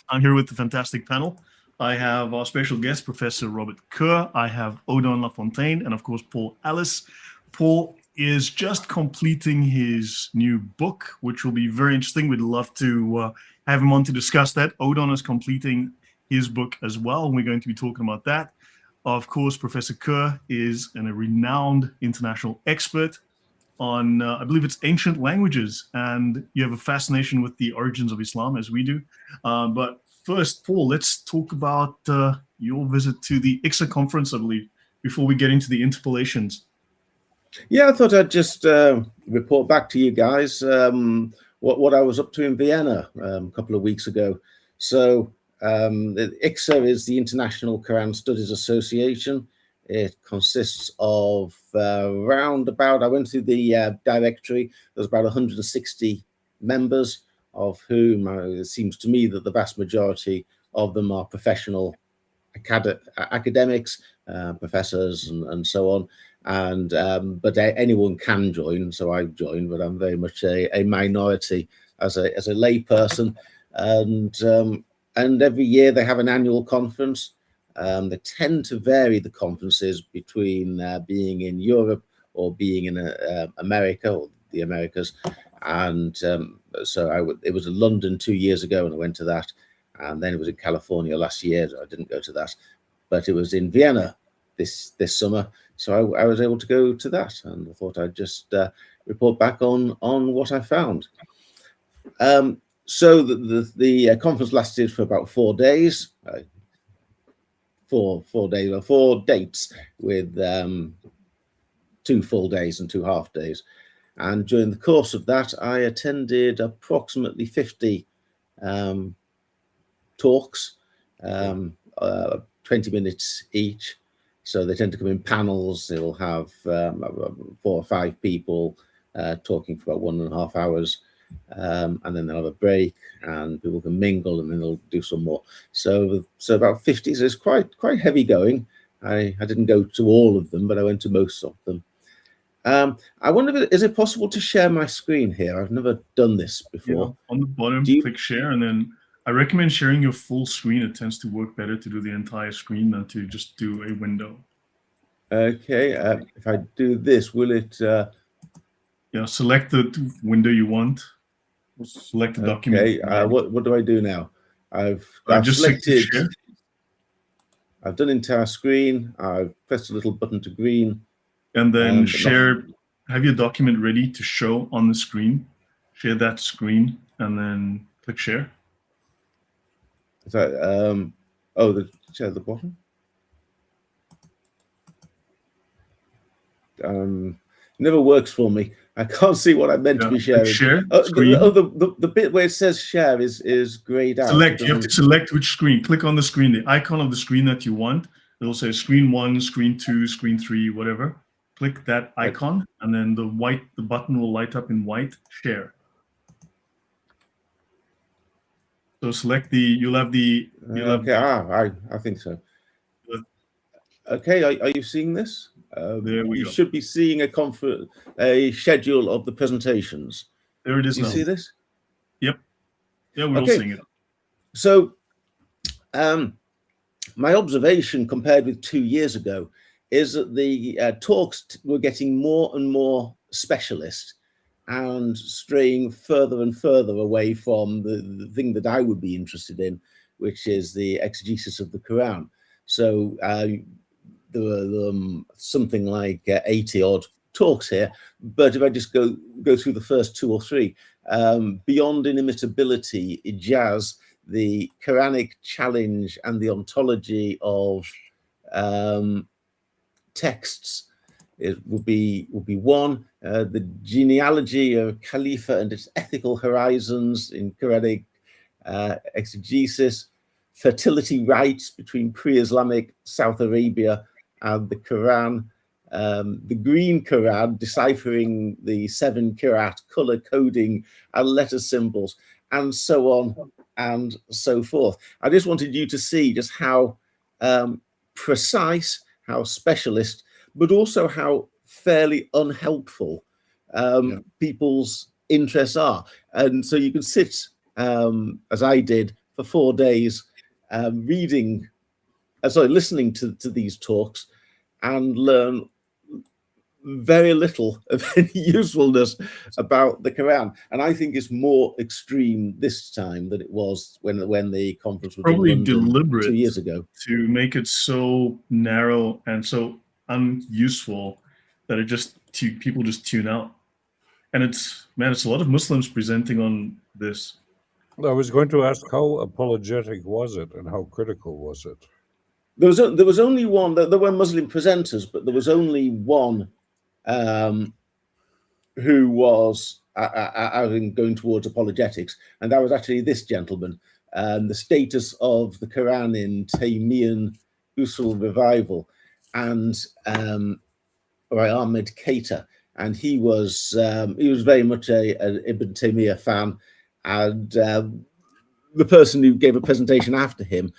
I'm here with the fantastic panel. I have our special guest, Professor Robert Kerr. I have Odon LaFontaine, and of course, Paul Ellis. Paul is just completing his new book, which will be very interesting. We'd love to have him on to discuss that. Odon is completing his book as well, and we're going to be talking about that. Of course, Professor Kerr is a renowned international expert on, I believe it's ancient languages, and you have a fascination with the origins of Islam, as we do. But first, Paul, let's talk about your visit to the ICSA conference, I believe, before we get into the interpolations. Yeah, I thought I'd just report back to you guys what I was up to in Vienna a couple of weeks ago. So the ICSA is the International Quran Studies Association. It consists of I went through the directory, there's about 160 members, of whom it seems to me that the vast majority of them are professional academics, professors and so on. And but anyone can join, so I've joined, but I'm very much a minority as a lay person. And every year they have an annual conference. They tend to vary the conferences between being in Europe or being in America or the Americas. And so it was in London 2 years ago, and I went to that. And then it was in California last year. So I didn't go to that, but it was in Vienna this summer. So I was able to go to that, and I thought I'd just report back on what I found. So the conference lasted for about 4 days. 4 dates with 2 full days and 2 half days. And during the course of that, I attended approximately 50 talks, 20 minutes each. So they tend to come in panels. They'll have 4 or 5 people talking for about 1.5 hours. And then they'll have a break and people can mingle, and then they'll do some more. So about 50. So it's quite heavy going. I didn't go to all of them, but I went to most of them. I wonder, is it possible to share my screen here? I've never done this before. Yeah, on the bottom, click share, and then I recommend sharing your full screen. It tends to work better to do the entire screen than to just do a window. Okay, if I do this, will it? Yeah, select the window you want. Select the document. Okay, what do I do now? I've just selected. I've done entire screen. I've pressed a little button to green. And then share. Have your document ready to show on the screen. Share that screen, and then click share. Is that, share at the bottom. Never works for me. I can't see what I meant to be sharing. Share the bit where it says share is grayed out. Select. You have to select which screen. Click on the screen, the icon of the screen that you want. It'll say screen 1, screen 2, screen 3, whatever. Click that icon, and then the button will light up in white. Share. So select you'll have the. Okay, I think so. Okay, are you seeing this? There we you go. Should be seeing a schedule of the presentations. There it is. You see this? Yep. Yeah, we're all seeing it. So, my observation compared with 2 years ago is that the talks were getting more and more specialist and straying further and further away from the thing that I would be interested in, which is the exegesis of the Quran. So there were something like 80 odd talks here, but if I just go through the first 2 or 3, beyond inimitability, ijaz, the Quranic challenge and the ontology of texts would be one. The genealogy of Khalifa and its ethical horizons in Quranic exegesis, fertility rights between pre-Islamic South Arabia and the Quran, the Green Quran, deciphering the 7 Qur'at, color coding and letter symbols, and so on and so forth. I just wanted you to see just how precise, how specialist, but also how fairly unhelpful people's interests are. And so you can sit, as I did, for 4 days listening to these talks and learn very little of any usefulness about the Quran. And I think it's more extreme this time than it was when the conference was Probably in London deliberate 2 years ago. to make it so narrow and so unuseful that people just tune out. And it's a lot of Muslims presenting on this. I was going to ask, how apologetic was it and how critical was it? There was only one. There were Muslim presenters, but there was only one who was going towards apologetics, and that was actually this gentleman. The status of the Quran in Taymiyan Usul revival, and Ahmed Keita, and he was very much an Ibn Taymiyyah fan, and the person who gave a presentation after him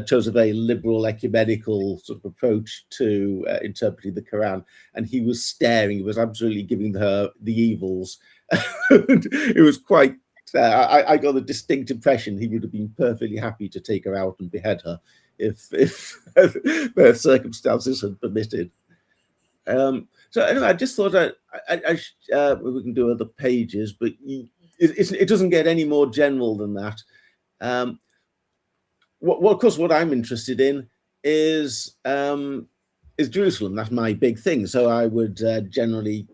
chose a very liberal ecumenical sort of approach to interpreting the Quran, and he was staring. He was absolutely giving her the evils. It was quite. I got a distinct impression he would have been perfectly happy to take her out and behead her if the circumstances had permitted. So anyway, I just thought we can do other pages, but it doesn't get any more general than that. Of course, what I'm interested in is Jerusalem. That's my big thing. So I would generally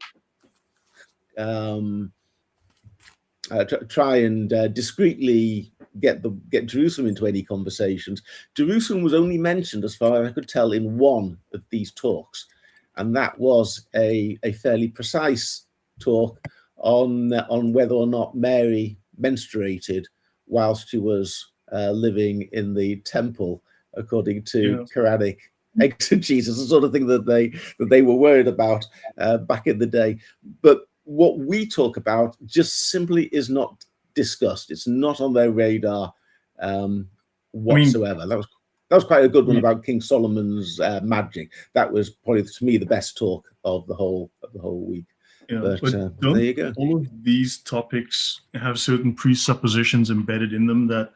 try and discreetly get Jerusalem into any conversations. Jerusalem was only mentioned, as far as I could tell, in one of these talks, and that was a fairly precise talk on whether or not Mary menstruated whilst she was living in the temple, according to Quranic exegesis, the sort of thing that they were worried about back in the day. But what we talk about just simply is not discussed. It's not on their radar whatsoever. That was quite a good one about King Solomon's magic. That was probably, to me, the best talk of the whole week. Yeah, but there you go. All of these topics have certain presuppositions embedded in them, that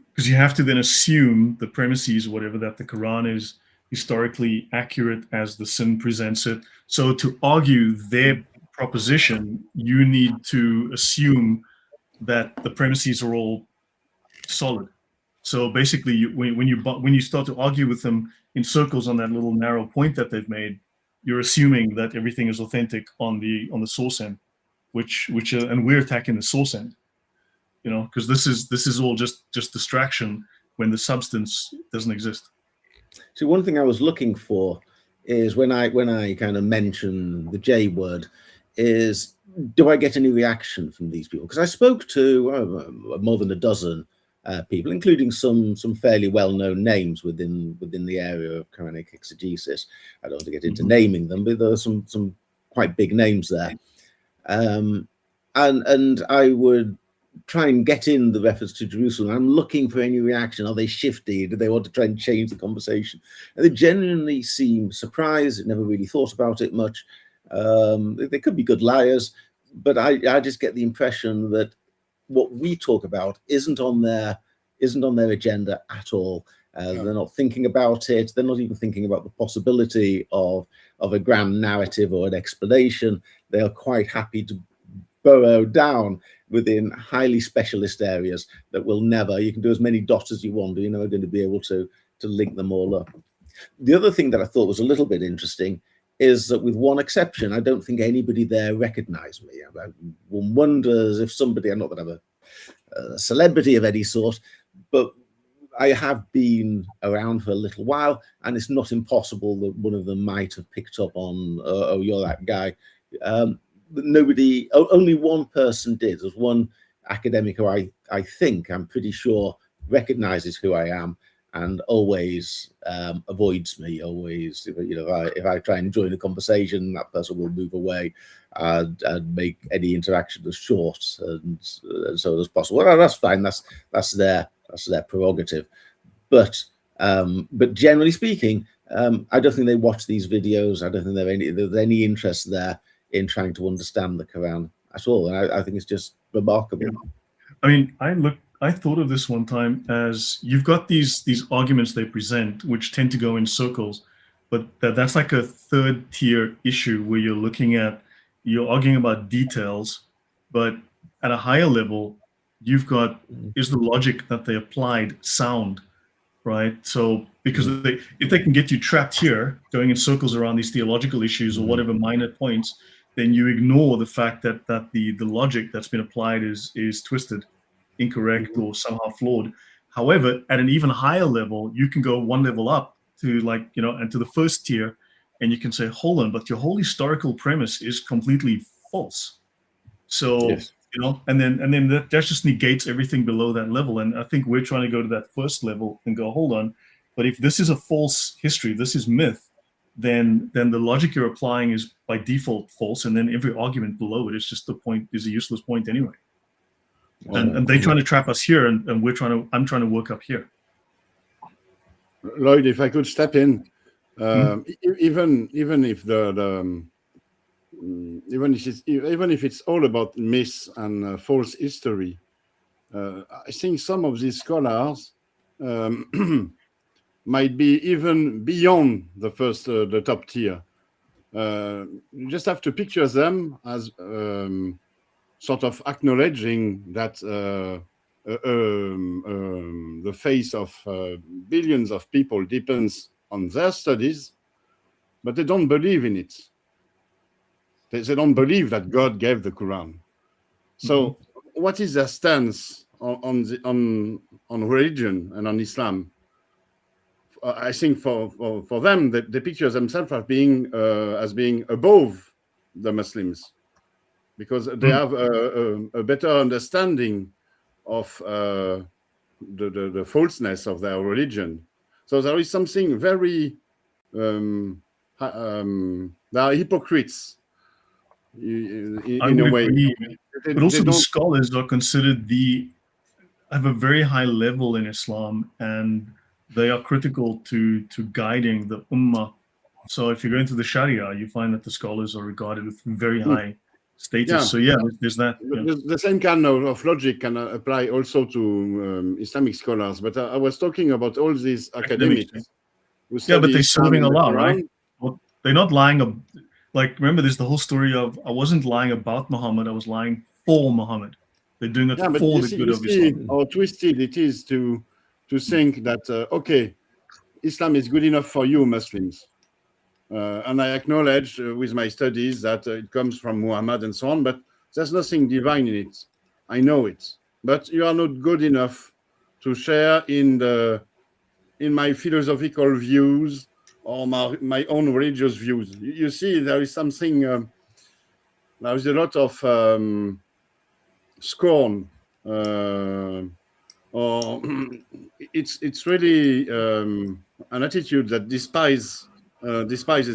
because you have to then assume the premises, whatever, that the Quran is historically accurate as the Sin presents it. So to argue their proposition, you need to assume that the premises are all solid. So basically, when you start to argue with them in circles on that little narrow point that they've made, you're assuming that everything is authentic on the source end, which and we're attacking the source end, because this is all just distraction when the substance doesn't exist. So one thing I was looking for is when I kind of mention the J word, is do I get any reaction from these people? Because I spoke to more than a dozen people, including some fairly well-known names within the area of Quranic exegesis. I don't want to get into naming them, but there are some quite big names there. And I would try and get in the reference to Jerusalem. I'm looking for any reaction. Are they shifty? Do they want to try and change the conversation? And they genuinely seem surprised. They never really thought about it much. They could be good liars, but I just get the impression that what we talk about isn't on their agenda at all. They're not thinking about it. They're not even thinking about the possibility of a grand narrative or an explanation. They are quite happy to burrow down within highly specialist areas that will never, you can do as many dots as you want, but you're never going to be able to link them all up. The other thing that I thought was a little bit interesting is that, with one exception, I don't think anybody there recognized me. One wonders if somebody, I'm not that I'm a celebrity of any sort, but I have been around for a little while, and it's not impossible that one of them might have picked up on, oh, you're that guy. Nobody, only one person did. There's one academic who I think, I'm pretty sure, recognizes who I am and always avoids me. Always, if I try and join a conversation, that person will move away and make any interaction as short and so as possible. Well, that's fine. That's their prerogative. But generally speaking, I don't think they watch these videos. I don't think there's any interest there in trying to understand the Quran at all. And I think it's just remarkable. Yeah. I mean, I I thought of this one time as you've got these arguments they present, which tend to go in circles, but that's like a third tier issue where you're arguing about details, but at a higher level, you've got, is the logic that they applied sound, right? So because if they can get you trapped here, going in circles around these theological issues or whatever minor points, then you ignore the fact that the logic that's been applied is twisted, incorrect, or somehow flawed. However, at an even higher level, you can go one level up to and to the first tier, and you can say, hold on, but your whole historical premise is completely false. So, Yes. and then that just negates everything below that level. And I think we're trying to go to that first level and go, hold on, but if this is a false history, this is myth, then the logic you're applying is by default false, and then every argument below it is just is a useless point anyway. And they're trying to trap us here, and I'm trying to work up here. Lloyd, if I could step in, even if it's all about myths and false history, I think some of these scholars might be even beyond the top tier. You just have to picture them as sort of acknowledging that the fate of billions of people depends on their studies, but they don't believe in it. They don't believe that God gave the Quran. So, what is their stance on religion and on Islam? I think for them, they picture themselves as being above the Muslims, because they have a better understanding of the falseness of their religion. So there is something very they are hypocrites in a way. But also the scholars are considered have a very high level in Islam, and they are critical to guiding the ummah. So if you go into the Sharia, you find that the scholars are regarded with very high status. Yeah. So yeah, there's that. The same kind of logic can apply also to Islamic scholars. But I was talking about all these academics. Yeah, but they're serving Allah, right? Well, they're not lying. Remember, there's the whole story of I wasn't lying about Muhammad. I was lying for Muhammad. They're doing it for the good of Islam. How twisted it is to think that okay, Islam is good enough for you Muslims, and I acknowledge with my studies that it comes from Muhammad and so on, but there's nothing divine in it. I know it, but you are not good enough to share in my philosophical views or my own religious views. You see, there is something. There is a lot of scorn. Or it's really an attitude that despises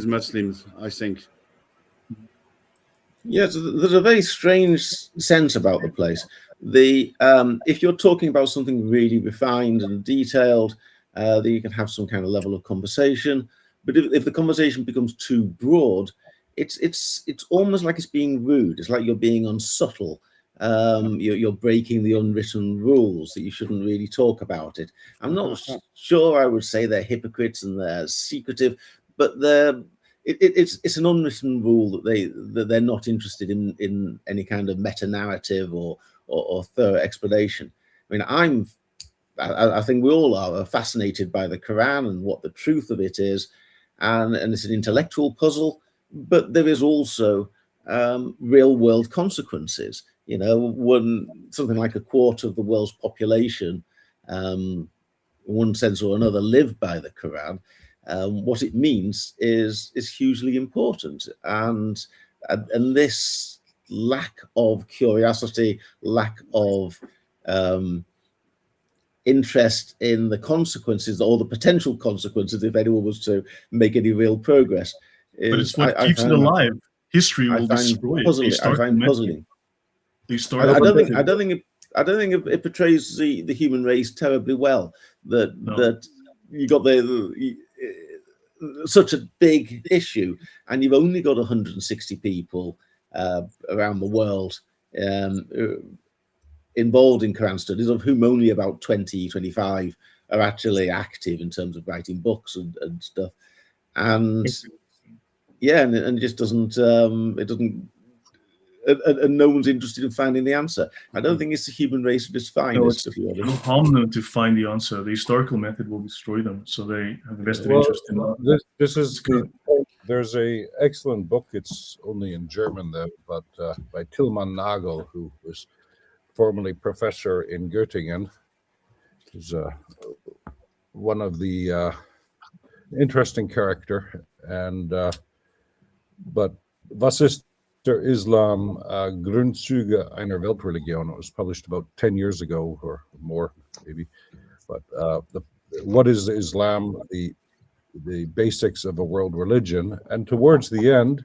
Muslims, I think. Yes, there's a very strange sense about the place. If you're talking about something really refined and detailed, then you can have some kind of level of conversation. But if the conversation becomes too broad, it's almost like it's being rude. It's like you're being unsubtle. You're breaking the unwritten rules that you shouldn't really talk about it. I'm not sure I would say they're hypocrites and they're secretive, but it's an unwritten rule that they're not interested in any kind of meta narrative or thorough explanation. I mean, I think we all are fascinated by the Quran and what the truth of it is, and it's an intellectual puzzle, but there is also real world consequences. Something like a quarter of the world's population, in one sense or another, live by the Quran. What it means is hugely important, and this lack of curiosity, lack of interest in the consequences or the potential consequences if anyone was to make any real progress. But it's what keeps it alive. History will destroy it. I find puzzling. I don't think it portrays the human race terribly well. That you got such a big issue, and you've only got 160 people around the world involved in Quran studies, of whom only about 20, 25 are actually active in terms of writing books and stuff. And yeah, and it just doesn't, and no one's interested in finding the answer. I don't think it's the human race at its finest, to be No honest. harm them to find the answer. The historical method will destroy them, so they have a vested interest in that. This is there's a excellent book. It's only in German though, but by Tilman Nagel, who was formerly professor in Göttingen. He's one of the interesting character, and but was ist der Islam Grundzüge einer Weltreligion? It was published about 10 years ago or more, maybe. But what is Islam? The basics of a world religion. And towards the end,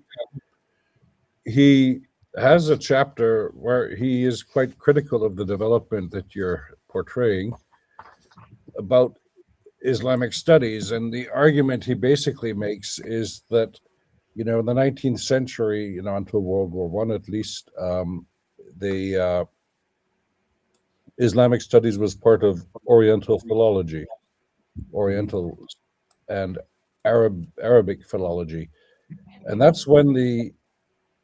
he has a chapter where he is quite critical of the development that you're portraying about Islamic studies. And the argument he basically makes is that, in the 19th century, until World War I at least, the Islamic studies was part of Oriental philology, Oriental and Arabic philology. And that's when the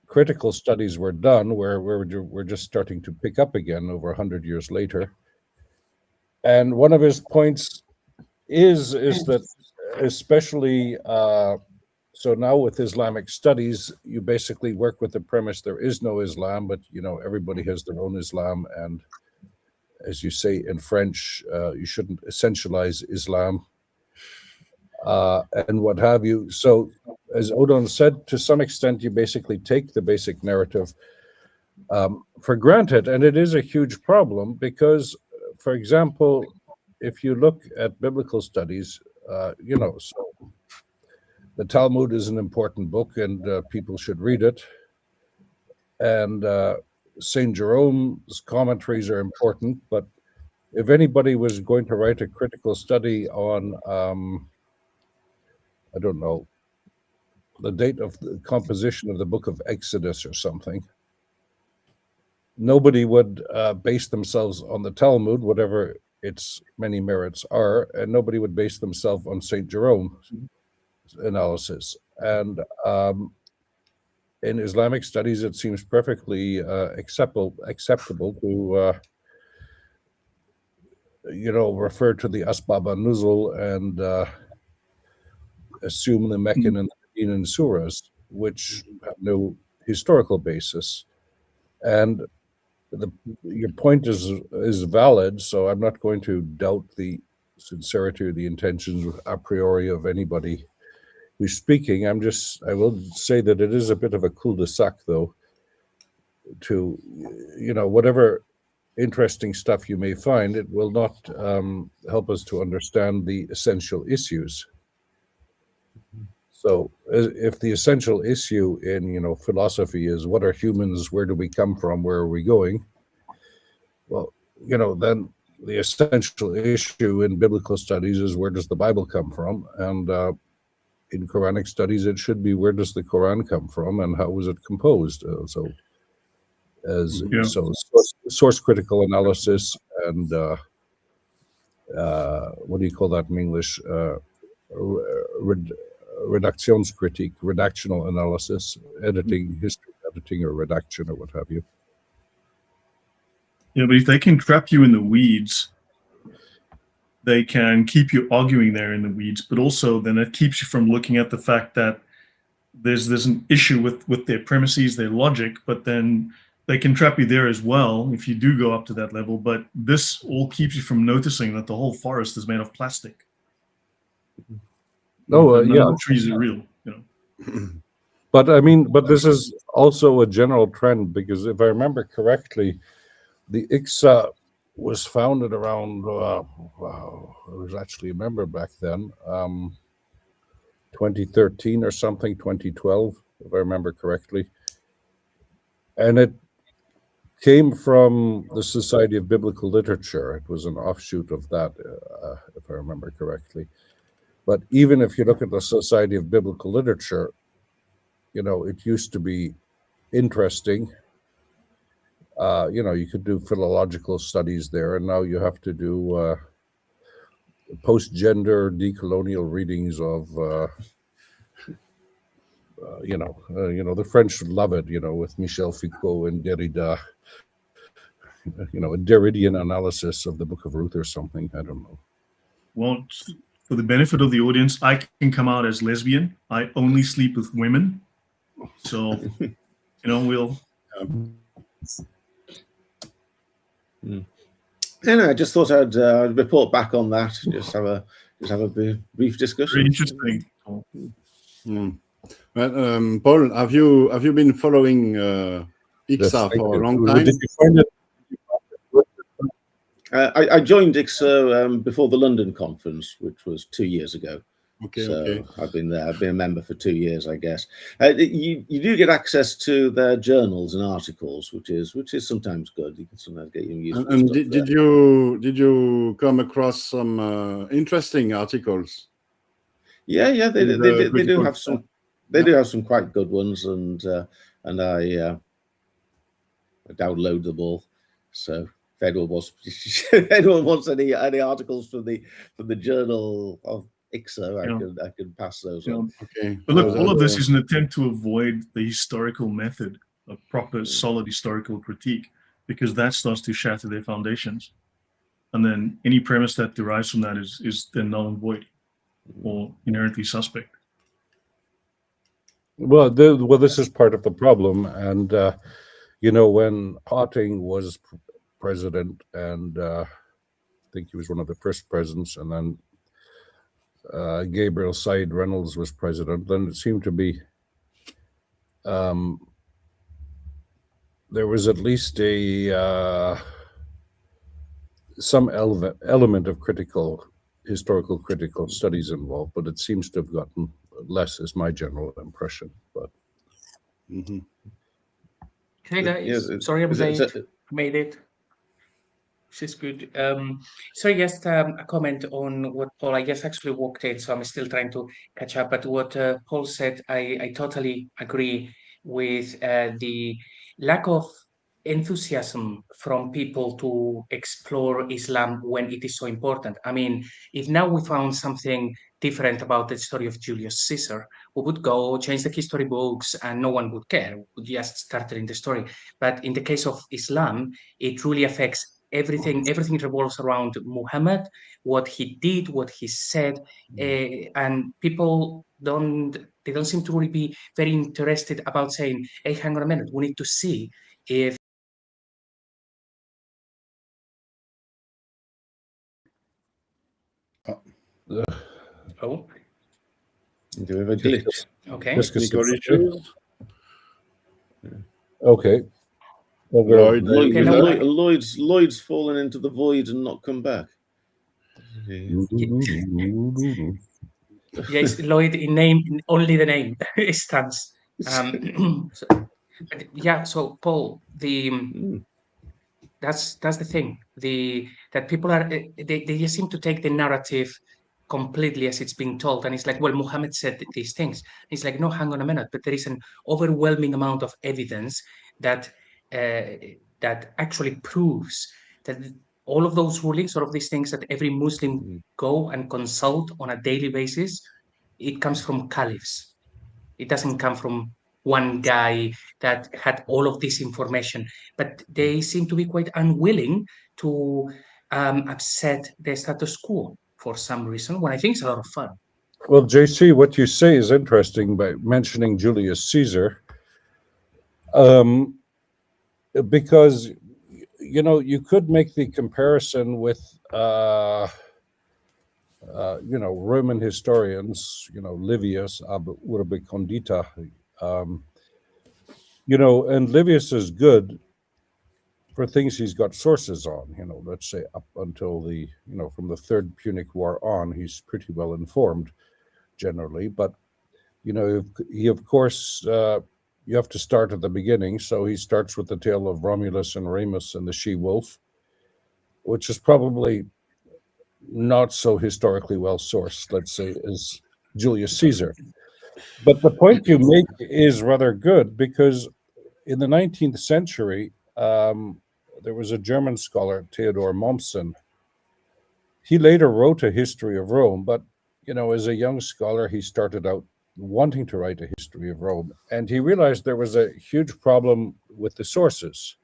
critical studies were done, where we're just starting to pick up again over 100 years later. And one of his points is that especially so now with Islamic studies, you basically work with the premise there is no Islam, but everybody has their own Islam, and as you say in French, you shouldn't essentialize Islam and what have you. So as Odon said, to some extent, you basically take the basic narrative for granted, and it is a huge problem because, for example, if you look at biblical studies, so the Talmud is an important book and people should read it. And St. Jerome's commentaries are important, but if anybody was going to write a critical study on, I don't know, the date of the composition of the book of Exodus or something, nobody would base themselves on the Talmud, whatever its many merits are, and nobody would base themselves on St. Jerome's analysis. And in Islamic studies, it seems perfectly acceptable to refer to the Asbab an-Nuzul and assume the Meccan and Medinan surahs, which have no historical basis. And your point is valid, so I'm not going to doubt the sincerity or the intentions a priori of anybody who's speaking. I will say that it is a bit of a cul-de-sac, though, to, whatever interesting stuff you may find, it will not help us to understand the essential issues. So if the essential issue in, philosophy is what are humans, where do we come from, where are we going? Well, then the essential issue in biblical studies is where does the Bible come from? And in Quranic studies, it should be where does the Quran come from and how was it composed? Source critical analysis and what do you call that in English? Redactionskritik, redactional analysis, editing, history editing, or redaction, or what have you. Yeah, but if they can trap you in the weeds, they can keep you arguing there in the weeds, but also then it keeps you from looking at the fact that there's an issue with their premises, their logic, but then they can trap you there as well if you do go up to that level. But this all keeps you from noticing that the whole forest is made of plastic. Oh, yeah. The trees are real, But this is also a general trend, because if I remember correctly, the ICSA was founded around, I was actually a member back then, 2013 or something, 2012, if I remember correctly. And it came from the Society of Biblical Literature. It was an offshoot of that, if I remember correctly. But even if you look at the Society of Biblical Literature, it used to be interesting. You could do philological studies there, and now you have to do post-gender decolonial readings of, the French would love it, with Michel Foucault and Derrida, a Derridian analysis of the Book of Ruth or something. I don't know. Well, for the benefit of the audience, I can come out as lesbian. I only sleep with women. So, we'll... Anyway, I just thought I'd report back on that. Just have a brief discussion. Very interesting. Well, Paul, have you been following ICSA for a long time? Did you find it? I joined ICSA before the London conference, which was 2 years ago. Okay. I've been there. I've been a member for 2 years, I guess. You do get access to their journals and articles, which is sometimes good. You can sometimes get useful stuff. And did you come across some interesting articles? Yeah. They do have some. They do have some quite good ones, and I download them all. So if anyone wants any articles from the journal of ICSA, I can pass those on. Okay. But look, all of this is an attempt to avoid the historical method of proper, solid historical critique, because that starts to shatter their foundations. And then any premise that derives from that is then null and void or inherently suspect. Well, this is part of the problem. And, when Hawting was president, and I think he was one of the first presidents, and then Gabriel Said Reynolds was president, then it seemed to be there was at least some element of historical critical studies involved, but it seems to have gotten less, is my general impression. But Hey guys, sorry I'm late. Made it. Which is good. So yes, a comment on what Paul, I guess, actually walked in, so I'm still trying to catch up. But what Paul said, I totally agree with the lack of enthusiasm from people to explore Islam when it is so important. I mean, if now we found something different about the story of Julius Caesar, we would go change the history books and no one would care. We would just start reading the story. But in the case of Islam, it really affects everything revolves around Muhammad, what he did, what he said, and people don't seem to really be very interested about saying, hey, hang on a minute, we need to see if Do we have a glitch? Okay. Technical issues. Okay. Lloyd's fallen into the void and not come back. Yes, Lloyd in name, only the name stands. So Paul, that's the thing. That people are they just seem to take the narrative completely as it's being told, and it's like, well, Muhammad said these things. It's like, no, hang on a minute, but there is an overwhelming amount of evidence that actually proves that all of those rulings, all of these things that every Muslim go and consult on a daily basis, it comes from caliphs. It doesn't come from one guy that had all of this information, but they seem to be quite unwilling to upset the status quo for some reason, when I think it's a lot of fun. Well, JC, what you say is interesting by mentioning Julius Caesar, because you could make the comparison with Roman historians, Livius ab urbe condita, and Livius is good for things he's got sources on, let's say up until from the Third Punic War on, he's pretty well informed generally, but he of course you have to start at the beginning, so he starts with the tale of Romulus and Remus and the she-wolf, which is probably not so historically well sourced, let's say, as Julius Caesar. But the point you make is rather good, because in the 19th century, there was a German scholar, Theodor Mommsen. He later wrote a history of Rome, but as a young scholar, he started out wanting to write a history of Rome, and he realized there was a huge problem with the sources.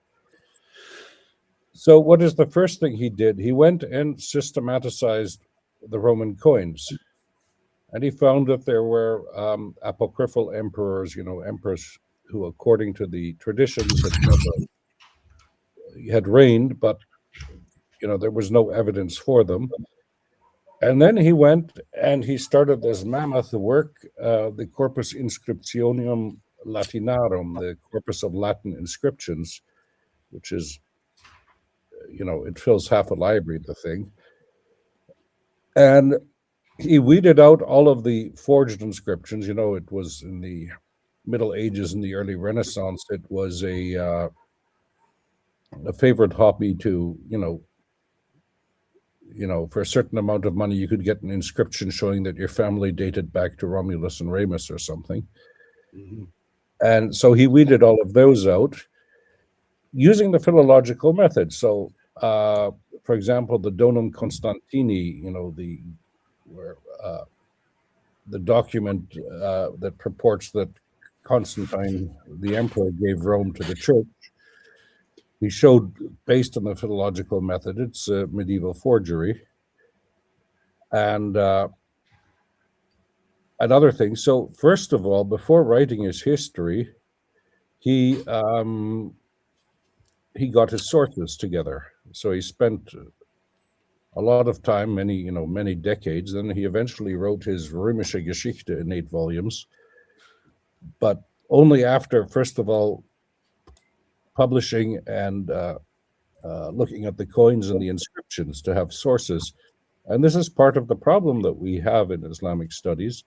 So what is the first thing he did? He went and systematized the Roman coins, and he found that there were apocryphal emperors, emperors who, according to the traditions, had reigned, but there was no evidence for them. And then he went and he started this mammoth work, the Corpus Inscriptionum Latinarum, the corpus of Latin inscriptions, which is, it fills half a library, the thing. And he weeded out all of the forged inscriptions. It was in the Middle Ages and the early Renaissance. It was a favorite hobby to, for a certain amount of money, you could get an inscription showing that your family dated back to Romulus and Remus or something. Mm-hmm. And so he weeded all of those out using the philological method. So, for example, the Donum Constantini, the document that purports that Constantine, the emperor, gave Rome to the church, he showed, based on the philological method, it's a medieval forgery, and other things. So, first of all, before writing his history, he got his sources together. So he spent a lot of time, many decades. Then he eventually wrote his Römische Geschichte in 8 volumes, but only after, first of all, publishing and looking at the coins and the inscriptions to have sources. And this is part of the problem that we have in Islamic studies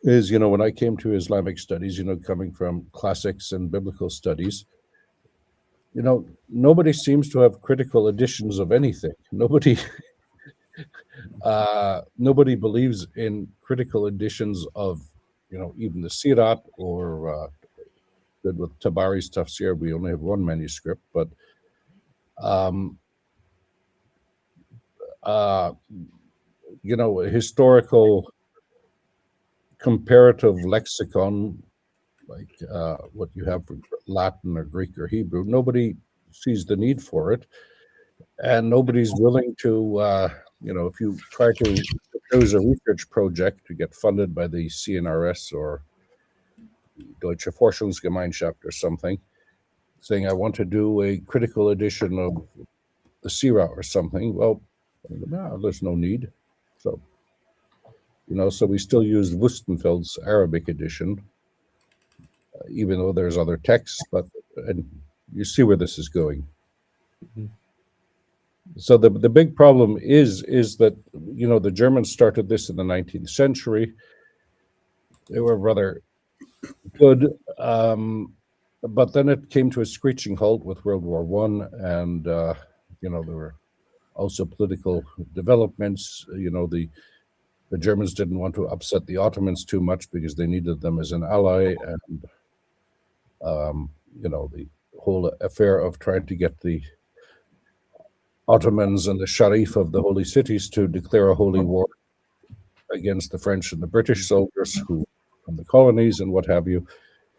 is, when I came to Islamic studies, coming from classics and biblical studies, nobody seems to have critical editions of anything. Nobody believes in critical editions of, even the Sirat or with Tabari's Tafsir, we only have 1 manuscript, but a historical comparative lexicon like what you have for Latin or Greek or Hebrew, nobody sees the need for it, and nobody's willing to, if you try to propose a research project to get funded by the CNRS or Deutsche Forschungsgemeinschaft or something, saying I want to do a critical edition of the Sirah or something, well, no, there's no need. So, so we still use Wustenfeld's Arabic edition, even though there's other texts, and you see where this is going. Mm-hmm. So the big problem is that, the Germans started this in the 19th century. They were rather good, but then it came to a screeching halt with World War I, and there were also political developments. The Germans didn't want to upset the Ottomans too much because they needed them as an ally, and the whole affair of trying to get the Ottomans and the Sharif of the holy cities to declare a holy war against the French and the British soldiers who from the colonies and what have you.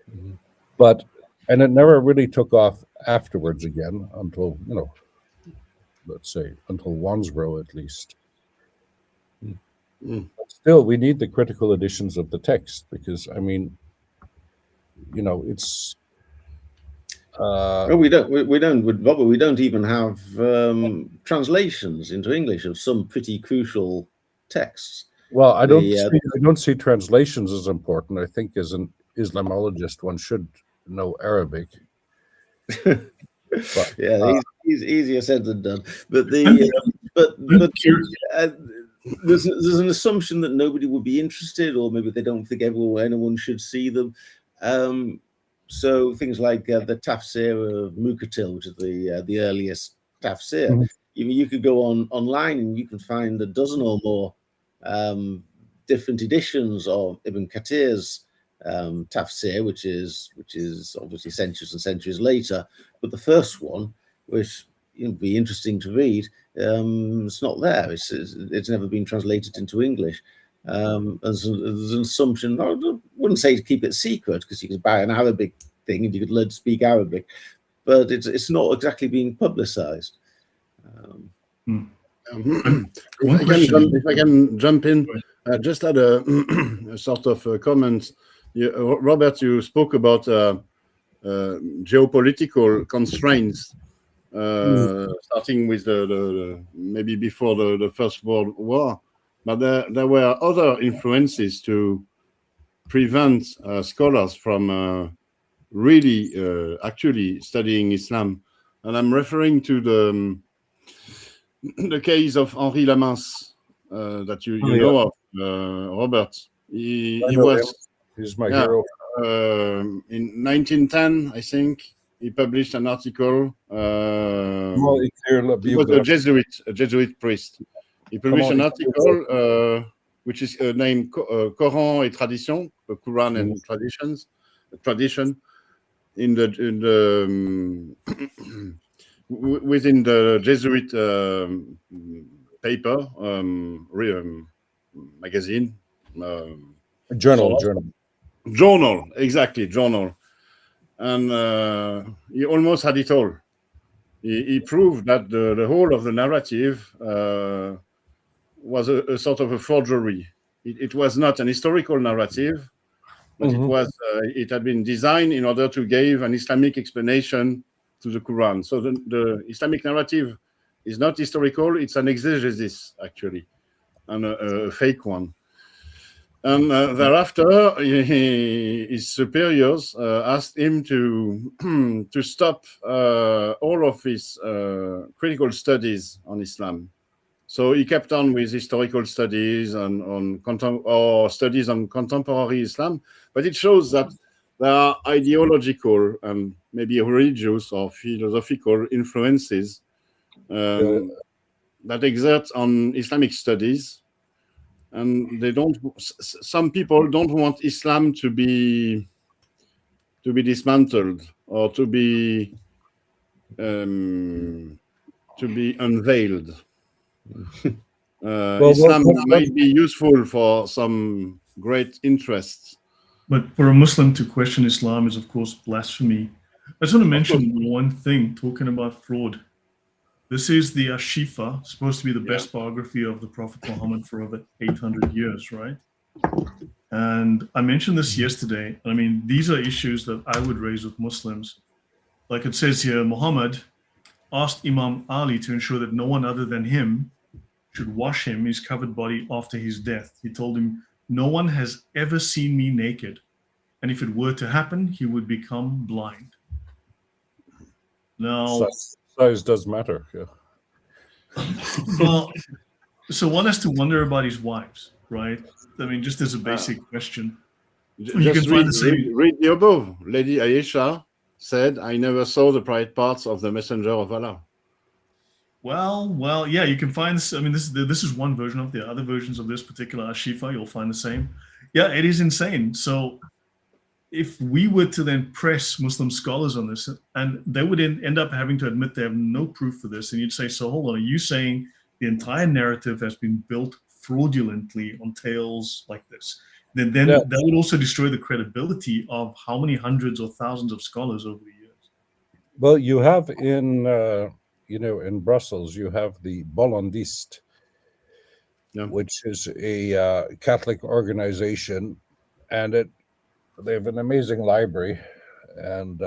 Mm-hmm. And it never really took off afterwards again until, let's say, until Wansbrough at least. Mm-hmm. But still, we need the critical editions of the text because, it's... we don't even have translations into English of some pretty crucial texts. Well, I don't see translations as important. I think as an Islamologist, one should know Arabic. But, yeah, easier said than done. But there's an assumption that nobody would be interested, or maybe they don't think anyone should see them. So things like the Tafsir of Muqatil, which is the earliest Tafsir, mm-hmm. You could go online and you can find 12 or more different editions of Ibn Kathir's tafsir, which is obviously centuries and centuries later. But the first one, which would be interesting to read, it's not there. It's never been translated into English. There's an assumption. I wouldn't say to keep it secret, because you could buy an Arabic thing and you could learn to speak Arabic, but it's not exactly being publicized. If I can jump in, just had a sort of comment. Robert, you spoke about geopolitical constraints, starting with the maybe before the First World War, but there were other influences to prevent scholars from really actually studying Islam, and I'm referring to the case of Henri Lamasse that you know of, Robert. He's my hero. In 1910, I think, he published an article. He was a Jesuit priest. He published an article which is named Coran et Tradition, the Quran and tradition, within the Jesuit paper, magazine, journal, exactly, journal. And he almost had it all. He proved that the whole of the narrative was a sort of a forgery. It was not an historical narrative, but it had been designed in order to give an Islamic explanation to the Quran. So the Islamic narrative is not historical, it's an exegesis, actually, and a fake one. And thereafter, his superiors asked him to stop all of his critical studies on Islam. So he kept on with historical studies or studies on contemporary Islam, but it shows that there are ideological and maybe religious or philosophical influences that exert on Islamic studies, and some people don't want Islam to be dismantled or to be unveiled. Islam might be useful for some great interests, but for a Muslim to question Islam is, of course, blasphemy. I just want to mention one thing, talking about fraud. This is the Ashifa, supposed to be the best biography of the Prophet Muhammad for over 800 years, right? And I mentioned this yesterday. I mean, these are issues that I would raise with Muslims. Like it says here, Muhammad asked Imam Ali to ensure that no one other than him should wash his covered body after his death. He told him, "No one has ever seen me naked, and if it were to happen, he would become blind." Now, size does matter. Well, so one has to wonder about his wives, right? I mean, just as a basic question. You can read the above. Lady Aisha said, "I never saw the private parts of the Messenger of Allah." Well, yeah, you can find this. I mean, this is one version of the other versions of this particular Ashifa. You'll find the same. Yeah, it is insane. So if we were to then press Muslim scholars on this, and they would end up having to admit they have no proof for this, and you'd say, so hold on, are you saying the entire narrative has been built fraudulently on tales like this? Then that would also destroy the credibility of how many hundreds or thousands of scholars over the years. Well, you have in Brussels, you have the Bollandiste, which is a Catholic organization, and they have an amazing library, and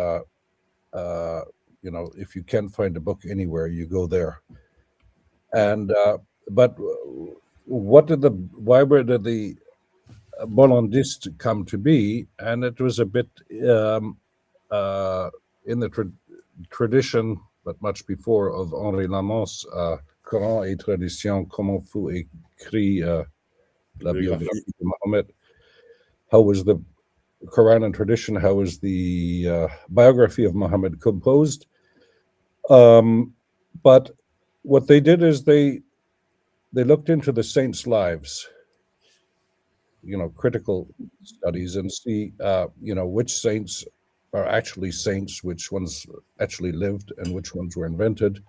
if you can't find a book anywhere, you go there. And but why did the Bollandiste come to be? And it was a bit in the tradition, but much before, of Henri Lamasse, Coran et Tradition, comment fut écrit la biographie de Mohammed. How was the Quran and tradition, how was the biography of Muhammad composed? But what they did is they looked into the saints' lives, critical studies and see, which saints are actually saints, which ones actually lived, and which ones were invented,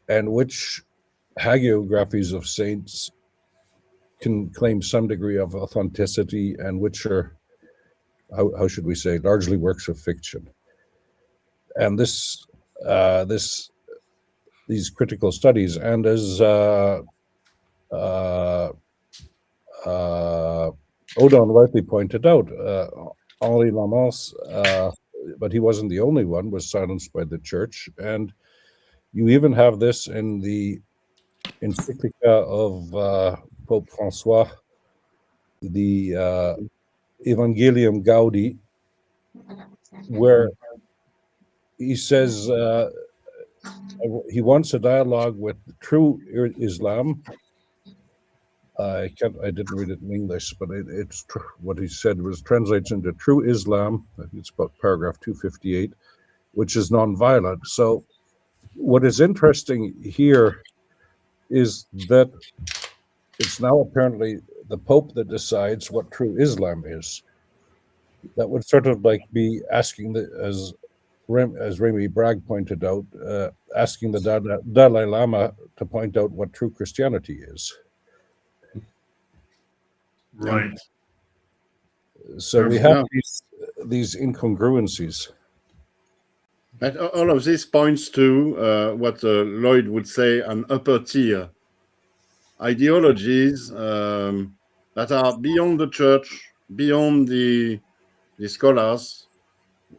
and which hagiographies of saints can claim some degree of authenticity, and which are, how should we say, largely works of fiction. And these critical studies, and as Odon rightly pointed out, Henri Lamens, but he wasn't the only one, was silenced by the church. And you even have this in the encyclica of Pope Francois, the Evangelium Gaudi, where he says he wants a dialogue with true Islam. I didn't read it in English, but it's what he said was translates into true Islam. I think it's about paragraph 258, which is nonviolent. So what is interesting here is that it's now apparently the Pope that decides what true Islam is. That would sort of like be asking, as Remy Bragg pointed out, asking the Dalai Lama to point out what true Christianity is. Right. So we have these incongruencies. And all of this points to what Lloyd would say an upper tier ideologies that are beyond the church, beyond the scholars,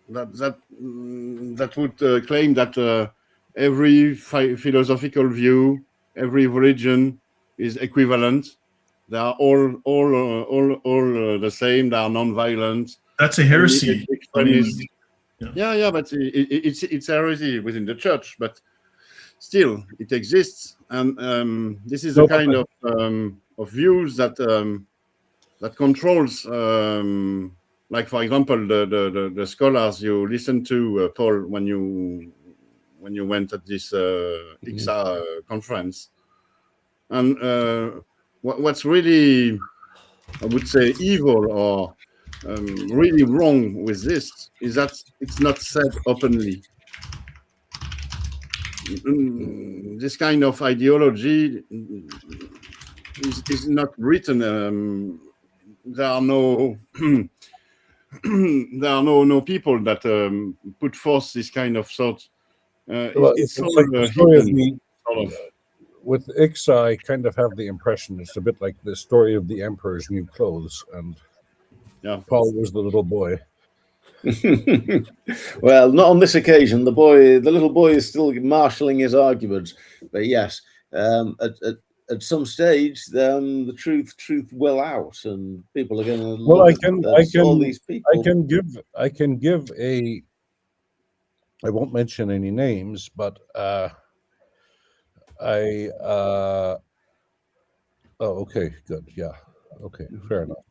that would claim that every philosophical view, every religion is equivalent. They are all the same. They are non-violent. That's a heresy. But it's heresy within the church. But still, it exists, and this is a kind of views that that controls, like for example, the scholars you listened to, Paul, when you went at this ICSA conference, and what's really, I would say, evil or really wrong with this is that it's not said openly. This kind of ideology is not written. There are no no people that put forth this kind of thought. It's sort like of the story of hidden, sort of. With ICSA, I kind of have the impression it's a bit like the story of the emperor's new clothes, and Paul was the little boy. Well, not on this occasion. The little boy is still marshalling his arguments. But yes, at some stage, the truth will out, and people are going to look all these people. I can give a. I won't mention any names, but oh, okay, good, yeah, okay, fair enough.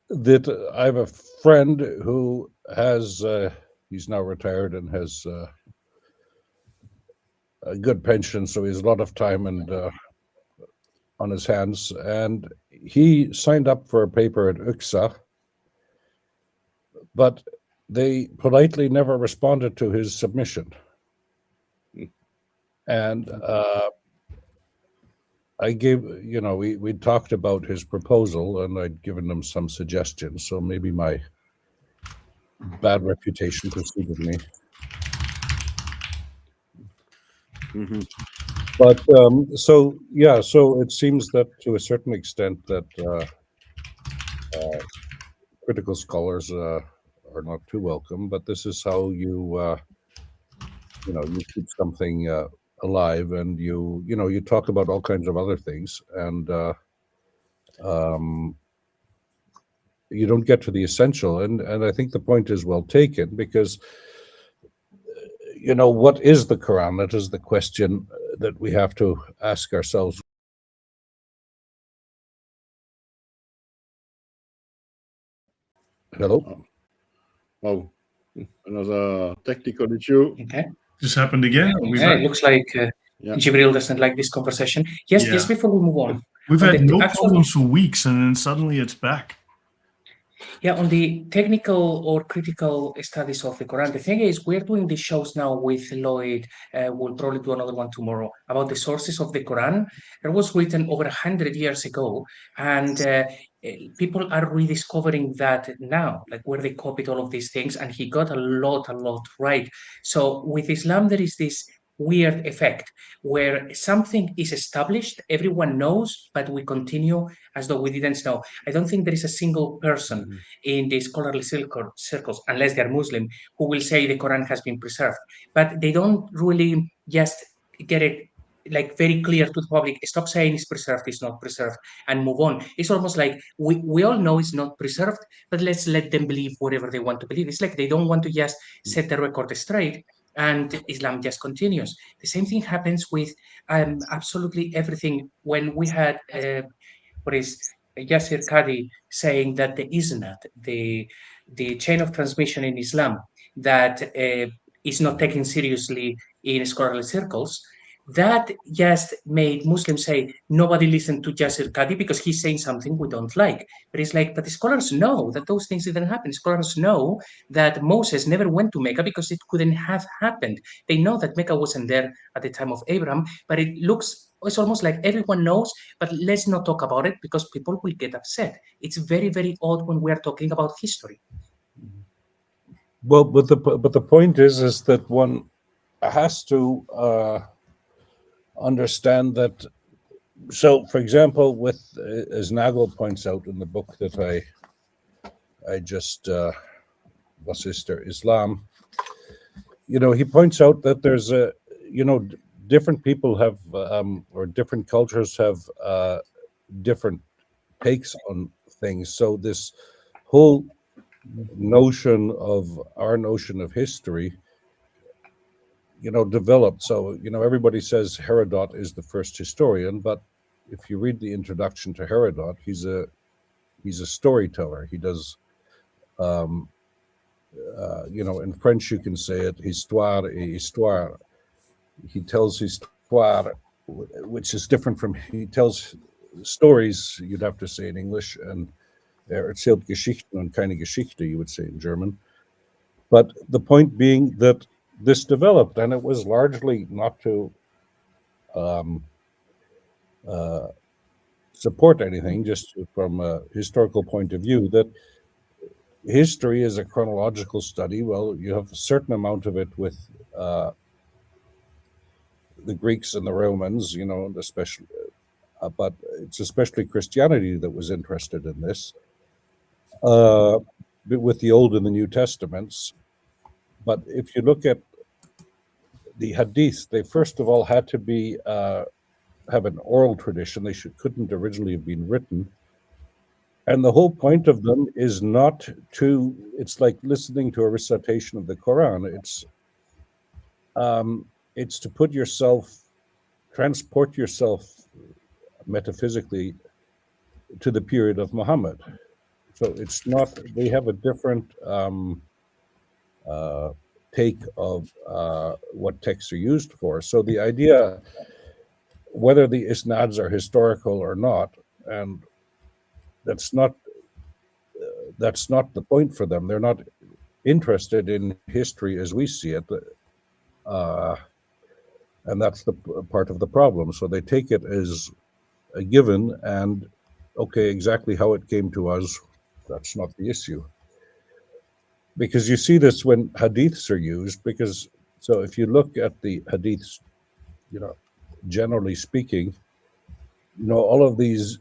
That I have a friend who has he's now retired and has a good pension, so he has a lot of time and on his hands, and he signed up for a paper at UCSA, but they politely never responded to his submission. And I gave, we talked about his proposal, and I'd given them some suggestions. So maybe my bad reputation preceded me. Mm-hmm. But so it seems that to a certain extent that critical scholars are not too welcome. But this is how you keep something alive, and you talk about all kinds of other things, and you don't get to the essential, and I think the point is well taken, because what is the Quran? That is the question that we have to ask ourselves. Hello? Wow, another technical issue. Okay. This happened again. It looks like Jibril doesn't like this conversation. Yes, before we move on, We've On had the no actual- problems for weeks, and then suddenly it's back. Yeah, on the technical or critical studies of the Quran, the thing is, we're doing these shows now with Lloyd. We'll probably do another one tomorrow about the sources of the Quran. It was written over 100 years ago, and people are rediscovering that now, like where they copied all of these things, and he got a lot right. So with Islam, there is this weird effect where something is established, everyone knows, but we continue as though we didn't know. I don't think there is a single person in the scholarly circles, unless they're Muslim, who will say the Quran has been preserved. But they don't really just get it like very clear to the public. Stop saying it's preserved, it's not preserved, and move on. It's almost like we all know it's not preserved, but let's let them believe whatever they want to believe. It's like they don't want to just set the record straight, and Islam just continues. The same thing happens with absolutely everything. When we had what is Yasir Qadi saying that the isnad, the chain of transmission in Islam, that is not taken seriously in scholarly circles, that just made Muslims say, nobody listen to Yasir Qadi because he's saying something we don't like. But it's like, but the scholars know that those things didn't happen. Scholars know that Moses never went to Mecca because it couldn't have happened. They know that Mecca wasn't there at the time of Abraham, but it's almost like everyone knows, but let's not talk about it because people will get upset. It's very, very odd when we're talking about history. Well, but the point is that one has to understand that. So, for example, with as Nagel points out in the book that I just was Islam, he points out that there's different people have or different cultures have different takes on things. So this whole our notion of history, developed. So, everybody says Herodot is the first historian, but if you read the introduction to Herodot, he's a storyteller. He does, in French you can say it, histoire et histoire. He tells histoire, which is different from, he tells stories, you'd have to say in English, and erzählt Geschichten und keine Geschichte, you would say in German. But the point being that this developed, and it was largely not to support anything, just from a historical point of view, that history is a chronological study. Well, you have a certain amount of it with the Greeks and the Romans, especially, but it's especially Christianity that was interested in this, with the Old and the New Testaments. But if you look at the Hadith, they first of all had to be have an oral tradition. They couldn't originally have been written. And the whole point of them is not to, it's like listening to a recitation of the Quran. It's to transport yourself metaphysically to the period of Muhammad. So it's not, they have a different take of what texts are used for. So the idea, whether the isnads are historical or not, and that's not the point for them. They're not interested in history as we see it, and that's the part of the problem. So they take it as a given, and okay, exactly how it came to us, that's not the issue. Because you see this when hadiths are used, so if you look at the hadiths, generally speaking, all of these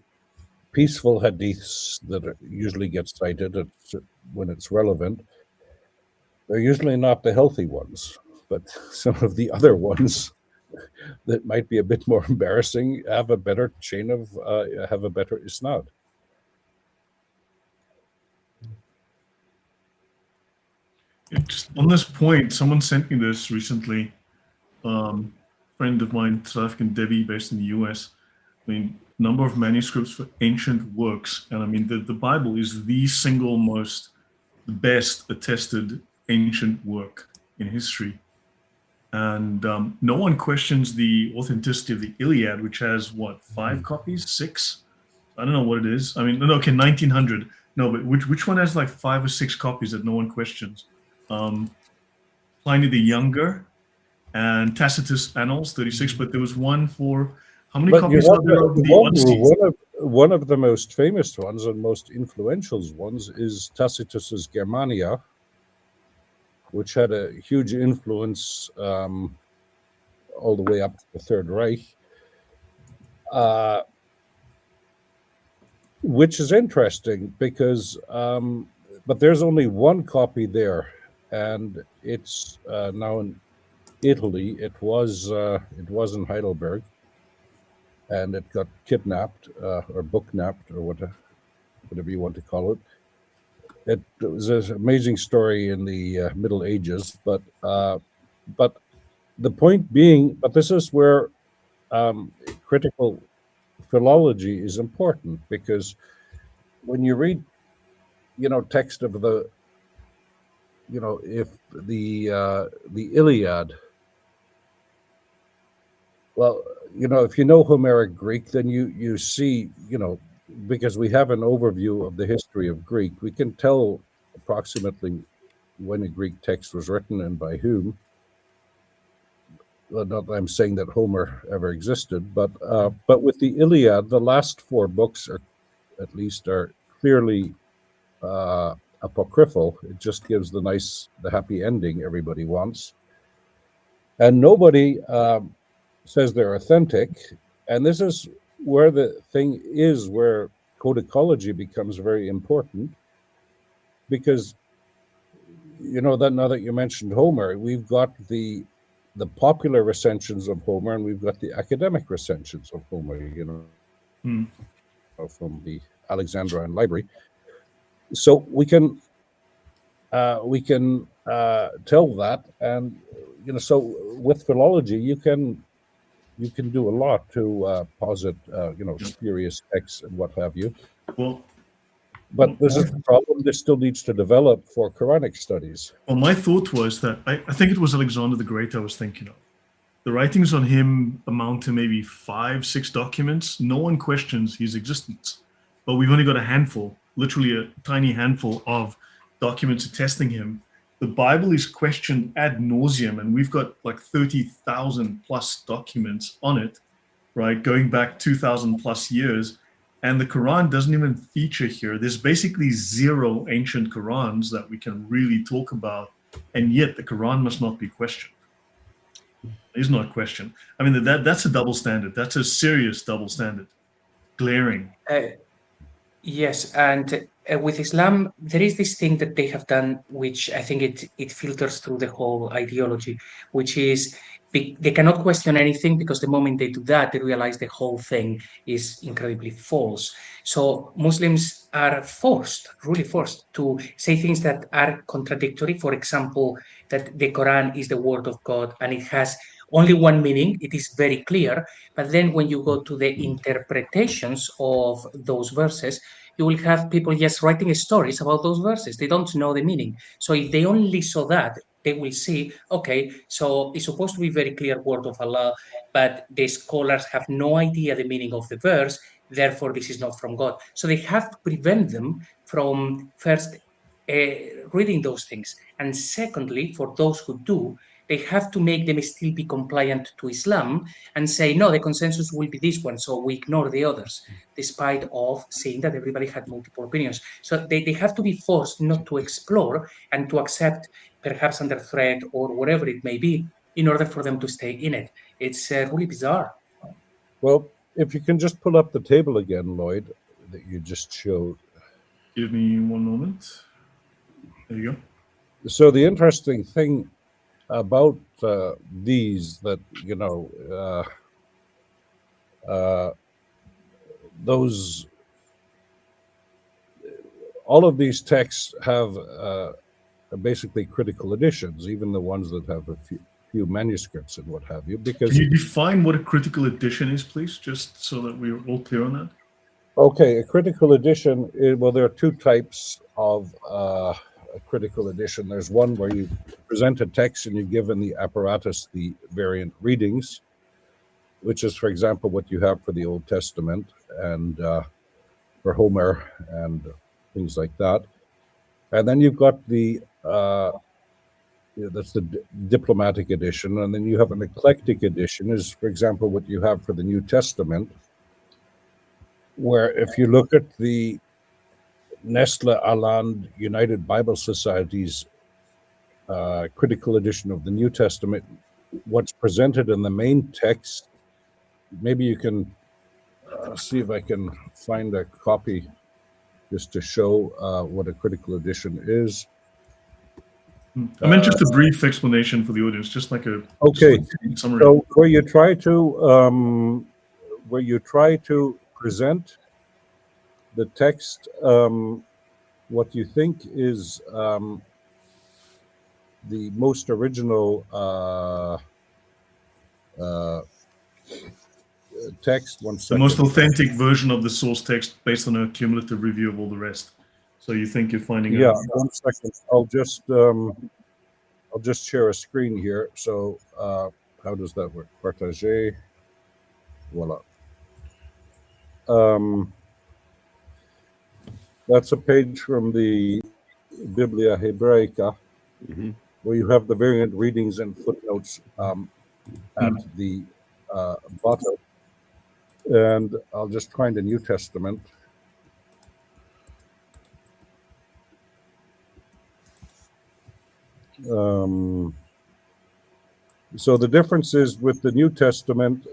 peaceful hadiths that usually get cited when it's relevant, they're usually not the healthy ones, but some of the other ones that might be a bit more embarrassing have a better have a better isnad. Just on this point, someone sent me this recently. Friend of mine, South African Debbie, based in the US. Number of manuscripts for ancient works, and the Bible is the single the best attested ancient work in history. And no one questions the authenticity of the Iliad, which has, what, 5 copies? 6? I don't know what it is. I mean, no, okay, 1900. No, but which one has like 5 or 6 copies that no one questions? Pliny the Younger and Tacitus Annals, 36, but there was one for, how many copies are there of the Odyssey? One of the most famous ones and most influential ones is Tacitus's Germania, which had a huge influence all the way up to the Third Reich, which is interesting because, but there's only one copy there, and it's now in Italy. It was in Heidelberg, and it got kidnapped or booknapped or whatever you want to call it. It was an amazing story in the Middle Ages, but the point being, but this is where critical philology is important, because when you read, text of the, if the Iliad, well, if you know Homeric Greek, then you see, because we have an overview of the history of Greek, we can tell approximately when a Greek text was written and by whom. Well, not that I'm saying that Homer ever existed, but with the Iliad, the last 4 books are clearly apocryphal. It just gives the happy ending everybody wants, and nobody says they're authentic. And this is where the thing is, where codicology becomes very important, because that now that you mentioned Homer, we've got the popular recensions of Homer, and we've got the academic recensions of Homer, from the Alexandrine Library. So we can tell that, and so with philology, you can do a lot to posit, spurious texts and what have you. Well, but this is the problem. This still needs to develop for Quranic studies. Well, my thought was that I think it was Alexander the Great I was thinking of. The writings on him amount to maybe 5, 6 documents. No one questions his existence. But we've only got a handful, literally a tiny handful of documents attesting him. The Bible is questioned ad nauseum, and we've got like 30,000 plus documents on it, right? Going back 2,000 plus years. And the Quran doesn't even feature here. There's basically 0 ancient Qurans that we can really talk about. And yet the Quran must not be questioned. It is not questioned. I mean, that's a double standard. That's a serious double standard. Glaring. Yes, and with Islam, there is this thing that they have done, which I think it filters through the whole ideology, which is they cannot question anything, because the moment they do that, they realize the whole thing is incredibly false. So Muslims are really forced to say things that are contradictory. For example, that the Quran is the word of God and it has only one meaning. It is very clear. But then when you go to the interpretations of those verses, you will have people just writing stories about those verses. They don't know the meaning. So if they only saw that, they will see, okay, so it's supposed to be very clear word of Allah, but the scholars have no idea the meaning of the verse, therefore this is not from God. So they have to prevent them from first reading those things. And secondly, for those who do, they have to make them still be compliant to Islam and say, no, the consensus will be this one, so we ignore the others, despite of saying that everybody had multiple opinions. So they have to be forced not to explore and to accept, perhaps under threat or whatever it may be, in order for them to stay in it. It's really bizarre. Well, if you can just pull up the table again, Lloyd, that you just showed. Give me one moment. There you go. So the interesting thing about these, that those, all of these texts have basically critical editions, even the ones that have a few manuscripts and what have you. Because can you define what a critical edition is, please, just so that we're all clear on that? Okay, a critical edition. Well, there are 2 types of a critical edition. There's one where you present a text and you give in the apparatus the variant readings, which is, for example, what you have for the Old Testament and for Homer and things like that. And then you've got the that's the diplomatic edition, and then you have an eclectic edition, is, for example, what you have for the New Testament, where if you look at the Nestle Aland United Bible Society's critical edition of the New Testament, what's presented in the main text, maybe you can see if I can find a copy just to show what a critical edition is. I meant just a brief explanation for the audience, just like a summary. So where you try to present the text, what you think is the most original text. The most authentic version of the source text based on a cumulative review of all the rest. So you think you're finding out. 1 second. I'll just share a screen here. So how does that work? Partager. Voila. That's a page from the Biblia Hebraica, where you have the variant readings and footnotes at the bottom. And I'll just find the New Testament. So the difference is with the New Testament,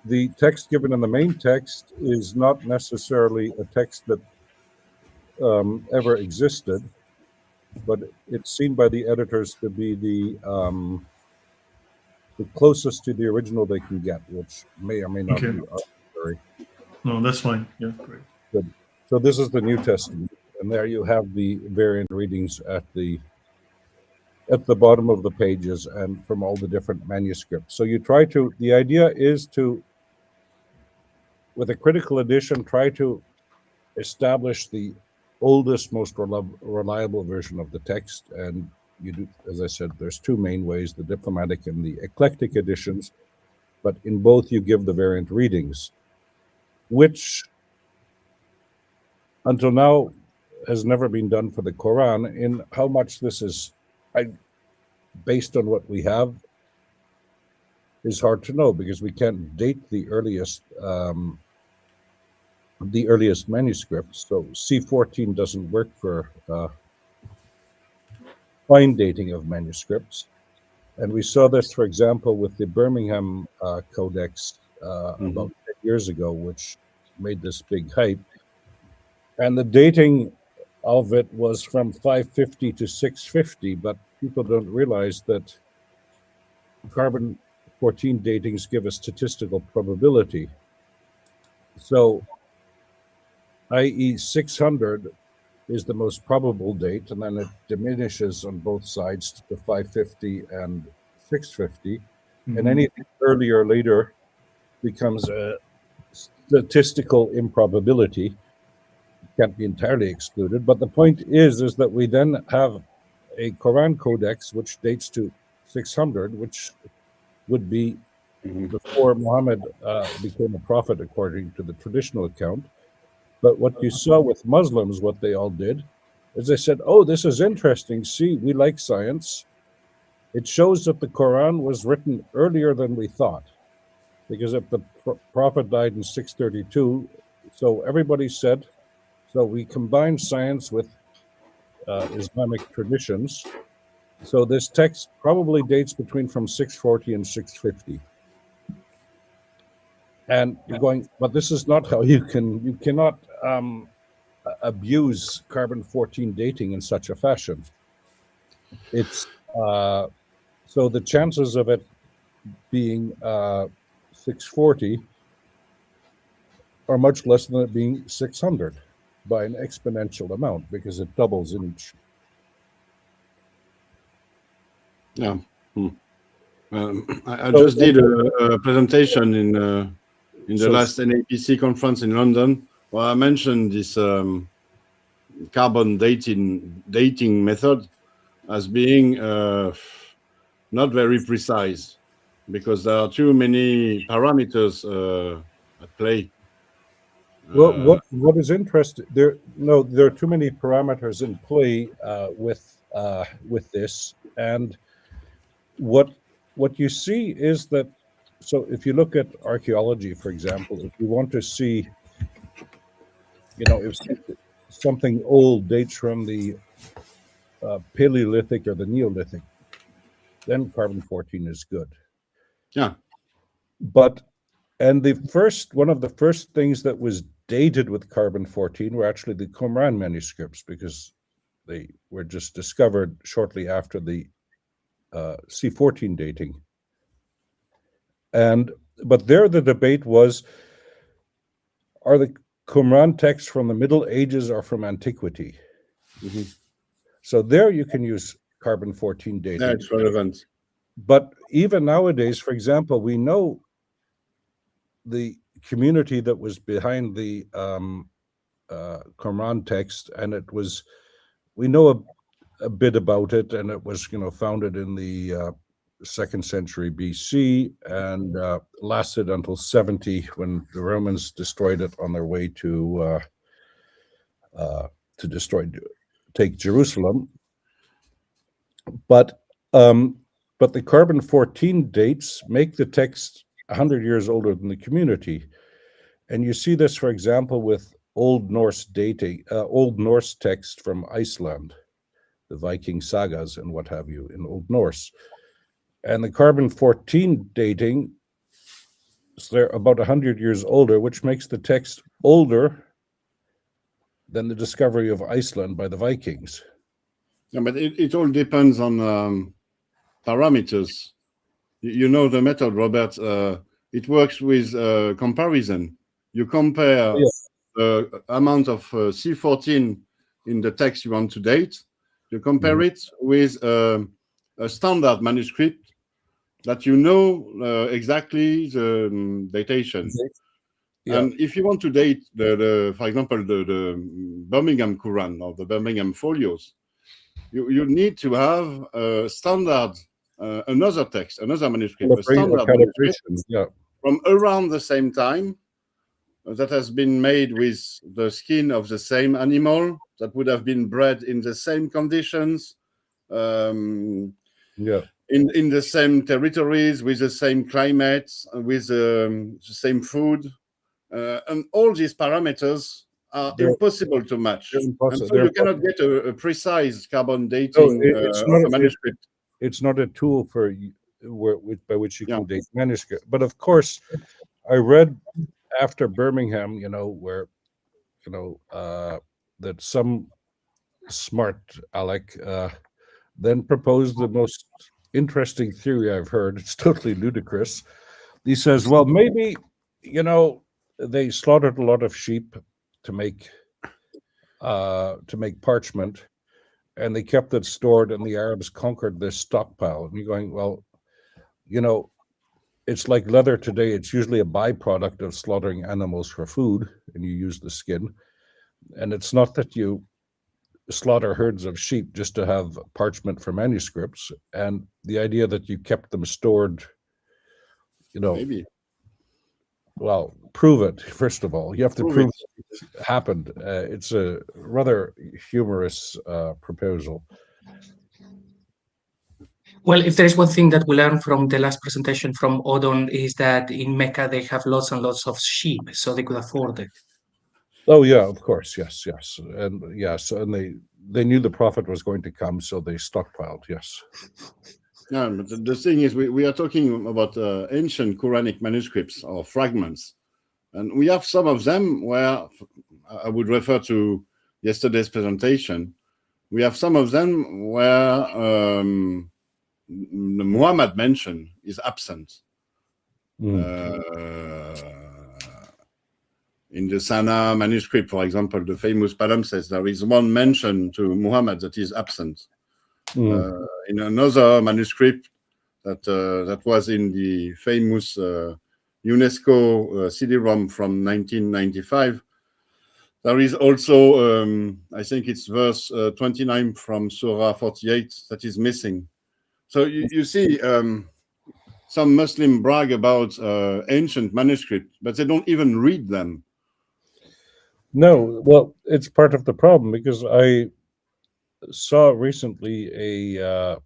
the text given in the main text is not necessarily a text that ever existed, but it's seen by the editors to be the closest to the original they can get, which may or may not be arbitrary. No, that's fine. Yeah, great. Good. So this is the New Testament, and there you have the variant readings at the bottom of the pages and from all the different manuscripts. So you try to, the idea is to, with a critical edition, try to establish the oldest, most reliable version of the text. And you do, as I said, there's two main ways, the diplomatic and the eclectic editions, but in both you give the variant readings, which until now has never been done for the Quran. In how much this is based on what we have is hard to know, because we can't date the earliest manuscripts. So C14 doesn't work for fine dating of manuscripts. And we saw this, for example, with the Birmingham Codex about 10 years ago, which made this big hype. And the dating of it was from 550 to 650, but people don't realize that carbon-14 datings give a statistical probability. So, i.e. 600 is the most probable date, and then it diminishes on both sides to 550 and 650, and anything earlier or later becomes a statistical improbability. Can't be entirely excluded, but the point is that we then have a Quran codex which dates to 600, which would be before Muhammad became a prophet according to the traditional account. But what you saw with Muslims, what they all did, is they said, oh, this is interesting. See, we like science. It shows that the Quran was written earlier than we thought, because if the prophet died in 632, so everybody said, so we combine science with Islamic traditions. So this text probably dates from 640 and 650. And you're going, but this is not how you cannot abuse carbon-14 dating in such a fashion. It's so the chances of it being 640 are much less than it being 600 by an exponential amount, because it doubles in each. Yeah. I just did a presentation in the last NAPC conference in London Well, I mentioned this carbon dating method as being not very precise because there are too many parameters at play. Well, what is interesting there? No, there are too many parameters in play with this, and what you see is that. So, if you look at archaeology, for example, if you want to see, if something old dates from the Paleolithic or the Neolithic, then carbon-14 is good. Yeah. But one of the first things that was dated with carbon-14 were actually the Qumran manuscripts, because they were just discovered shortly after the C14 dating. But there the debate was, are the Qumran texts from the Middle Ages or from antiquity? Mm-hmm. So there you can use carbon-14 dating. That's relevant. But even nowadays, for example, we know the community that was behind the Qumran text, and we know a bit about it, and it was founded in the 2nd century BC and lasted until 70 when the Romans destroyed it on their way to take Jerusalem. But the carbon-14 dates make the text 100 years older than the community. And you see this, for example, with Old Norse text from Iceland, the Viking sagas and what have you in Old Norse. And the carbon-14 dating, so they're about 100 years older, which makes the text older than the discovery of Iceland by the Vikings. Yeah, but it all depends on parameters. You know the method, Robert. It works with comparison. You compare the amount of C14 in the text you want to date. You compare it with a standard manuscript that you know exactly the datation. Yeah. And if you want to date for example, the Birmingham Quran or the Birmingham Folios, you need to have a standard, another text, another manuscript, a standard manuscript from around the same time that has been made with the skin of the same animal that would have been bred in the same conditions, in the same territories, with the same climate, with the same food, and all these parameters are impossible to match. And so you cannot get a precise carbon dating of a manuscript. It's not a tool by which you can date manuscript. But of course, I read after Birmingham, where that some smart Alec then proposed the most interesting theory I've heard. It's totally ludicrous. He says, well, maybe they slaughtered a lot of sheep to make parchment, and they kept it stored, and the Arabs conquered this stockpile. And you're going, well, it's like leather today. It's usually a byproduct of slaughtering animals for food, and you use the skin. And it's not that you slaughter herds of sheep just to have parchment for manuscripts. And the idea that you kept them stored, maybe. Well, prove it, first of all. You have to prove it happened. It's a rather humorous proposal. Well, if there is one thing that we learned from the last presentation from Odon is that in Mecca they have lots and lots of sheep, so they could afford it. Oh yeah, of course, yes, and and they knew the Prophet was going to come, so they stockpiled. Yes. Yeah, but the thing is, we are talking about ancient Quranic manuscripts or fragments, and we have some of them where I would refer to yesterday's presentation. We have some of them where the Muhammad mention is absent. In the Sana manuscript, for example, the famous palimpsest, there is one mention to Muhammad that is absent. In another manuscript that was in the famous UNESCO CD-ROM from 1995, There is also, I think it's verse 29 from Surah 48 that is missing. So you see, some Muslims brag about ancient manuscripts, but they don't even read them. No, well, it's part of the problem, because I saw recently a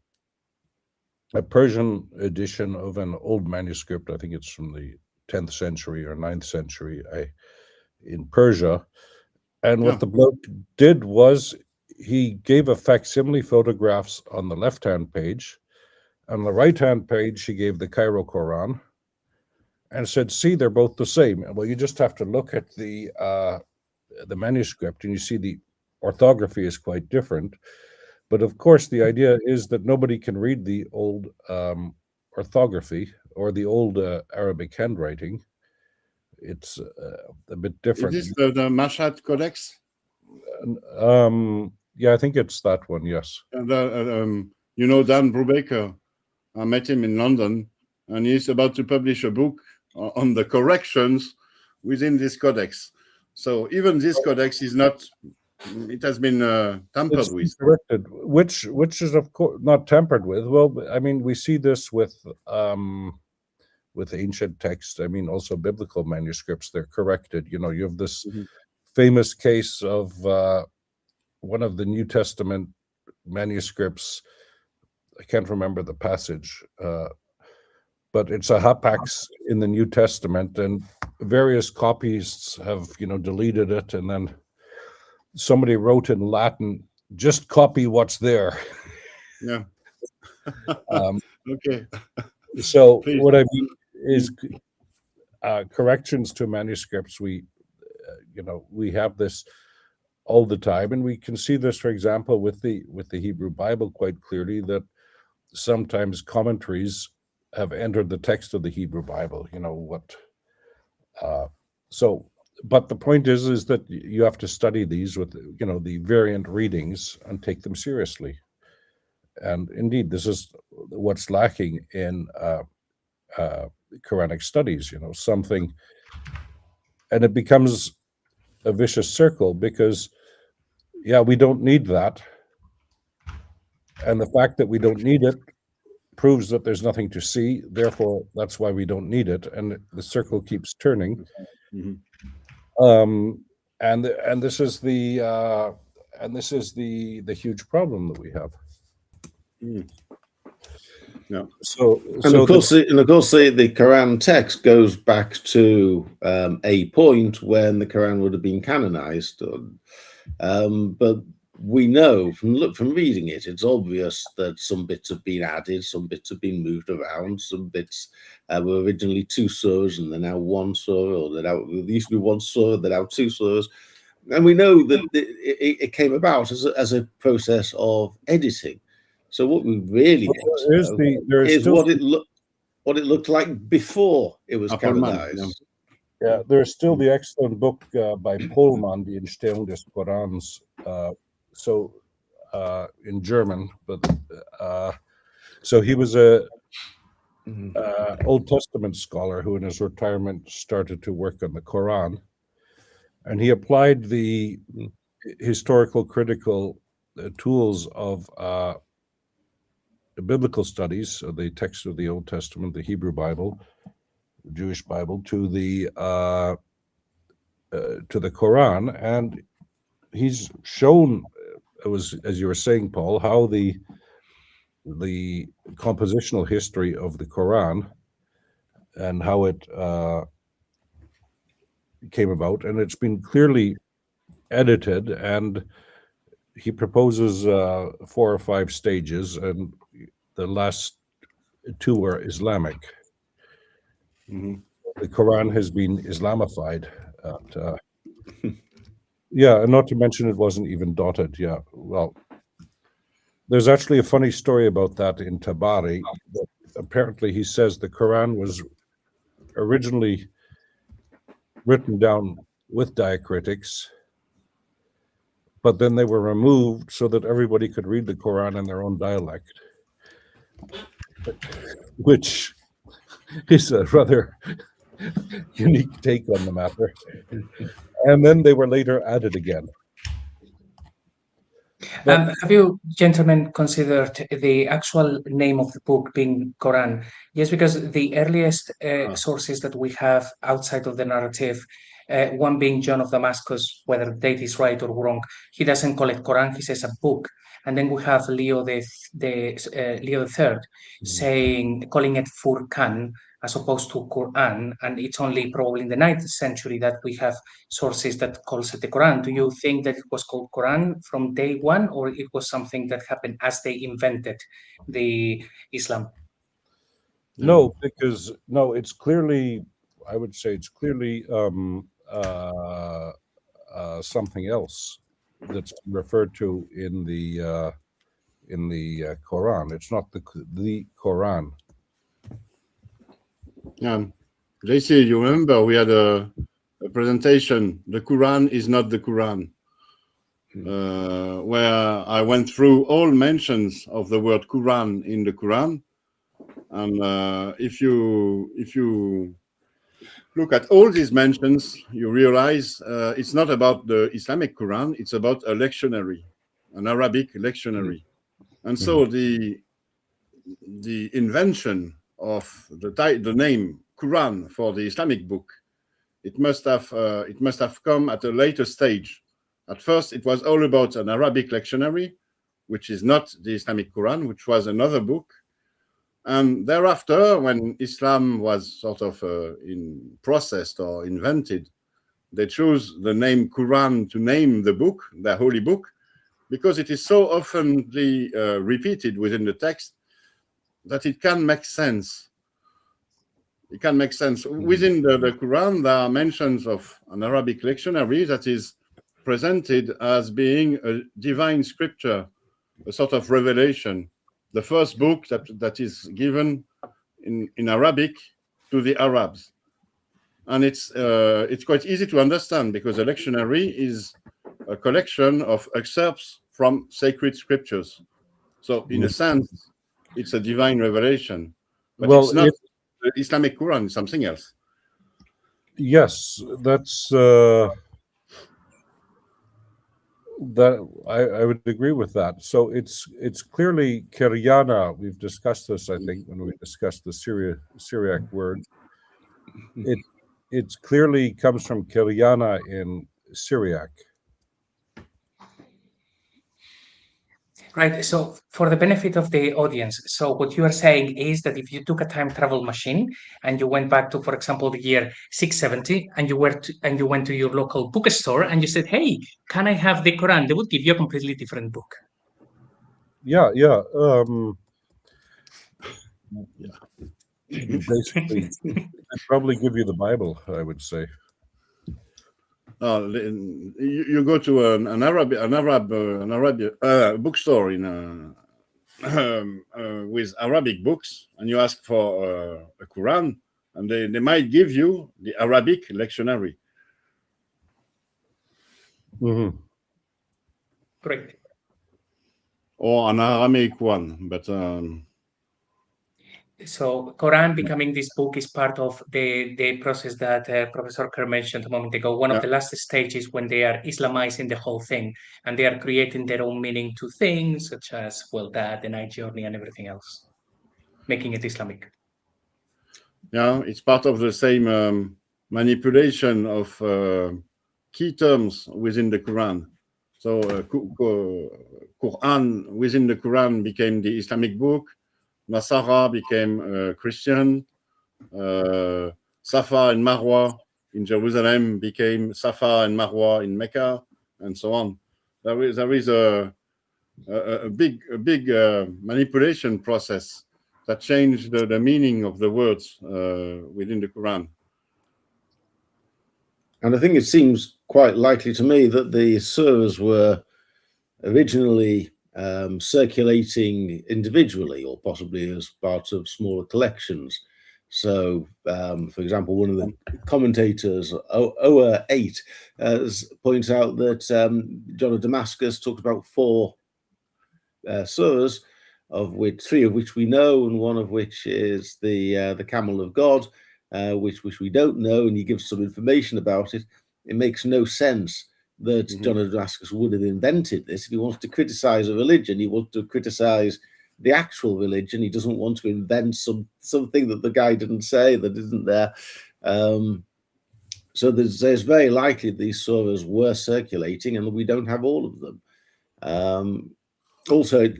Persian edition of an old manuscript. I think it's from the 10th century or 9th century in Persia. And what the bloke did was he gave a facsimile photographs on the left-hand page. On the right-hand page, he gave the Cairo Quran and said, see, they're both the same. Well, you just have to look at the manuscript and you see the orthography is quite different. But of course, the idea is that nobody can read the old orthography or the old Arabic handwriting. It's a bit different. Is this the Mashhad Codex? Yeah, I think it's that one, yes. And, you know, Dan Brubaker, I met him in London, and he's about to publish a book on the corrections within this codex. So even this codex is not, it has been tampered with. Corrected, which is of course not tampered with. Well, I mean, we see this with ancient texts. I mean, also biblical manuscripts, they're corrected. You know, you have this famous case of one of the New Testament manuscripts. I can't remember the passage, but it's a hapax in the New Testament, and various copies have, you know, deleted it, and then somebody wrote in Latin, just copy what's there. Yeah. Okay. So Please. what I mean is corrections to manuscripts. We have this all the time, and we can see this, for example, with the Hebrew Bible quite clearly, that sometimes commentaries have entered the text of the Hebrew Bible. You know what? But the point is that you have to study these with, you know, the variant readings and take them seriously. And indeed, this is what's lacking in Quranic studies. You know, something, and it becomes a vicious circle, because we don't need that, and the fact that we don't need it proves that there's nothing to see, therefore that's why we don't need it, and the circle keeps turning. And this is the huge problem that we have. Yeah. Of course, the Quran text goes back to a point when the Quran would have been canonized. But we know from reading it, it's obvious that some bits have been added, some bits have been moved around, some bits were originally 2 surahs and they're now 1 surah, or there used to be 1 surah, they're now 2 surahs. And we know that it came about as a process of editing. So what we really want to know is what it looked like before it was canonized. Yeah, there's still the excellent book by Pohlmann, Die Entstehung des Korans, in German, but so he was a Old Testament scholar who in his retirement started to work on the Quran, and he applied the historical critical tools of the biblical studies of the text of the Old Testament, the Hebrew Bible, the Jewish Bible, to the Quran, and he's shown, it was, as you were saying, Paul, how the compositional history of the Quran and how it came about, and it's been clearly edited, and he proposes 4 or 5 stages, and the last 2 are Islamic. The Quran has been Islamified. And not to mention it wasn't even dotted. Yeah, well, there's actually a funny story about that in Tabari. Apparently, he says the Quran was originally written down with diacritics, but then they were removed so that everybody could read the Quran in their own dialect, which is a rather unique take on the matter. and then they were later added again. But, have you gentlemen considered the actual name of the book being Quran? Yes, because the earliest sources that we have outside of the narrative, one being John of Damascus, whether the date is right or wrong, he doesn't call it Quran, he says a book. And then we have Leo Leo III saying, calling it Furqan as opposed to Quran, and it's only probably in the 9th century that we have sources that calls it the Quran. Do you think that it was called Quran from day one, or it was something that happened as they invented the Islam? no, because no, it's clearly, I would say it's clearly something else that's referred to in the Quran. It's not the Quran. Yeah, JC, you remember we had a presentation, The Quran is not the Quran, where I went through all mentions of the word Quran in the Quran. And if you look at all these mentions, you realize it's not about the Islamic Quran, it's about a lectionary, an Arabic lectionary. And so the invention of the name Quran for the Islamic book, it must have come at a later stage. At first, it was all about an Arabic lectionary, which is not the Islamic Quran, which was another book. And thereafter, when Islam was sort of processed or invented, they chose the name Quran to name the book, the holy book, because it is so often repeated within the text that it can make sense. It can make sense. Within the Quran, there are mentions of an Arabic lectionary that is presented as being a divine scripture, a sort of revelation, the first book that is given in Arabic to the Arabs. And it's quite easy to understand, because a lectionary is a collection of excerpts from sacred scriptures. So in a sense, it's a divine revelation. But Well, it's not the Islamic Quran, it's something else. Yes, that's that I would agree with that. So it's clearly Kiryana. We've discussed this, I think, when we discussed the Syriac word. It clearly comes from Kiryana in Syriac. Right. So for the benefit of the audience, so what you are saying is that if you took a time travel machine and you went back to, for example, the year 670, and you went to your local bookstore and you said, "Hey, can I have the Quran?" They would give you a completely different book. Yeah. Basically, they'd probably give you the Bible, I would say. You go to an Arab bookstore with Arabic books, and you ask for a Quran, and they might give you the Arabic lectionary. Mm-hmm. Correct. Or an Aramaic one, but so Quran becoming this book is part of the process that Professor Kerr mentioned a moment ago. One of the last stages when they are Islamizing the whole thing, and they are creating their own meaning to things such as, well, that, the night journey, and everything else, making it Islamic. Yeah, it's part of the same manipulation of key terms within the Quran. So Quran within the Quran became the Islamic book. Nasara became Christian. Safa and Marwa in Jerusalem became Safa and Marwa in Mecca, and so on. There is a big manipulation process that changed the meaning of the words within the Quran. And I think it seems quite likely to me that the surahs were originally circulating individually, or possibly as part of smaller collections. So, for example, one of the commentators, Ower 8, points out that John of Damascus talked about 4 surahs, of which 3 of which we know, and 1 of which is the Camel of God, which we don't know, and he gives some information about it. it makes no sense that John of Damascus would have invented this. If he wants to criticize a religion, he wants to criticize the actual religion. He doesn't want to invent something that the guy didn't say, that isn't there. So there's very likely these surahs were circulating, and we don't have all of them. Also, it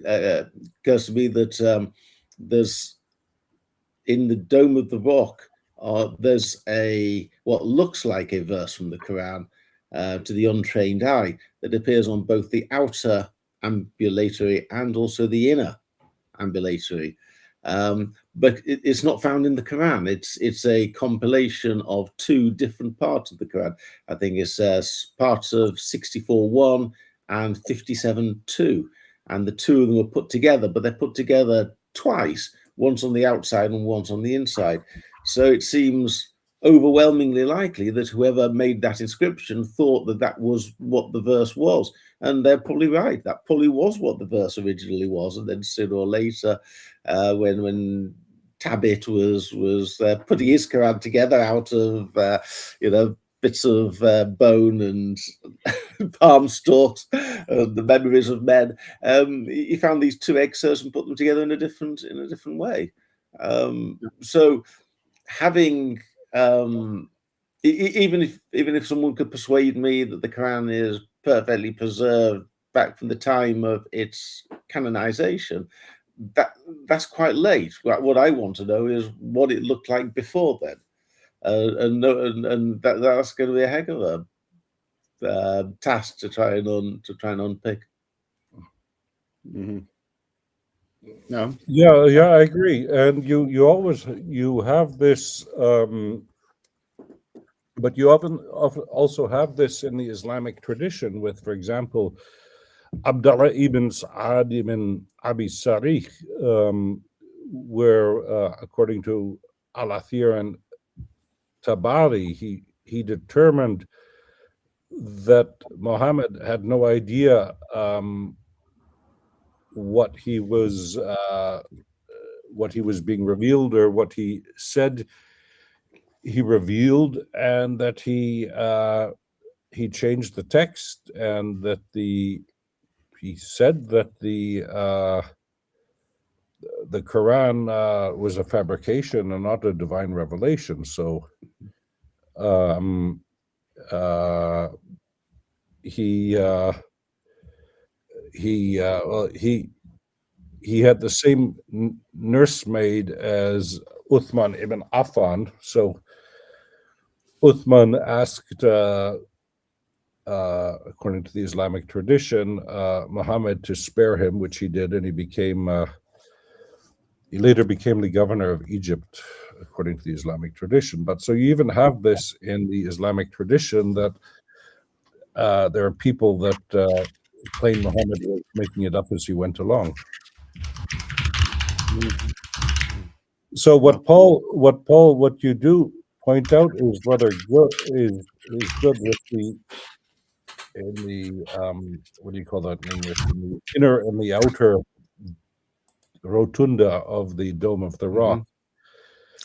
occurs to me that there's, in the Dome of the Rock, there's what looks like a verse from the Quran to the untrained eye that appears on both the outer ambulatory and also the inner ambulatory. But it's not found in the Quran. It's a compilation of two different parts of the Quran. I think it's parts of 64:1 and 57:2, and the two of them are put together, but they're put together twice, once on the outside and once on the inside. So it seems overwhelmingly likely that whoever made that inscription thought that that was what the verse was, and they're probably right. That probably was what the verse originally was, and then sooner or later, when Tabit was putting his Quran together out of bits of bone and palm stalks, the memories of men, he found these two excerpts and put them together in a different way. So having even if someone could persuade me that the Quran is perfectly preserved back from the time of its canonization, that's quite late. What I want to know is what it looked like before then, and that's going to be a heck of a task to try and unpick. Yeah, I agree. And you always have this, but you often also have this in the Islamic tradition with, for example, Abdullah ibn Sa'ad ibn Abi Sarih, where according to Al-Athir and Tabari, he determined that Muhammad had no idea what he was being revealed, or what he said he revealed, and that he changed the text, and that he said that the Quran was a fabrication and not a divine revelation. So he had the same nursemaid as Uthman ibn Affan. So Uthman asked, according to the Islamic tradition, Muhammad to spare him, which he did, and he later became the governor of Egypt, according to the Islamic tradition. But so you even have this in the Islamic tradition, that there are people that claim Muhammad was making it up as he went along. So what you do point out is rather good, is good with what do you call that in English? In the inner and the outer rotunda of the Dome of the Rock.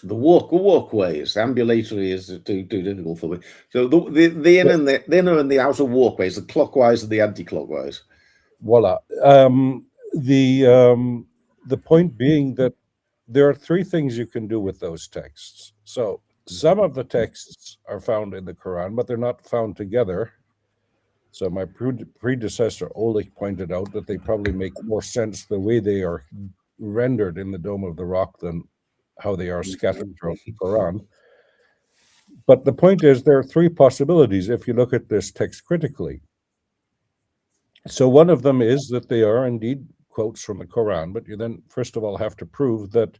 The walkways, ambulatory is too difficult for me. So the inner and the outer walkways, the clockwise and the anti-clockwise. Voila. The point being that there are three things you can do with those texts. So some of the texts are found in the Quran, but they're not found together. So my predecessor Olich pointed out that they probably make more sense the way they are rendered in the Dome of the Rock than how they are scattered throughout the Quran. But the point is, there are three possibilities if you look at this text critically. So one of them is that they are indeed quotes from the Quran, but you then first of all have to prove that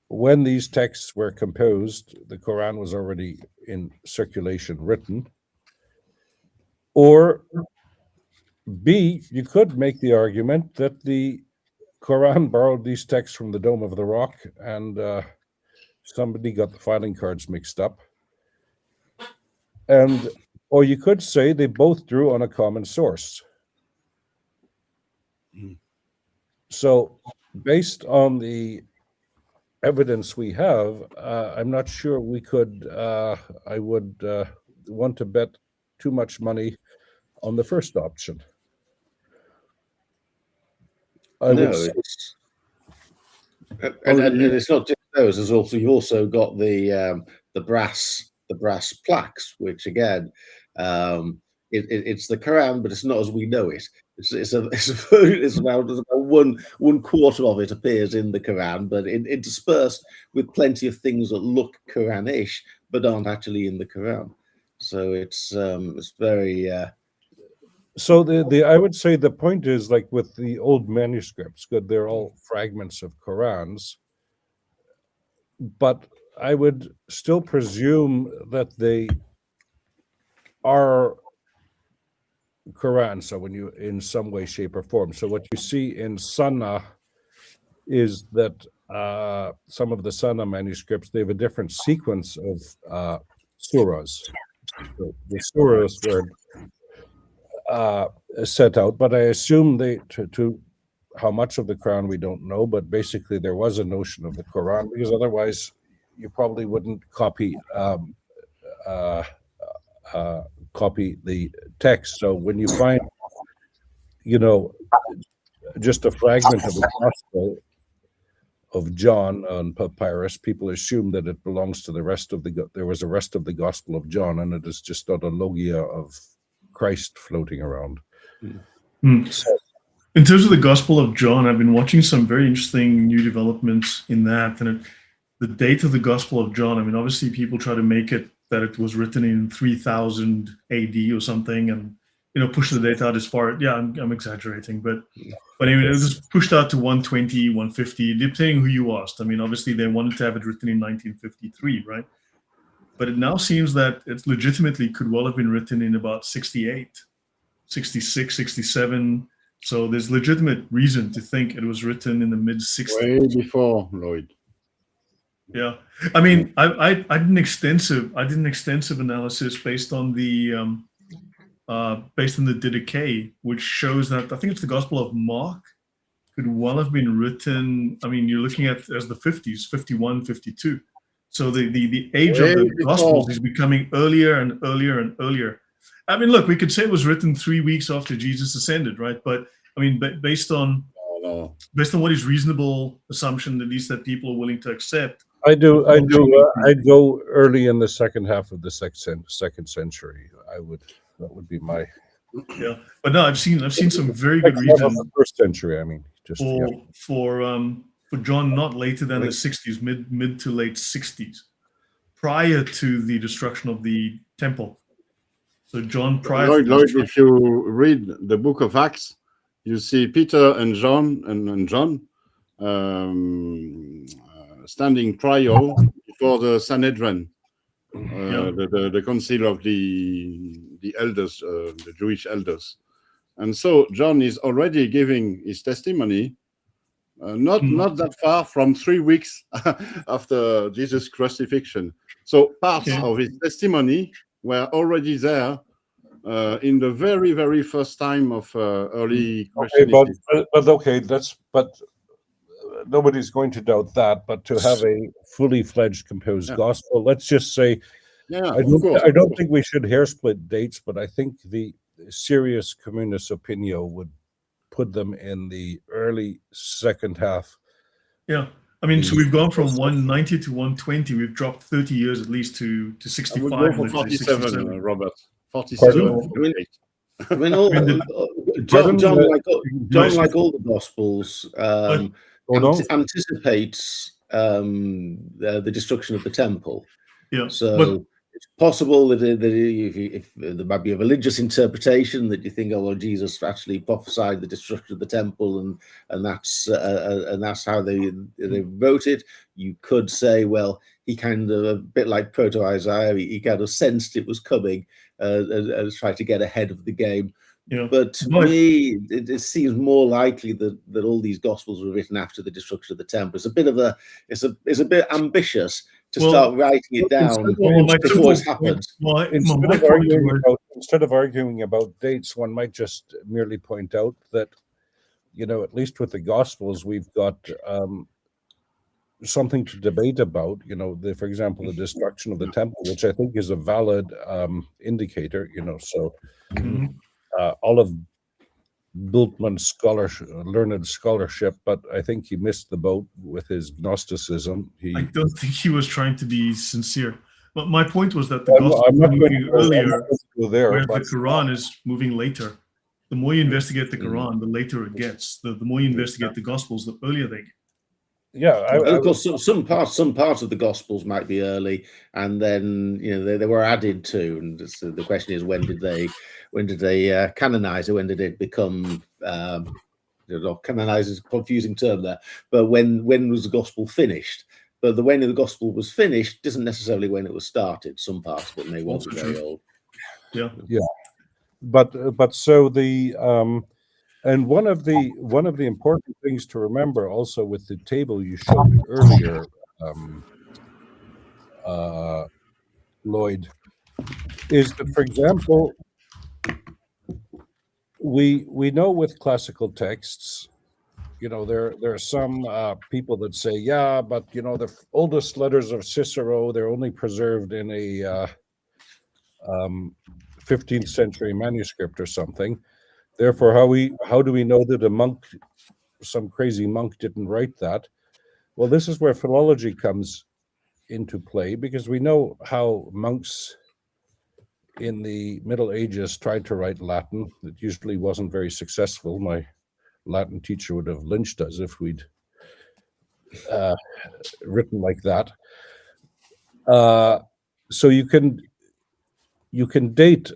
when these texts were composed, the Quran was already in circulation, written. Or B, you could make the argument that the Quran borrowed these texts from the Dome of the Rock, and somebody got the filing cards mixed up. Or you could say they both drew on a common source. So based on the evidence we have, I'm not sure we could, I would want to bet too much money on the first option. And it's not just those. There's also you also got the brass plaques, which again, it's the Quran, but it's not as we know it. It's about 1/4 of it appears in the Quran, but interspersed with plenty of things that look Quranish but aren't actually in the Quran. So it's very. So I would say the point is, like with the old manuscripts, good, they're all fragments of Qurans, but I would still presume that they are Quran. So when you, in some way, shape, or form. So what you see in Sunnah is that some of the Sunnah manuscripts, they have a different sequence of surahs. So the surahs were set out, but I assume they to how much of the Quran we don't know, but basically there was a notion of the Quran, because otherwise you probably wouldn't copy the text. So when you find, just a fragment of the Gospel of John on papyrus, people assume that it belongs to the rest of there was a rest of the Gospel of John, and it is just not a logia of Christ floating around. So, in terms of the Gospel of John, I've been watching some very interesting new developments in that, and the date of the Gospel of John, I mean, obviously people try to make it that it was written in 3000 AD or something, and push the date out as far. Yeah, I'm exaggerating, but anyway, it was pushed out to 120, 150, depending who you asked. I mean, obviously they wanted to have it written in 1953, right? But it now seems that it legitimately could well have been written in about 68, 66, 67. So there's legitimate reason to think it was written in the mid-60s. Way before Lloyd. Yeah, I mean, I did an extensive analysis based on the Didache, which shows that I think it's the Gospel of Mark could well have been written. I mean, you're looking at as the 50s, 51, 52. So the age of the Gospels is becoming earlier and earlier and earlier. I mean, look, we could say it was written 3 weeks after Jesus ascended, right? But I mean, based on what is reasonable assumption, at least that people are willing to accept. I'd go early in the second half of the second century. That would be my. Yeah, but no, I've seen some very good reasons. First century, I mean, just for John not later than the 60s, mid to late 60s, prior to the destruction of the temple. So John prior. Lloyd, if you read the book of Acts, you see Peter and John standing trial before the Sanhedrin, the council of the elders, the Jewish elders. And so John is already giving his testimony, not that far from 3 weeks after Jesus' crucifixion. So parts of his testimony were already there in the very, very first time of early Christianity. But nobody's going to doubt that. But to have a fully fledged composed gospel, let's just say, I don't think we should hair split dates, but I think the serious Communis Opinio would put them in the early second half. Yeah, I mean, so we've gone from 190 to 120. We've dropped 30 years at least to 65. I would go for 47, Robert. 47. I mean, John, like all the Gospels, anticipates the destruction of the temple. Yeah. So it's possible that if there might be a religious interpretation that you think, oh well, Jesus actually prophesied the destruction of the temple, and that's how they wrote it. You could say, well, he kind of, a bit like Proto Isaiah, he kind of sensed it was coming and tried to get ahead of the game. Yeah. But to me, it seems more likely that all these Gospels were written after the destruction of the temple. It's a bit ambitious to start writing it down before it's happened. Instead of arguing about dates, one might just merely point out that, at least with the Gospels, we've got something to debate about. For example, the destruction of the temple, which I think is a valid indicator. So all of Bultmann's learned scholarship, but I think he missed the boat with his Gnosticism. I don't think he was trying to be sincere. But my point was that the Gospels are moving earlier, whereas the Quran is moving later. The more you investigate the Quran, the later it gets. The more you investigate the Gospels, the earlier they get. Yeah, of course, some parts of the Gospels might be early, and then they were added to. And the question is, when did they canonize it? When did it become? Canonize is a confusing term there, but when was the Gospel finished? But the when the Gospel was finished doesn't necessarily when it was started. Some parts of it may well be very old. Yeah. But so the and one of the important things to remember also with the table you showed earlier, Lloyd, is that, for example, we know with classical texts, there are some people that say, yeah, but the oldest letters of Cicero, they're only preserved in a 15th century manuscript or something. Therefore, how do we know that some crazy monk didn't write that? Well, this is where philology comes into play, because we know how monks in the Middle Ages tried to write Latin. It usually wasn't very successful. My Latin teacher would have lynched us if we'd written like that. So you can date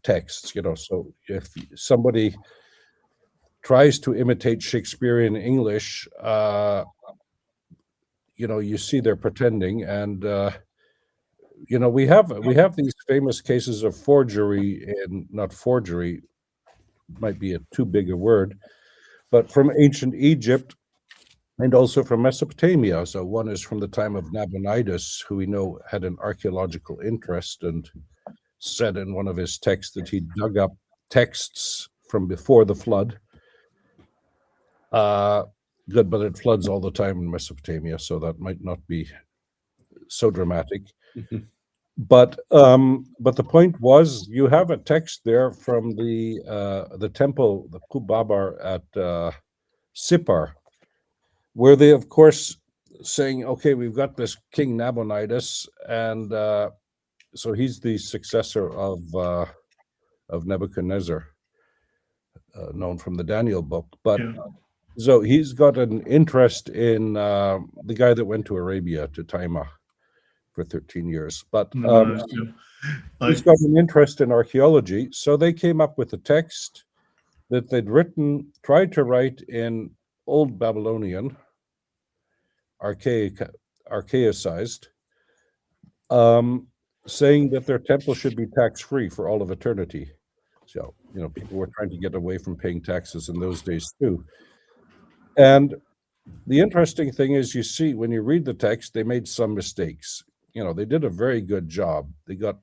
texts, so if somebody tries to imitate Shakespearean English, you see they're pretending. And we have these famous cases of forgery, and not forgery might be too big a word, but from ancient Egypt and also from Mesopotamia. So one is from the time of Nabonidus, who we know had an archaeological interest and said in one of his texts that he dug up texts from before the flood. Good, but it floods all the time in Mesopotamia, so that might not be so dramatic. But the point was, you have a text there from the temple, the Kubabar at Sippar, where they, of course, saying, okay, we've got this King Nabonidus, and so he's the successor of Nebuchadnezzar, known from the Daniel book. But so he's got an interest in the guy that went to Arabia, to Taima, for 13 years. But he's got an interest in archaeology. So they came up with a text that they'd tried to write in Old Babylonian, archaicized, saying that their temple should be tax-free for all of eternity. So, people were trying to get away from paying taxes in those days too. And the interesting thing is, you see, when you read the text, they made some mistakes. They did a very good job. They got,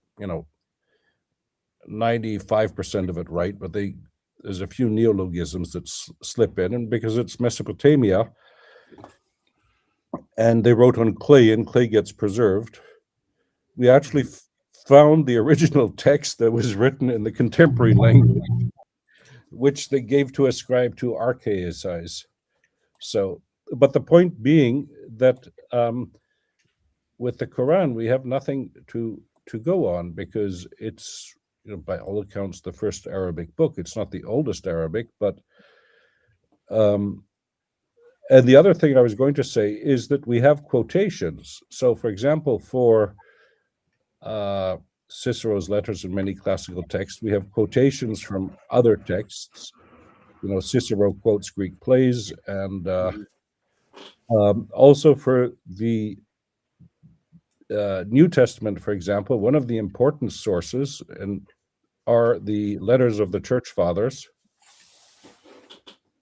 95% of it right, but there's a few neologisms that slip in, and because it's Mesopotamia, and they wrote on clay, and clay gets preserved, we actually found the original text that was written in the contemporary language, which they gave to a scribe to archaicize. So, but the point being that with the Quran, we have nothing to go on, because it's, by all accounts, the first Arabic book. It's not the oldest Arabic, but and the other thing I was going to say is that we have quotations. So, for example, for Cicero's letters and many classical texts, we have quotations from other texts. Cicero quotes Greek plays, and also for the New Testament, for example, one of the important sources are the letters of the Church Fathers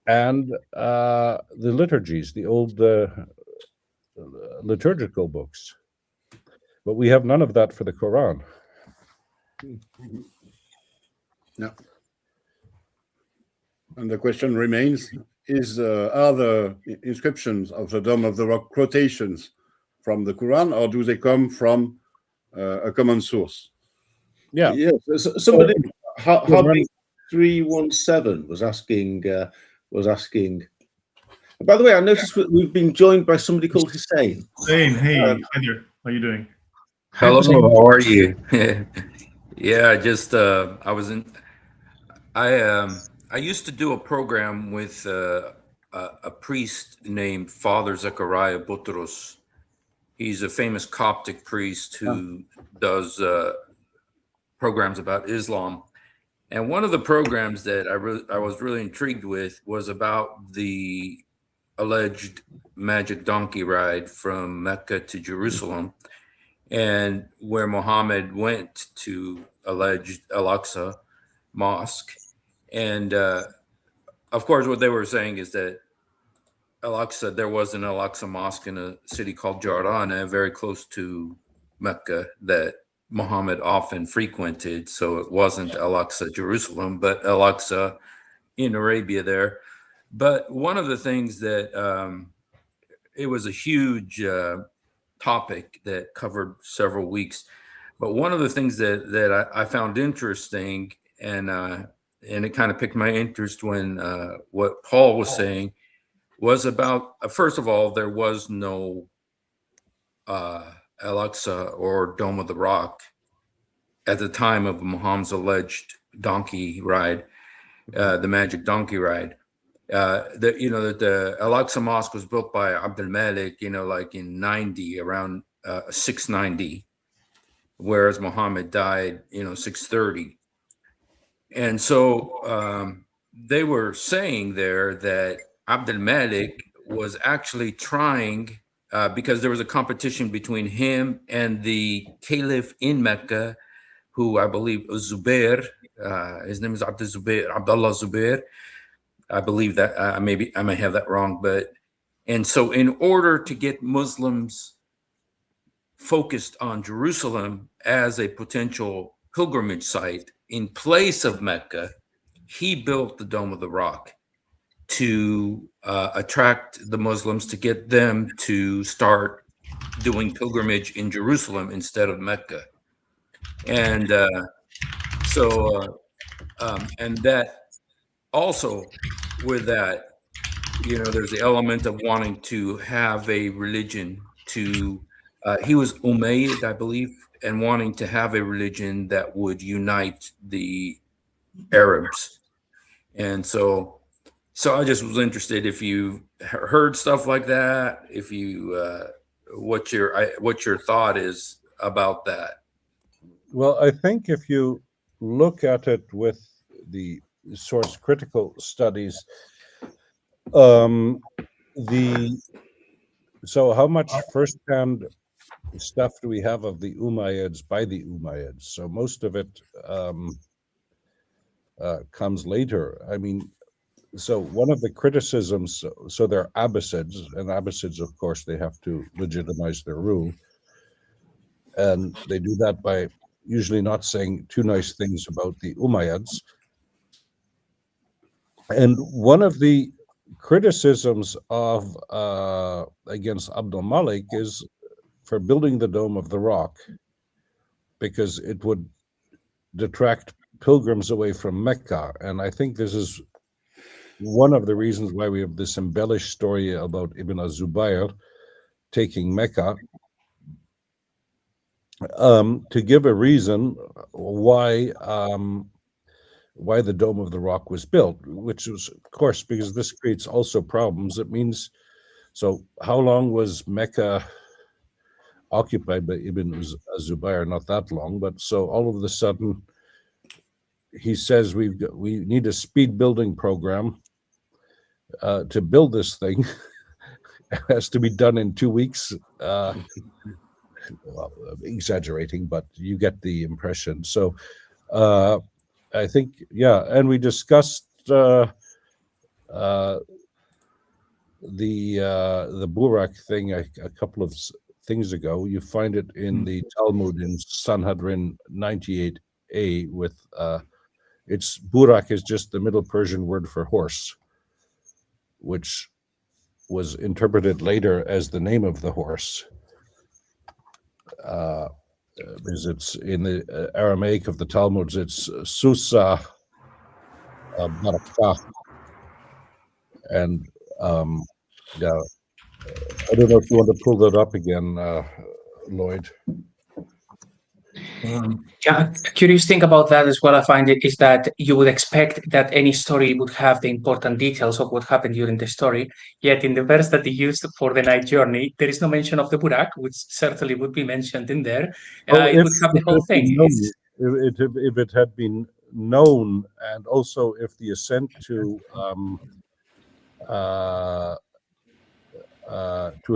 and the liturgies, the old liturgical books. But we have none of that for the Quran. No. And the question remains, are the inscriptions of the Dome of the Rock quotations from the Quran, or do they come from a common source? Yeah. Yes. Somebody, Hobby 317 was asking. By the way, I noticed we've been joined by somebody called Hussein. Hussein, hey, hi there. How are you doing? Hello, how are you? Yeah, just I was in. I used to do a program with a priest named Father Zechariah Boutros. He's a famous Coptic priest who does programs about Islam. And one of the programs that I was really intrigued with was about the alleged magic donkey ride from Mecca to Jerusalem, and where Muhammad went to alleged Al-Aqsa Mosque. And of course, what they were saying is that Al-Aqsa, there was an Al-Aqsa Mosque in a city called Jordana, very close to Mecca, that Muhammad often frequented. So it wasn't Al-Aqsa Jerusalem, but Al-Aqsa in Arabia there. But one of the things that it was a huge topic that covered several weeks. But one of the things that I found interesting, and it kind of piqued my interest when what Paul was saying was about, first of all, there was no Al-Aqsa or Dome of the Rock at the time of Muhammad's alleged donkey ride, the magic donkey ride. That the Al-Aqsa Mosque was built by Abd al-Malik, like in 90, around 690, whereas Muhammad died, 630. And so they were saying there that Abd al-Malik was actually trying, because there was a competition between him and the caliph in Mecca, who I believe was Zubair. His name is Abdullah Zubair. I believe that I may have that wrong, and so in order to get Muslims focused on Jerusalem as a potential pilgrimage site in place of Mecca, he built the Dome of the Rock to attract the Muslims, to get them to start doing pilgrimage in Jerusalem instead of Mecca. And and that also, with that, there's the element of wanting to have a religion he was Umayyad, I believe, and wanting to have a religion that would unite the Arabs. And so I just was interested if you heard stuff like that, if you what your thought is about that. Well, I think if you look at it with the source critical studies, so how much firsthand stuff do we have of the Umayyads by the Umayyads? So most of it comes later. I mean, so one of the criticisms, so they're Abbasids, and Abbasids, of course, they have to legitimize their rule. And they do that by usually not saying too nice things about the Umayyads. And one of the criticisms of against Abdul Malik is for building the Dome of the Rock, because it would detract pilgrims away from Mecca. And I think this is one of the reasons why we have this embellished story about Ibn Zubayr taking Mecca, to give a reason why the Dome of the Rock was built, which was, of course, because this creates also problems. It means, so how long was Mecca occupied by Ibn Zubayr? Not that long, but so all of a sudden he says we need a speed building program to build this thing. It has to be done in 2 weeks. Well, exaggerating, but you get the impression. So I think, yeah, and we discussed the Burak thing a couple of things ago. You find it in the Talmud in Sanhedrin 98a with it's Burak is just the Middle Persian word for horse. which was interpreted later as the name of the horse, because it's in the Aramaic of the Talmuds, it's Susa Baraka. And yeah, I don't know if you want to pull that up again, Lloyd. Yeah, curious thing about that as well, I find it, is that you would expect that any story would have the important details of what happened during the story. Yet in the verse that they used for the night journey, there is no mention of the Burak, which certainly would be mentioned in there. It would have the whole thing. If it had been known, and also if the ascent to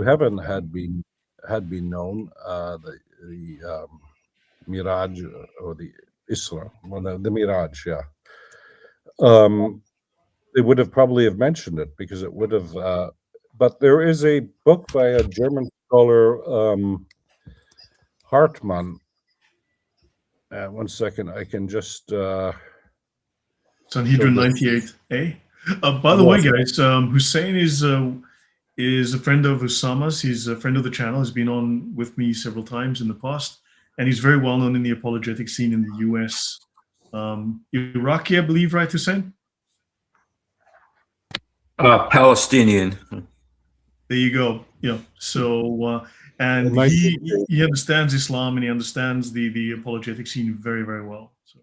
heaven had been known, the Miraj or the Isra, well, the Miraj, yeah. They would have probably have mentioned it, because it would have. But there is a book by a German scholar, Hartmann. One second, I can just. Sanhedrin 98a. By the way, guys, Hussein is a friend of Usama's. He's a friend of the channel. He's been on with me several times in the past, and he's very well known in the apologetic scene in the US. Iraqi, I believe, right, Hussein? Palestinian. There you go. Yeah. So, and he understands Islam, and he understands the apologetic scene very, very well. So.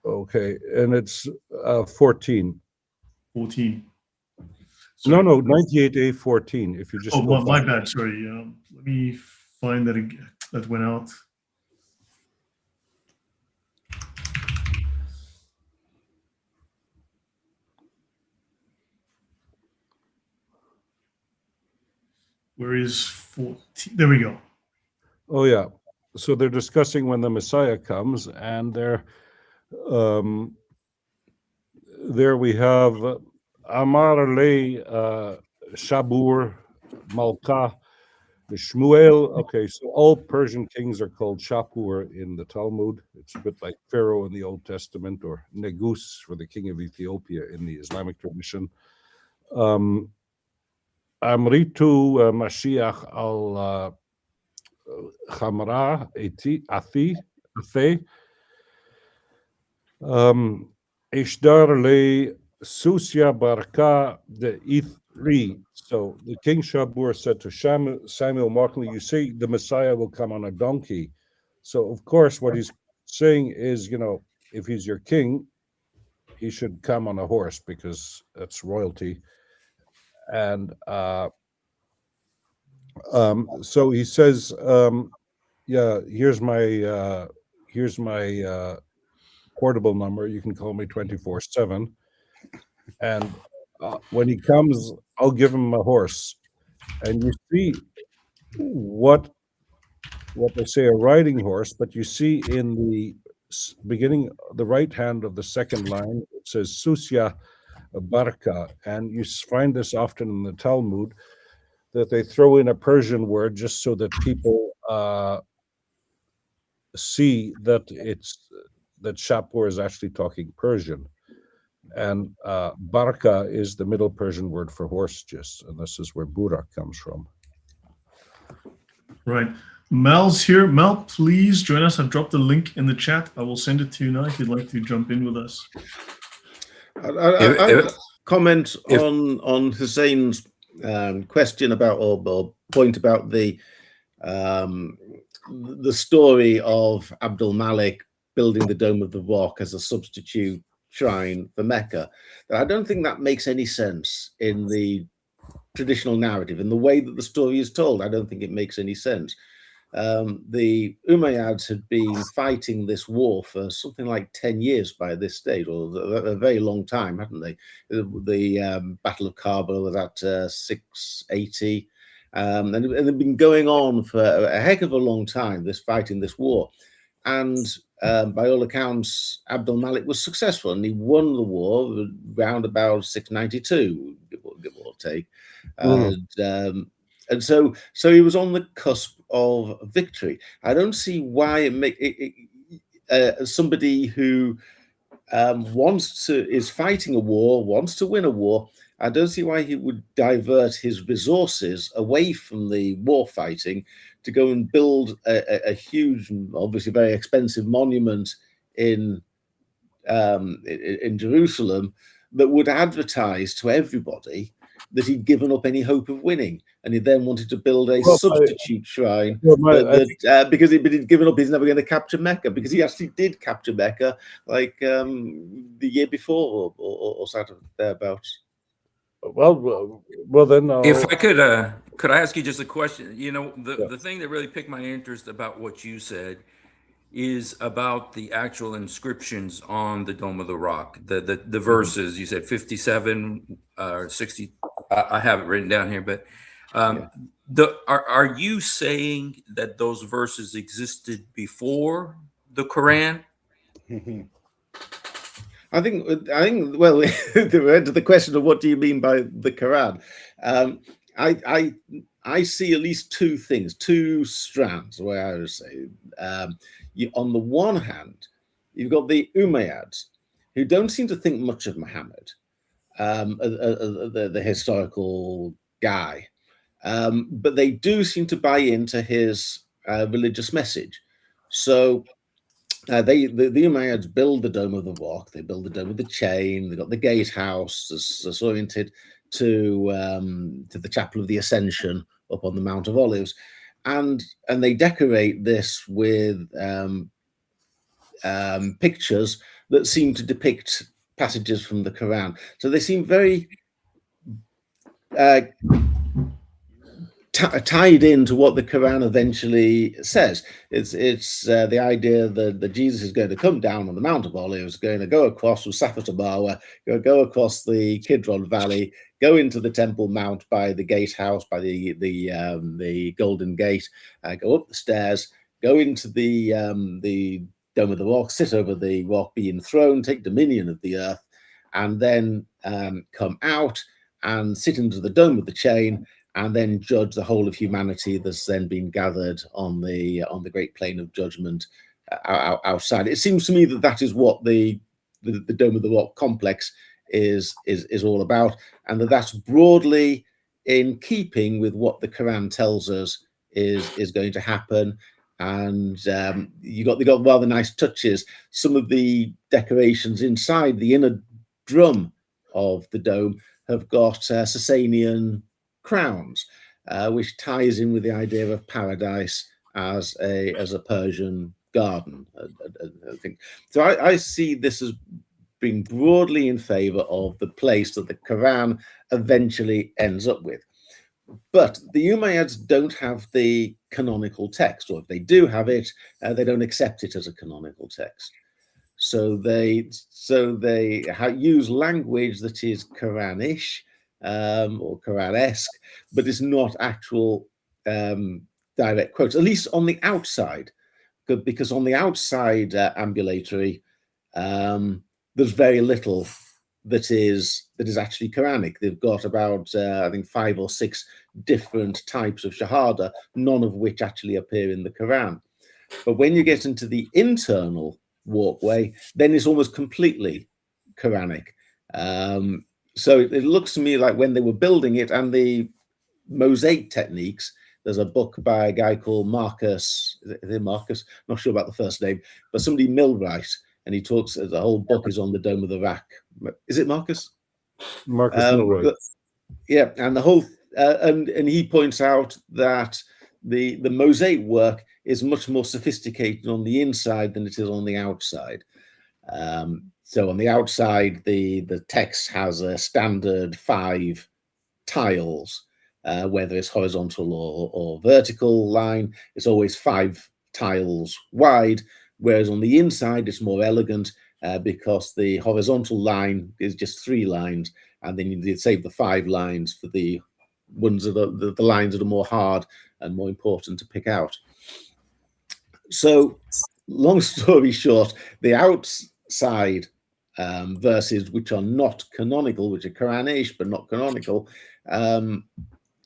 Okay, and it's 14. 14. Sorry. No, 98A 14. If you just. Oh, my bad. Sorry. Let me find that again. That went out. Where is 14? There we go. Oh, yeah. So they're discussing when the Messiah comes, and they're there we have Amar Le Shabur Malka Shmuel. Okay, so all Persian kings are called Shapur in the Talmud. It's a bit like Pharaoh in the Old Testament, or Negus for the king of Ethiopia in the Islamic tradition. Amritu Mashiach al Chamra Athi Ishdar Le Susya Barka de Ithri. So the king Shabur said to Samuel mockingly, "You see, the Messiah will come on a donkey." So of course, what he's saying is, if he's your king, he should come on a horse, because that's royalty. And so he says, "Yeah, here's my portable number. You can call me 24/7. And when he comes, I'll give him a horse." And you see what they say, a riding horse, but you see in the beginning, the right hand of the second line, it says Susya Barka, and you find this often in the Talmud, that they throw in a Persian word just so that people see that that Shapur is actually talking Persian. And Barka is the Middle Persian word for horse, just, and this is where Burak comes from. Right. Mel's here. Mel, please join us. I've dropped the link in the chat. I will send it to you now if you'd like to jump in with us. I comment on Hussein's question about, or point about the story of Abdul Malik building the Dome of the Rock as a substitute shrine for Mecca. I don't think that makes any sense in the traditional narrative. In the way that the story is told, I don't think it makes any sense. The Umayyads had been fighting this war for something like 10 years by this stage, or a very long time, hadn't they? The Battle of Karbala was at 680, and it had been going on for a heck of a long time, this fighting this war. And by all accounts, Abdul Malik was successful, and he won the war round about 692, give or take. And so he was on the cusp of victory. I don't see why somebody who is fighting a war, wants to win a war, I don't see why he would divert his resources away from the war fighting to go and build a huge, obviously very expensive monument in Jerusalem that would advertise to everybody that he'd given up any hope of winning, and he then wanted to build a substitute shrine because he'd given up. He's never going to capture Mecca, because he actually did capture Mecca like the year before or something thereabouts. Well, then if I could I ask you just a question? You know, the thing that really piqued my interest about what you said is about the actual inscriptions on the Dome of the Rock, the verses. You said 57 or 60. I have it written down here, but are you saying that those verses existed before the Quran? I think well, to the question of what do you mean by the Quran, I see at least two things, two strands, the way I would say. On the one hand, you've got the Umayyads, who don't seem to think much of Muhammad, the historical guy, but they do seem to buy into his religious message. So the Umayyads build the Dome of the Rock, they build the Dome of the Chain, they've got the gatehouse that's oriented to the Chapel of the Ascension up on the Mount of Olives, and they decorate this with pictures that seem to depict passages from the Quran. So they seem very tied into what the Quran eventually says. It's the idea that Jesus is going to come down on the Mount of Olives, going to go across from Safa to Marwa, go across the Kidron Valley, go into the Temple Mount by the gatehouse, by the Golden Gate, go up the stairs, go into the Dome of the Rock, sit over the rock, be enthroned, take dominion of the earth, and then come out and sit into the Dome of the Chain, and then judge the whole of humanity that's then been gathered on the great plain of judgment outside. It seems to me that is what the Dome of the Rock complex is all about, and that's broadly in keeping with what the Quran tells us is going to happen. And they got rather nice touches. Some of the decorations inside the inner drum of the dome have got Sasanian crowns, which ties in with the idea of paradise as a Persian garden. I think so. I see this as being broadly in favor of the place that the Quran eventually ends up with. But the Umayyads don't have the canonical text, or if they do have it, they don't accept it as a canonical text. So they use language that is Quranish or Quran-esque, but it's not actual direct quotes, at least on the outside, because on the outside ambulatory, there's very little that is actually Quranic. They've got about I think 5 or 6 different types of shahada, none of which actually appear in the Quran. But when you get into the internal walkway, then it's almost completely Quranic. So it looks to me like when they were building it, and the mosaic techniques, there's a book by a guy called Marcus, is it Marcus? Not sure about the first name, but somebody Millwright, and he talks, the whole book is on the Dome of the Rock. Is it Marcus? Marcus Millwright. Yeah, and the whole, and he points out that the mosaic work is much more sophisticated on the inside than it is on the outside. So on the outside, the text has a standard 5 tiles, whether it's horizontal or vertical line. It's always 5 tiles wide, whereas on the inside, it's more elegant because the horizontal line is just 3 lines, and then you save the 5 lines for the ones that are the lines that are more hard and more important to pick out. So, long story short, the outside verses which are not canonical, which are Quranish but not canonical,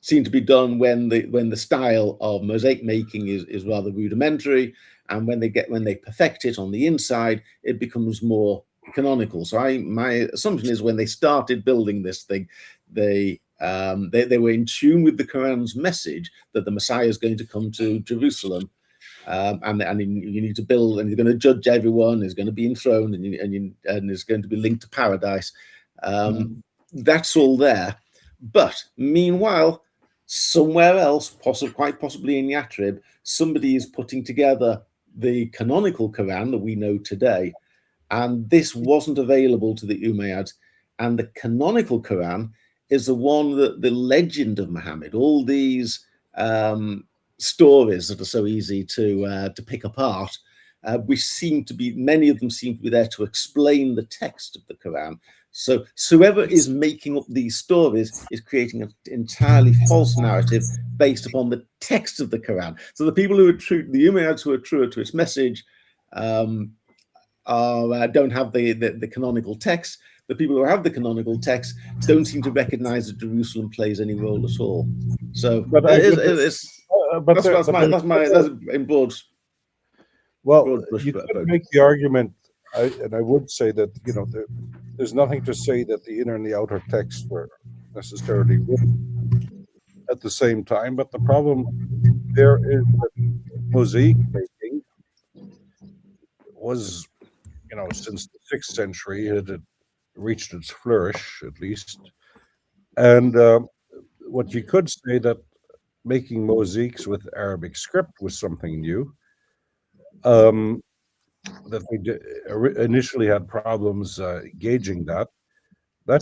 seem to be done when the style of mosaic making is rather rudimentary, and when they perfect it on the inside, it becomes more canonical. So my assumption is when they started building this thing, they were in tune with the Quran's message that the Messiah is going to come to Jerusalem, and you need to build, and you're going to judge everyone. He's going to be enthroned, and is going to be linked to paradise. That's all there. But meanwhile, somewhere else, quite possibly in Yathrib, somebody is putting together the canonical Quran that we know today, and this wasn't available to the Umayyads. And the canonical Quran is the one that the legend of Muhammad, all these stories that are so easy to pick apart, many of them seem to be there to explain the text of the Quran. So whoever is making up these stories is creating an entirely false narrative based upon the text of the Quran. So the people who are true, the Umayyads who are truer to its message, don't have the canonical text. The people who have the canonical text don't seem to recognize that Jerusalem plays any role at all. So that's in broad. Well, broad you could make the argument, and I would say that, there's nothing to say that the inner and the outer text were necessarily written at the same time, but the problem there is that mosaic making was, since the 6th century, it had reached its flourish, at least. And what you could say that making mosaics with Arabic script was something new. That they initially had problems gauging that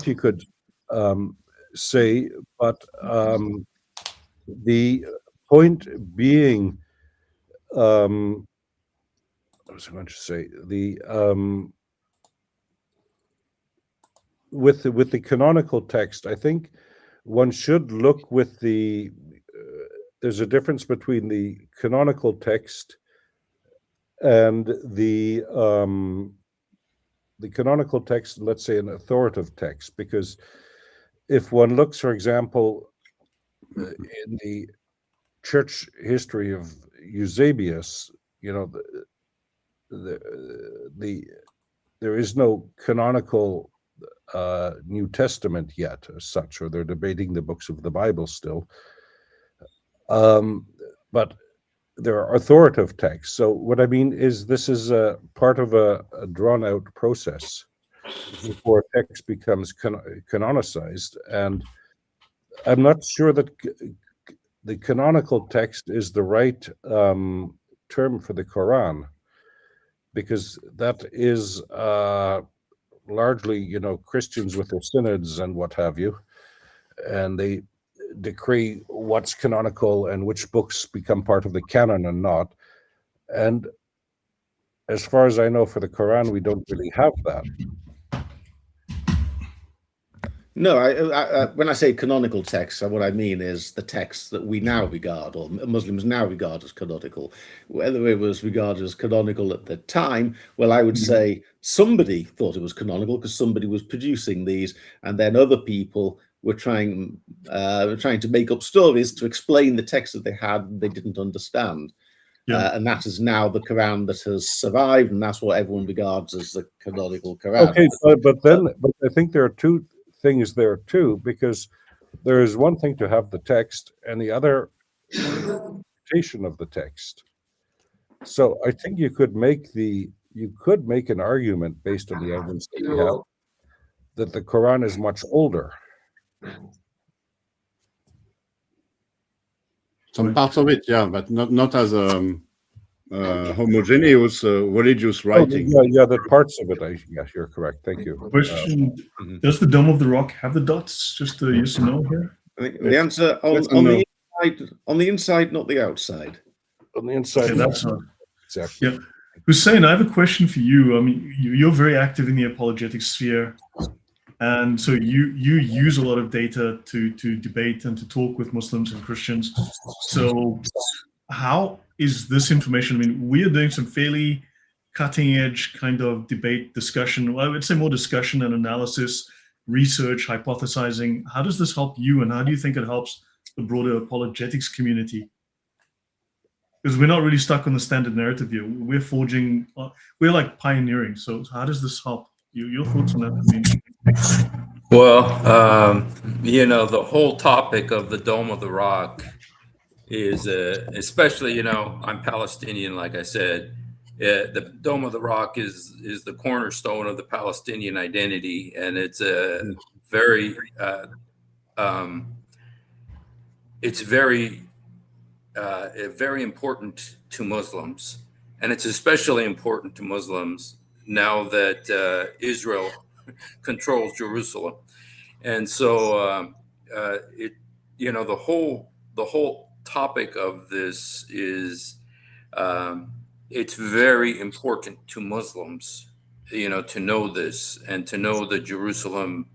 you could say, but the point being, I was going to say, with the canonical text, I think one should look with there's a difference between the canonical text and the canonical text, let's say an authoritative text, because if one looks, for example, in the church history of Eusebius, there is no canonical New Testament yet as such, or they're debating the books of the Bible still. But there are authoritative texts. So what I mean is this is a part of a drawn-out process before a text becomes canonicized. And I'm not sure that the canonical text is the right term for the Quran, because that is largely, Christians with their synods and what have you, and they decree what's canonical and which books become part of the canon and not. And as far as I know, for the Quran, we don't really have that. No, when I say canonical text, what I mean is the text that we now regard, or Muslims now regard as canonical. Whether it was regarded as canonical at the time, well, I would say somebody thought it was canonical because somebody was producing these, and then other people were trying to make up stories to explain the text that they had they didn't understand. Yeah. And that is now the Quran that has survived, and that's what everyone regards as the canonical Quran. Okay, but I think there are two things there too, because there is one thing to have the text and the other interpretation of the text. So I think you could make an argument based on the evidence that we have that the Quran is much older. Some parts of it, yeah, but not as a homogeneous religious writing. Oh, yeah, the parts of it. Yes, you're correct. Thank you. Question: does the Dome of the Rock have the dots? Just a yes or no here. I think the answer on the inside, not the outside. On the inside, okay, that's exactly. Yeah, Hussein, I have a question for you. I mean, you're very active in the apologetic sphere. And so you use a lot of data to debate and to talk with Muslims and Christians. So how is this information? I mean, we are doing some fairly cutting edge kind of debate discussion. Well, I would say more discussion and analysis, research, hypothesizing. How does this help you, and how do you think it helps the broader apologetics community? Because we're not really stuck on the standard narrative here. We're like pioneering. So how does this help? Your thoughts on that? Well, the whole topic of the Dome of the Rock is, especially, I'm Palestinian, like I said. The Dome of the Rock is the cornerstone of the Palestinian identity, and it's very very important to Muslims, and it's especially important to Muslims now that Israel controls Jerusalem. And so the whole topic of this is it's very important to Muslims, to know this and to know that Jerusalem,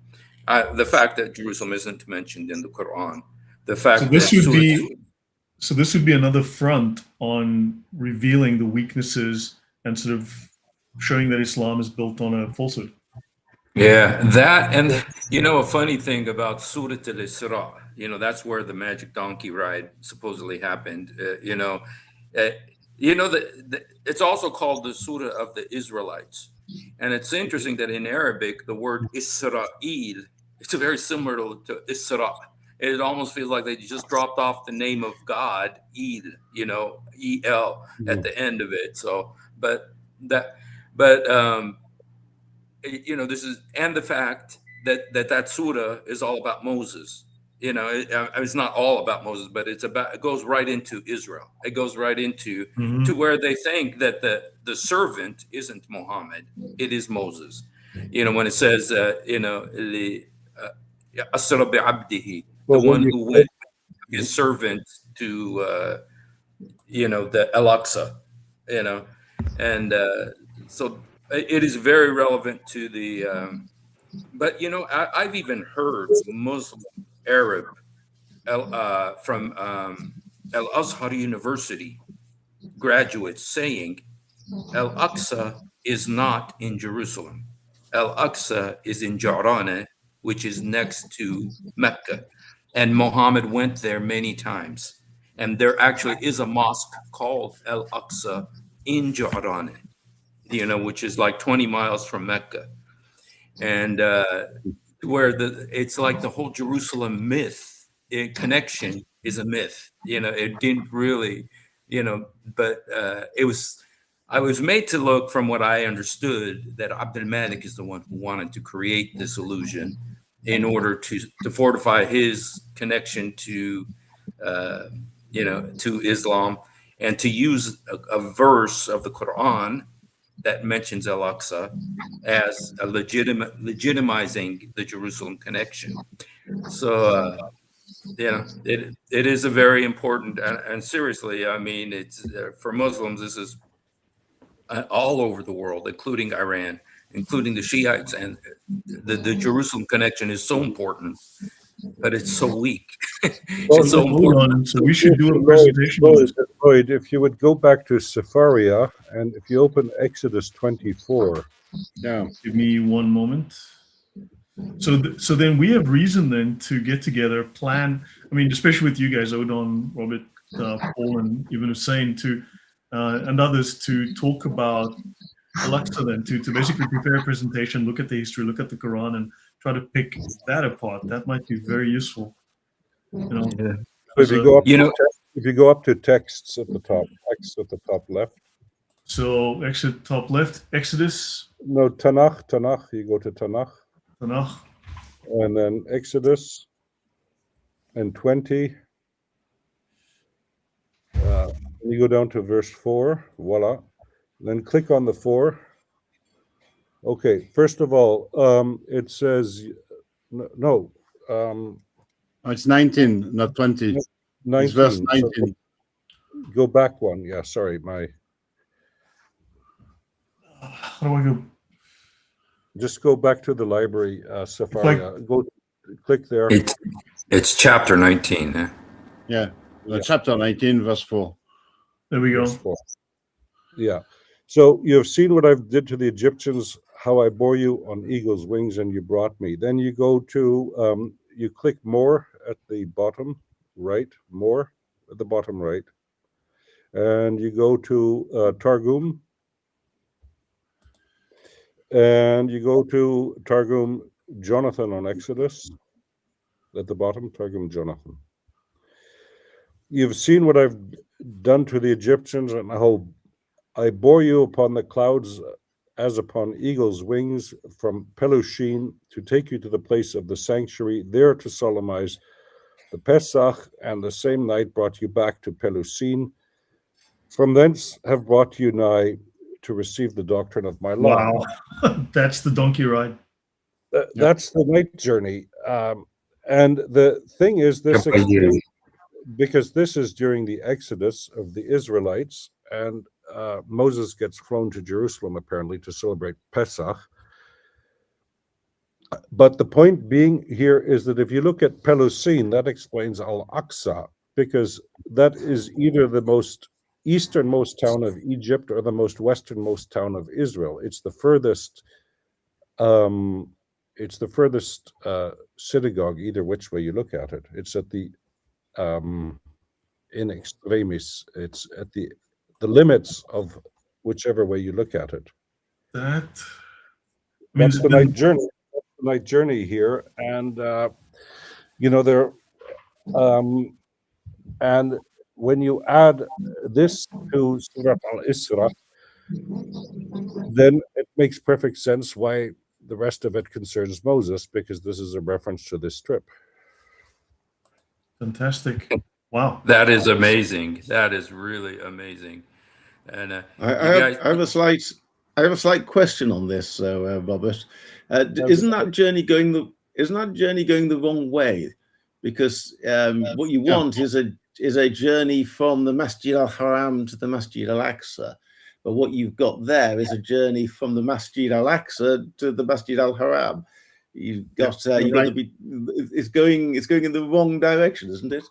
the fact that Jerusalem isn't mentioned in the Quran, the fact so this would be another front on revealing the weaknesses and sort of showing that Islam is built on a falsehood. Yeah, that, and a funny thing about Surah al-Isra, that's where the magic donkey ride supposedly happened. It's also called the Surah of the Israelites, and it's interesting that in Arabic the word Israel, it's very similar to Isra. It almost feels like they just dropped off the name of God, Eid, E-L at the end of it. So, this is, and the fact that surah is all about Moses. It's not all about Moses, but it goes right into Israel. It goes right into to where they think that the servant isn't Muhammad, it is Moses. When it says, Asra bi'abdihi, the one who went his servant to, the Al-Aqsa, and so it is very relevant to the, but I've even heard Muslim Arab from Al-Azhar University graduates saying Al-Aqsa is not in Jerusalem. Al-Aqsa is in Ja'rana, which is next to Mecca. And Muhammad went there many times. And there actually is a mosque called Al-Aqsa in Ja'rana, which is like 20 miles from Mecca. And where it's like the whole Jerusalem myth connection is a myth. It didn't really, but I was made to look, from what I understood, that Abdul Malik is the one who wanted to create this illusion in order to fortify his connection to to Islam, and to use a verse of the Quran that mentions Al-Aqsa as a legitimizing the Jerusalem connection. So it is a very important, and seriously, I mean, it's for Muslims, this is all over the world, including Iran, including the Shiites, and the Jerusalem connection is so important, but it's so weak. It's so important. So we should do a presentation. Lloyd, if you would go back to Safaria, and if you open Exodus 24. Yeah. Give me one moment. So then we have reason then to get together, plan. I mean, especially with you guys, Odon, Robert, Paul, and even Hussein, and others, to talk about Al-Aqsa, then to basically prepare a presentation, look at the history, look at the Quran, and try to pick that apart. That might be very useful. Yeah. If you go up to texts at the top left. So exit top left, Exodus. No, Tanakh. You go to Tanakh. Tanakh. And then Exodus and 20. You go down to verse 4. Voila. Then click on the 4. Okay. First of all, it says no. It's 19, not 20. 19. It's verse 19. So go back one. Yeah. Sorry, How do I go? Just go back to the library, Safaria. Go click there. It's chapter 19. Eh? Yeah. Chapter 19, verse 4. There we go. Verse 4. Yeah. So you have seen what I did to the Egyptians, how I bore you on eagle's wings and you brought me. Then you go to, you click more at the bottom right, more at the bottom right. And you go to Targum. And you go to Targum Jonathan on Exodus at the bottom, Targum Jonathan. You've seen what I've done to the Egyptians, and how I bore you upon the clouds as upon eagle's wings from Pelushin to take you to the place of the sanctuary, there to solemnize the Pesach, and the same night brought you back to Pelusin. From thence have brought you nigh to receive the doctrine of my law. Wow, that's the donkey ride. That's the night journey. And the thing is, this explains, because this is during the Exodus of the Israelites, and Moses gets flown to Jerusalem apparently to celebrate Pesach. But the point being here is that if you look at Pelusin, that explains Al-Aqsa, because that is either the most easternmost town of Egypt or the most westernmost town of Israel. It's the furthest synagogue, either which way you look at it. It's at the in extremis. It's at the limits of whichever way you look at it. That's the night journey. Night journey here, and there, and when you add this to Surah Al-Isra, then it makes perfect sense why the rest of it concerns Moses, because this is a reference to this trip. Fantastic. Wow. That is amazing. That is really amazing. And I have a slight question on this, Robert. Isn't that journey going the wrong way? Because what you want is a journey from the Masjid al-Haram to the Masjid al-Aqsa, but what you've got there is a journey from the Masjid al-Aqsa to the Masjid al-Haram. You've got it's going in the wrong direction, isn't it?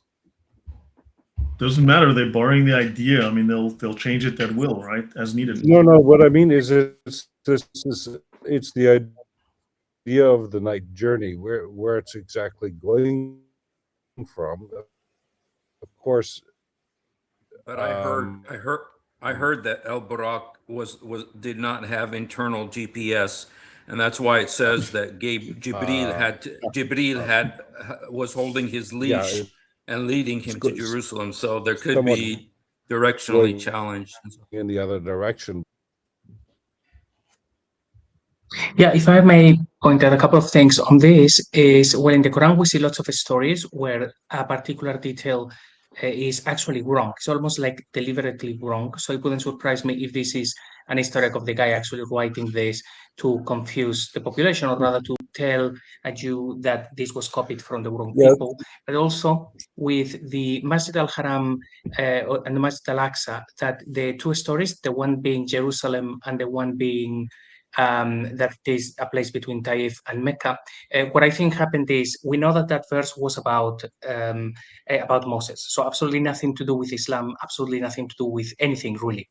Doesn't matter. They're borrowing the idea. I mean, they'll change it at will, right, as needed. No. What I mean is, it's the idea of the night journey, where it's exactly going from. Of course. But I heard that El Barak did not have internal GPS, and that's why it says that Jibril was holding his leash and leading him to Jerusalem. So there could be directionally challenged in the other direction. Yeah, if I may point out a couple of things on this, is well, in the Quran we see lots of stories where a particular detail is actually wrong. It's almost like deliberately wrong. So it wouldn't surprise me if this is an Easter egg of the guy actually writing this to confuse the population, or rather to tell a Jew that this was copied from the wrong people. But also with the Masjid al-Haram and the Masjid al-Aqsa, that the two stories, the one being Jerusalem and the one being that is a place between Taif and Mecca. What I think happened is, we know that verse was about Moses, so absolutely nothing to do with Islam, absolutely nothing to do with anything really.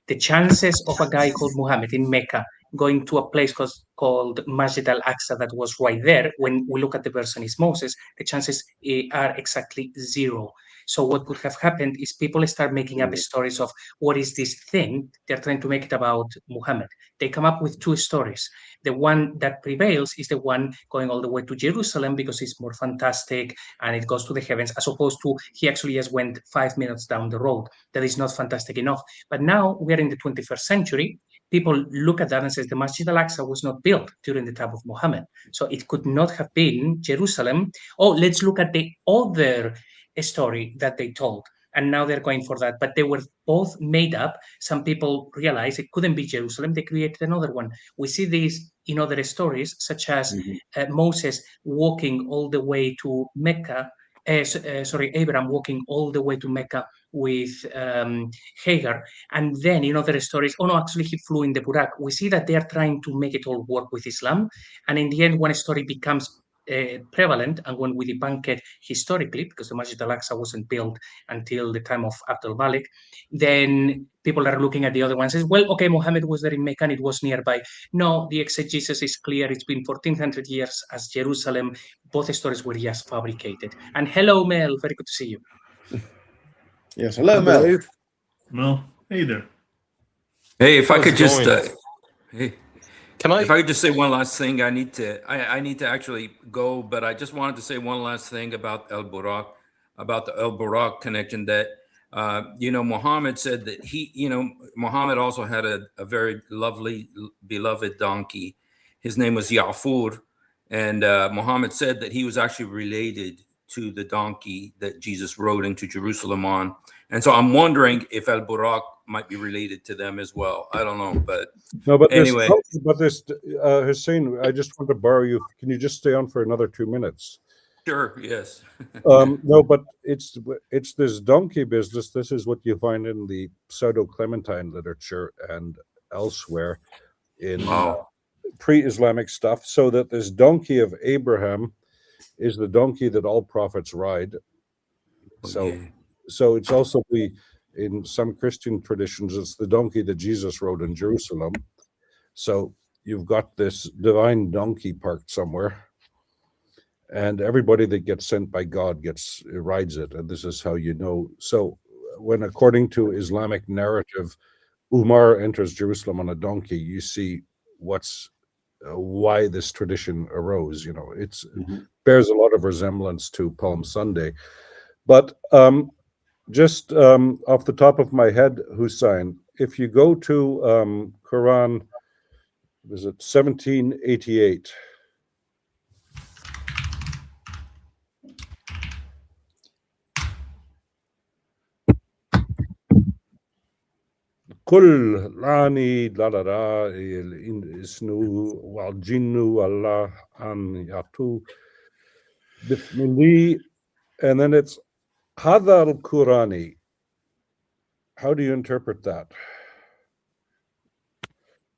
The chances of a guy called Muhammad in Mecca going to a place called Masjid al-Aqsa that was right there, when we look at the verse and it's Moses, the chances are exactly zero. So what could have happened is people start making up stories of what is this thing. They're trying to make it about Muhammad. They come up with two stories. The one that prevails is the one going all the way to Jerusalem because it's more fantastic and it goes to the heavens, as opposed to he actually just went 5 minutes down the road. That is not fantastic enough. But now we're in the 21st century. People look at that and say the Masjid al-Aqsa was not built during the time of Muhammad. So it could not have been Jerusalem. Oh, let's look at the other story that they told. And now they're going for that. But they were both made up. Some people realized it couldn't be Jerusalem. They created another one. We see these in other stories, such as Moses walking all the way to Mecca. Abraham walking all the way to Mecca with Hagar. And then in other stories, actually he flew in the Burak. We see that they are trying to make it all work with Islam. And in the end, one story becomes prevalent, and when we debunk it historically, because the Masjid al-Aqsa wasn't built until the time of Abdul Malik, then people are looking at the other one and says, well, okay, Muhammad was there in Mecca and it was nearby. No, the exegesis is clear. It's been 1400 years as Jerusalem. Both stories were just fabricated. And hello, Mel. Very good to see you. Yes, hello, Mel. Well, hey there. Hey, if I could just... If I could just say one last thing, I need to actually go, but I just wanted to say one last thing about about the El Burak connection. That Muhammad said that Muhammad also had a very lovely, beloved donkey. His name was Ya'fur, and Muhammad said that he was actually related to the donkey that Jesus rode into Jerusalem on. And so I'm wondering if El Burak might be related to them as well. I don't know, but anyway. Hussein, I just want to borrow you. Can you just stay on for another 2 minutes? Sure. Yes. No, but it's this donkey business. This is what you find in the pseudo-Clementine literature and elsewhere in pre-Islamic stuff. So that this donkey of Abraham is the donkey that all prophets ride. So it's also in some Christian traditions, it's the donkey that Jesus rode in Jerusalem. So you've got this divine donkey parked somewhere, and everybody that gets sent by God rides it, and this is how you know. So when, according to Islamic narrative, Umar enters Jerusalem on a donkey, you see why this tradition arose. It bears a lot of resemblance to Palm Sunday. But just off the top of my head, Hussein, if you go to Quran, was it 1788? قل لعني للرا الإنسنو والجن والله أن يعطوا بثمني, and then it's هذا القرآن. How do you interpret that?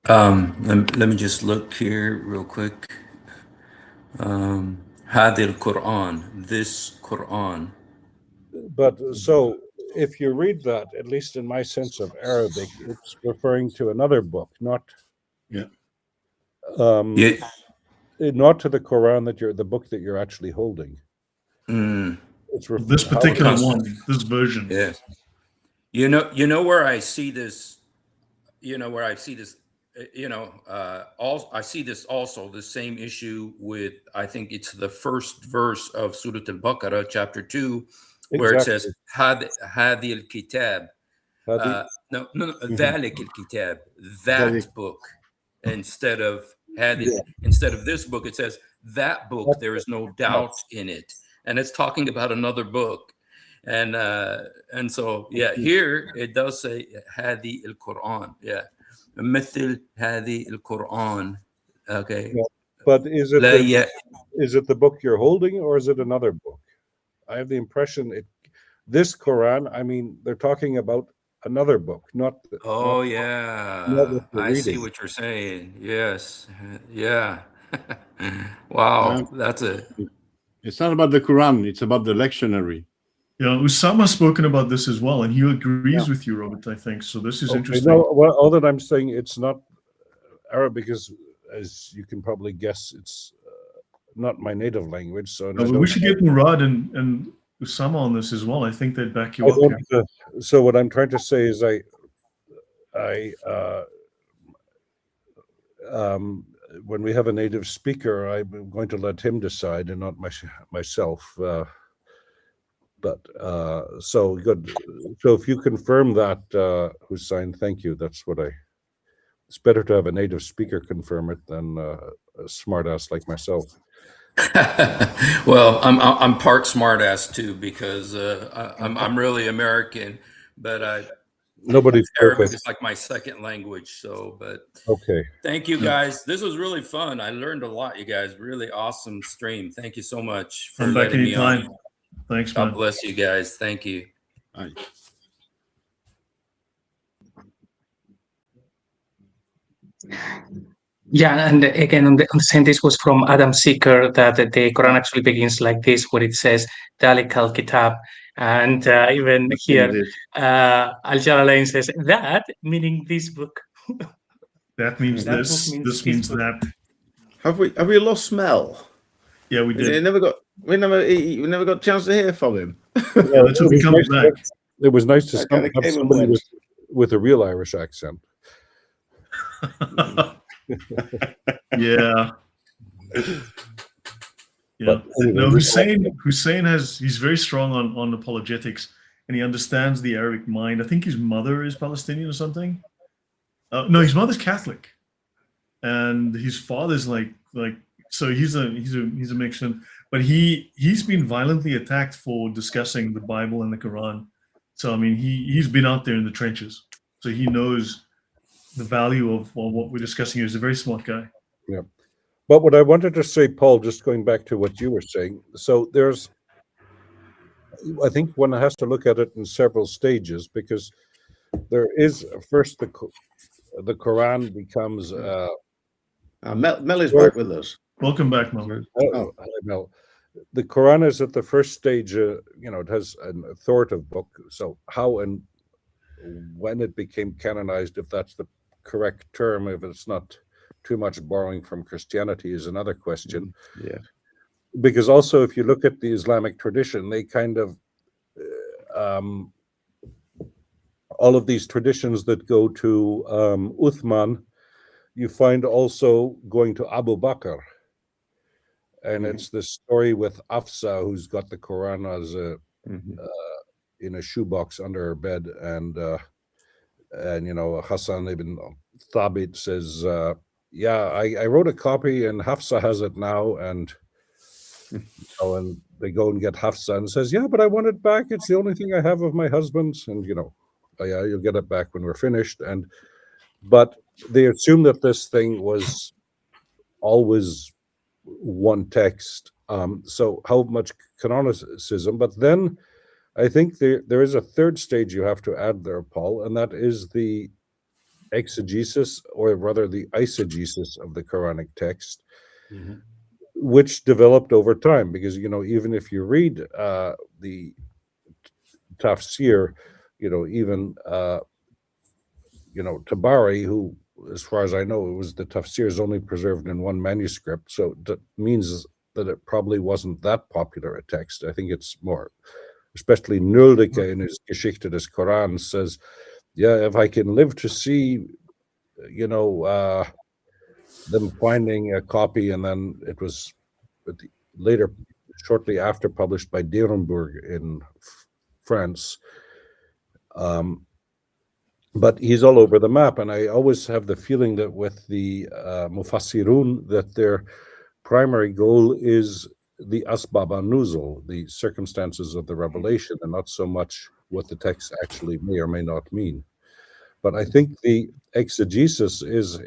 Let me just look here real quick. هذا القرآن, this Quran. But so if you read that, at least in my sense of Arabic, it's referring to another book, not not to the Quran the book that you're actually holding. It's this particular one, this version. Yes. You know where I see this. I see this also, the same issue with, I think it's the first verse of Surah Al-Baqarah, chapter 2, where it says, هذه الكتاب. No, ذلك الكتاب, that book. Instead of this book, it says, that book, there is no doubt in it. And it's talking about another book. And so, here it does say, هذه القرآن. Yeah. مثل هذه القرآن. Okay. But is it the book you're holding, or is it another book? I have the impression this Quran, I mean, they're talking about another book, not. I see what you're saying. Yes. Yeah. Wow. That's it. It's not about the Quran. It's about the lectionary. Yeah, Usama spoken about this as well, and he agrees with you, Robert, I think. So this is interesting. No, all that I'm saying, it's not Arabic, as you can probably guess, it's not my native language. So we should get Murad and Usama on this as well. I think they'd back you up. So what I'm trying to say is when we have a native speaker, I'm going to let him decide and not myself. But so good. So if you confirm that, Hussein, thank you. That's what it's better to have a native speaker confirm it than a smartass like myself. Well, I'm part smartass too, because I'm really American, but nobody's Arabic perfect. is like my second language. So, but okay. Thank you guys. This was really fun. I learned a lot, you guys. Really awesome stream. Thank you so much for letting me on. Thanks, man. God bless you guys. Thank you. Bye. Yeah, and again, on the same, this was from Adam Seeker, that the Quran actually begins like this, where it says, Dalik al-Kitab. And even here, Al-Jalalain says, that, meaning this book. That means this means that. Have we lost Mel? Yeah, we did. We never got a chance to hear from him. Yeah, until he comes back. It was nice to have somebody with a real Irish accent. Yeah. Yeah. But anyway, No, Hussein he's very strong on apologetics, and he understands the Arabic mind. I think his mother is Palestinian or something. No, his mother's Catholic, and his father's like so he's a mixture. But he's been violently attacked for discussing the Bible and the Quran. So I mean he's been out there in the trenches, so he knows the value of what we're discussing here. He's a very smart guy. Yeah. But what I wanted to say, Paul, just going back to what you were saying, so I think one has to look at it in several stages, because there is first the Quran becomes. Mel is back with us. Welcome back, Mel. Hello, Mel. The Quran is at the first stage. It has an authoritative book. So how and when it became canonized, if that's the correct term, if it's not too much borrowing from Christianity, is another question. Yeah. Because also, if you look at the Islamic tradition, they kind of all of these traditions that go to Uthman, you find also going to Abu Bakr. And it's this story with Afsa, who's got the Quran as in a shoebox under her bed, and Hassan ibn Thabit says, "Yeah, I wrote a copy, and Hafsa has it now." And and they go and get Hafsa, and says, "Yeah, but I want it back. It's the only thing I have of my husband's." And "Oh, yeah, you'll get it back when we're finished." But they assume that this thing was always one text. So how much canonicism? But then I think there is a third stage you have to add there, Paul, and that is the exegesis, or rather the eisegesis of the Quranic text, which developed over time. Because even if you read the tafsir, even Tabari, who, as far as I know, the tafsir is only preserved in one manuscript, so that means that it probably wasn't that popular a text. I think it's more, especially Nöldeke in his Geschichte des Quran says, yeah, if I can live to see, them finding a copy, and then it was later, shortly after, published by Derenburg in France. But he's all over the map, and I always have the feeling that with the Mufassirun, that their primary goal is the Asbab an-Nuzul, the circumstances of the revelation, and not so much what the text actually may or may not mean. But I think the exegesis is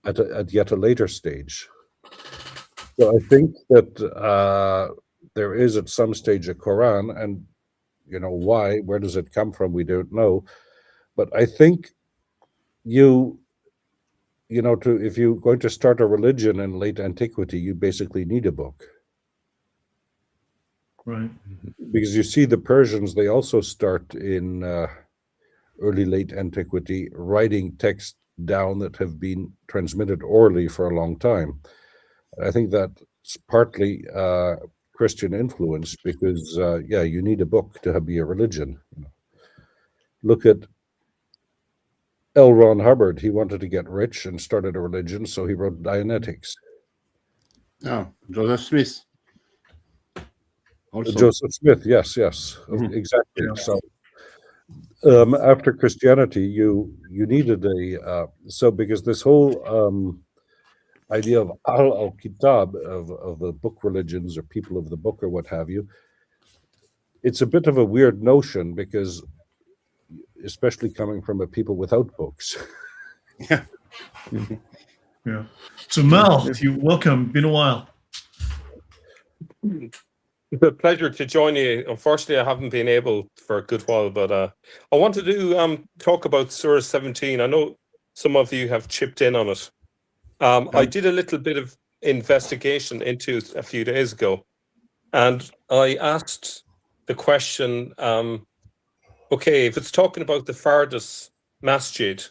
at yet a later stage. So I think that there is at some stage a Quran, and why? Where does it come from? We don't know. But I think if you're going to start a religion in late antiquity, you basically need a book. Right. Because you see the Persians, they also start in early late antiquity writing texts down that have been transmitted orally for a long time. I think that's partly Christian influence, because you need a book to be a religion. Look at L. Ron Hubbard. He wanted to get rich and started a religion, so he wrote Dianetics. Oh, Joseph Smith. Also. Joseph Smith, yes, exactly. Yeah. So after Christianity, you needed because this whole idea of al-kitab, of the book religions, or people of the book, or what have you, it's a bit of a weird notion, because especially coming from a people without books. Yeah. Yeah. So Mel, welcome. Been a while. It's a pleasure to join you. Unfortunately, I haven't been able for a good while, but I wanted to talk about Surah 17. I know some of you have chipped in on it. I did a little bit of investigation into it a few days ago, and I asked the question, okay, if it's talking about the Fardas Masjid,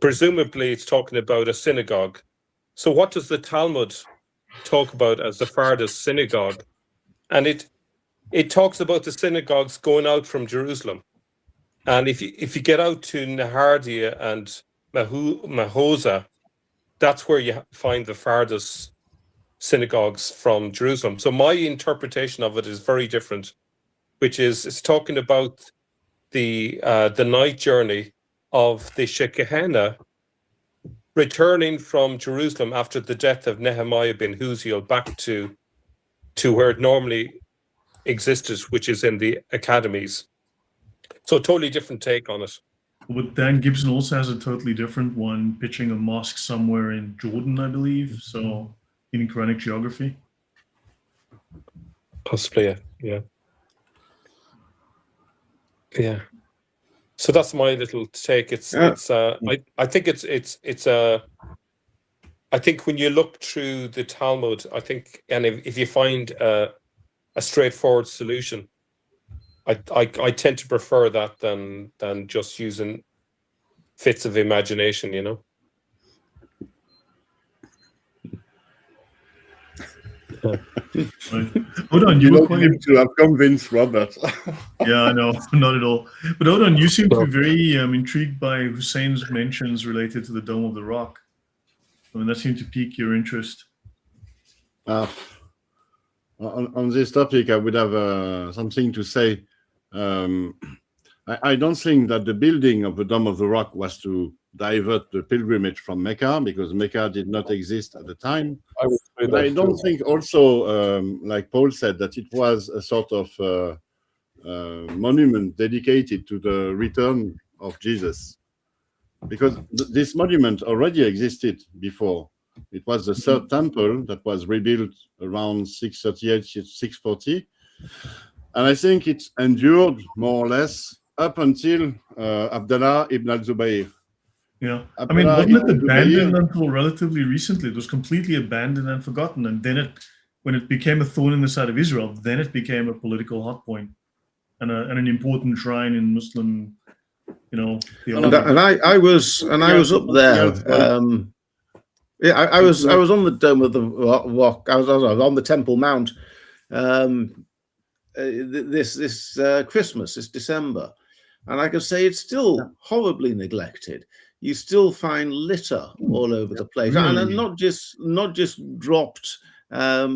presumably it's talking about a synagogue. So what does the Talmud talk about as the Fardas synagogue? And it talks about the synagogues going out from Jerusalem. And if you get out to Nahardia and Mahosa, that's where you find the farthest synagogues from Jerusalem. So my interpretation of it is very different, which is it's talking about the night journey of the Shekinah returning from Jerusalem after the death of Nehemiah bin Huziel back to where it normally existed, which is in the academies. So a totally different take on it. But Dan Gibson also has a totally different one, pitching a mosque somewhere in Jordan, I believe. So in Quranic geography. Possibly, yeah. So that's my little take. I think I think when you look through the Talmud, I think, and if you find a straightforward solution, I tend to prefer that than just using fits of imagination, you know. Right. Odon, you were quite to have convinced Robert. Yeah, I know, not at all. But Odon, you seem to be very intrigued by Hussein's mentions related to the Dome of the Rock. I mean, that seemed to pique your interest. On this topic, I would have something to say. I don't think that the building of the Dome of the Rock was to divert the pilgrimage from Mecca, because Mecca did not exist at the time. I don't think also, like Paul said, that it was a sort of monument dedicated to the return of Jesus, because this monument already existed before. It was the third temple that was rebuilt around 638, 640. And I think it endured more or less up until Abdullah ibn al-Zubayr. Yeah, I mean, wasn't it abandoned until relatively recently? It was completely abandoned and forgotten. And then when it became a thorn in the side of Israel, then it became a political hot point and an important shrine in Muslim, theology. And I was up there. I was on the Dome of the Rock. I was on the Temple Mount this Christmas, this December, and I can say it's still horribly neglected. You still find litter all over the place, really? and not just dropped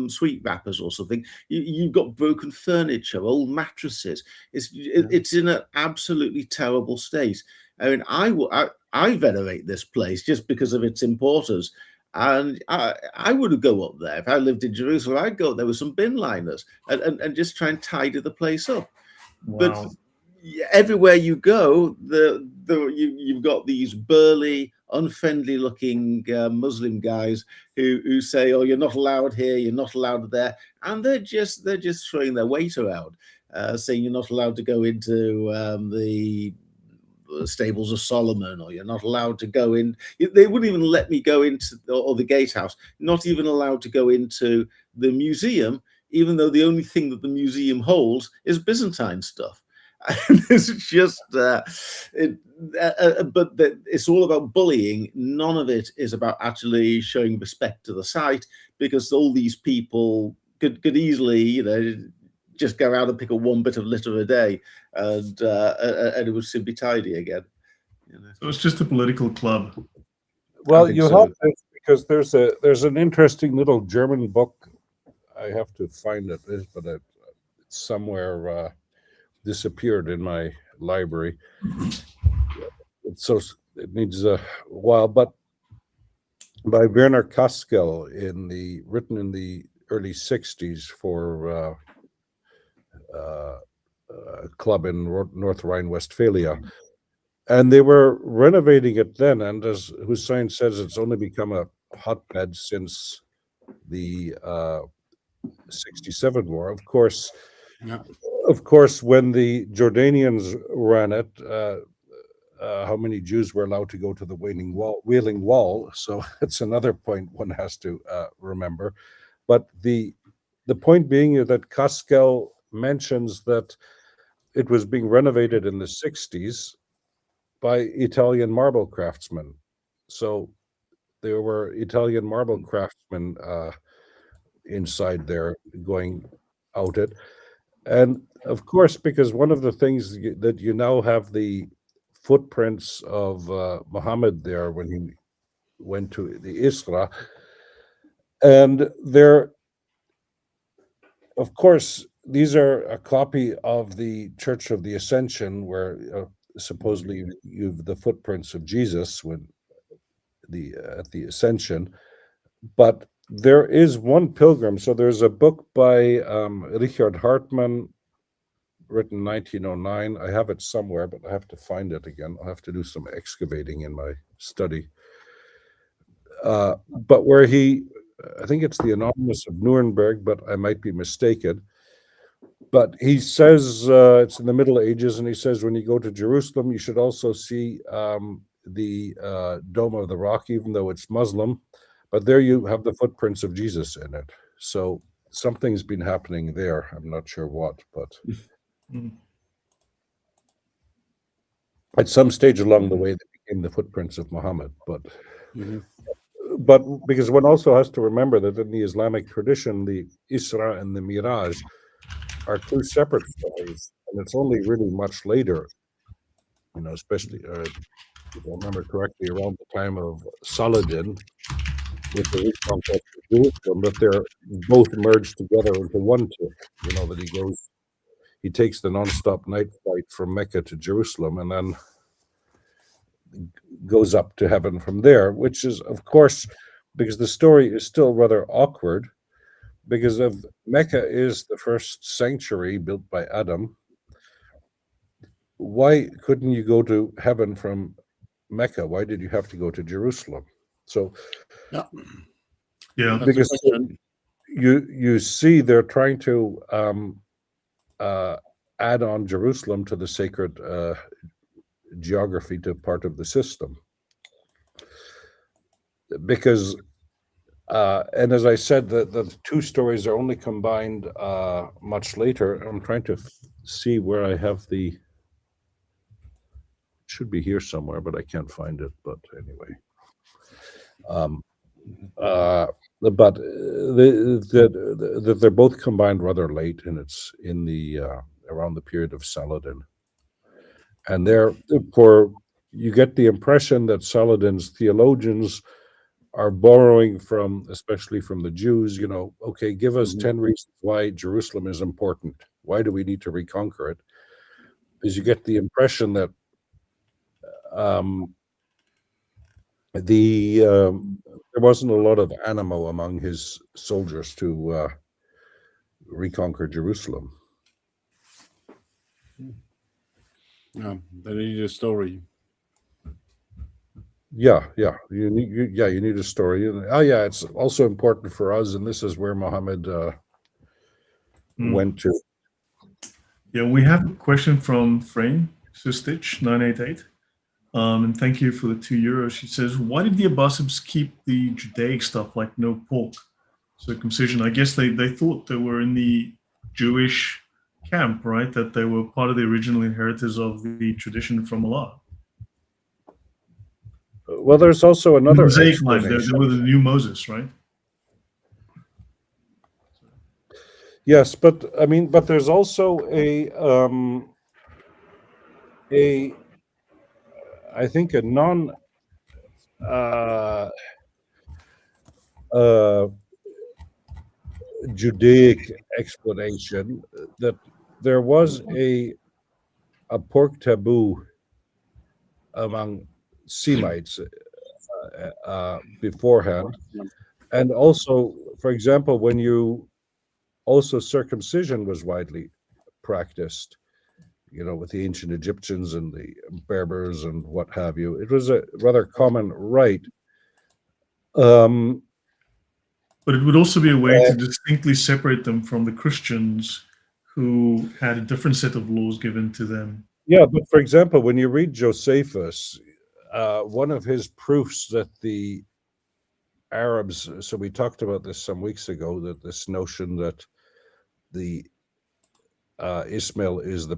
sweet wrappers or something. You've got broken furniture, old mattresses. It's in an absolutely terrible state. I mean, I venerate this place just because of its importance. And I would go up there if I lived in Jerusalem. I'd go up there with some bin liners and just try and tidy the place up. Wow. But everywhere you go, you've got these burly, unfriendly-looking Muslim guys who say, "Oh, you're not allowed here, you're not allowed there," and they're just throwing their weight around, saying you're not allowed to go into the stables of Solomon, or you're not allowed to go in. They wouldn't even let me go into or the gatehouse. Not even allowed to go into the museum, even though the only thing that the museum holds is Byzantine stuff. And it's just, but it's all about bullying. None of it is about actually showing respect to the site, because all these people could easily, just go out and pick up one bit of litter a day, and it would soon be tidy again. So it's just a political club. Well, you have to, because there's an interesting little German book. I have to find it, but it's somewhere disappeared in my library. So it needs a while, but by Werner Kaskel written in the early 60s for a club in North Rhine-Westphalia, and they were renovating it then. And as Hussein says, it's only become a hotbed since the 67 war. Of course, when the Jordanians ran it, how many Jews were allowed to go to the Wailing Wall? So it's another point one has to remember. But the point being that Kaskel mentions that it was being renovated in the 60s by Italian marble craftsmen. So there were Italian marble craftsmen inside there going out it. And of course, because one of the things that you now have the footprints of Muhammad there when he went to the Isra, and there, of course, these are a copy of the Church of the Ascension, where supposedly you've the footprints of Jesus when at the Ascension. But there is one pilgrim. So there's a book by Richard Hartmann, written 1909. I have it somewhere, but I have to find it again. I'll have to do some excavating in my study. But where I think it's the Anonymous of Nuremberg, but I might be mistaken. But he says, it's in the Middle Ages, and he says when you go to Jerusalem, you should also see the Dome of the Rock, even though it's Muslim. But there you have the footprints of Jesus in it. So something's been happening there. I'm not sure what, but at some stage along the way, they became the footprints of Muhammad. But because one also has to remember that in the Islamic tradition, the Isra and the Miraj are two separate stories, and it's only really much later, especially, if I remember correctly, around the time of Saladin, with the reconquest of Jerusalem, that they're both merged together into one trip. That he takes the non-stop night flight from Mecca to Jerusalem, and then goes up to heaven from there, which is, of course, because the story is still rather awkward, because of Mecca is the first sanctuary built by Adam. Why couldn't you go to heaven from Mecca? Why did you have to go to Jerusalem? So, because you see, they're trying to add on Jerusalem to the sacred geography to part of the system, because and as I said, the two stories are only combined much later. I'm trying to see where I have it should be here somewhere, but I can't find it. But anyway, but they're both combined rather late, and it's in the around the period of Saladin. And therefore, you get the impression that Saladin's theologians are borrowing especially from the Jews, okay, give us 10 reasons why Jerusalem is important. Why do we need to reconquer it? Because you get the impression that there wasn't a lot of animo among his soldiers to reconquer Jerusalem. Yeah, they need a story. Yeah. You need a story. It's also important for us, and this is where Muhammad went to. Yeah, we have a question from Frame Sistich 988. And thank you for the €2. She says, why did the Abbasids keep the Judaic stuff like no pork, circumcision? I guess they thought they were in the Jewish camp, right? That they were part of the original inheritors of the tradition from Allah. Well, there's also another explanation. They were the new Moses, right? Yes, but there's also I think a non Judaic explanation that there was a pork taboo among Semites beforehand, and also, for example, circumcision was widely practiced, with the ancient Egyptians and the Berbers and what have you. It was a rather common rite. But it would also be a way to distinctly separate them from the Christians who had a different set of laws given to them. Yeah, but for example, when you read Josephus, one of his proofs that the Arabs, so we talked about this some weeks ago, that this notion that the Ismail is the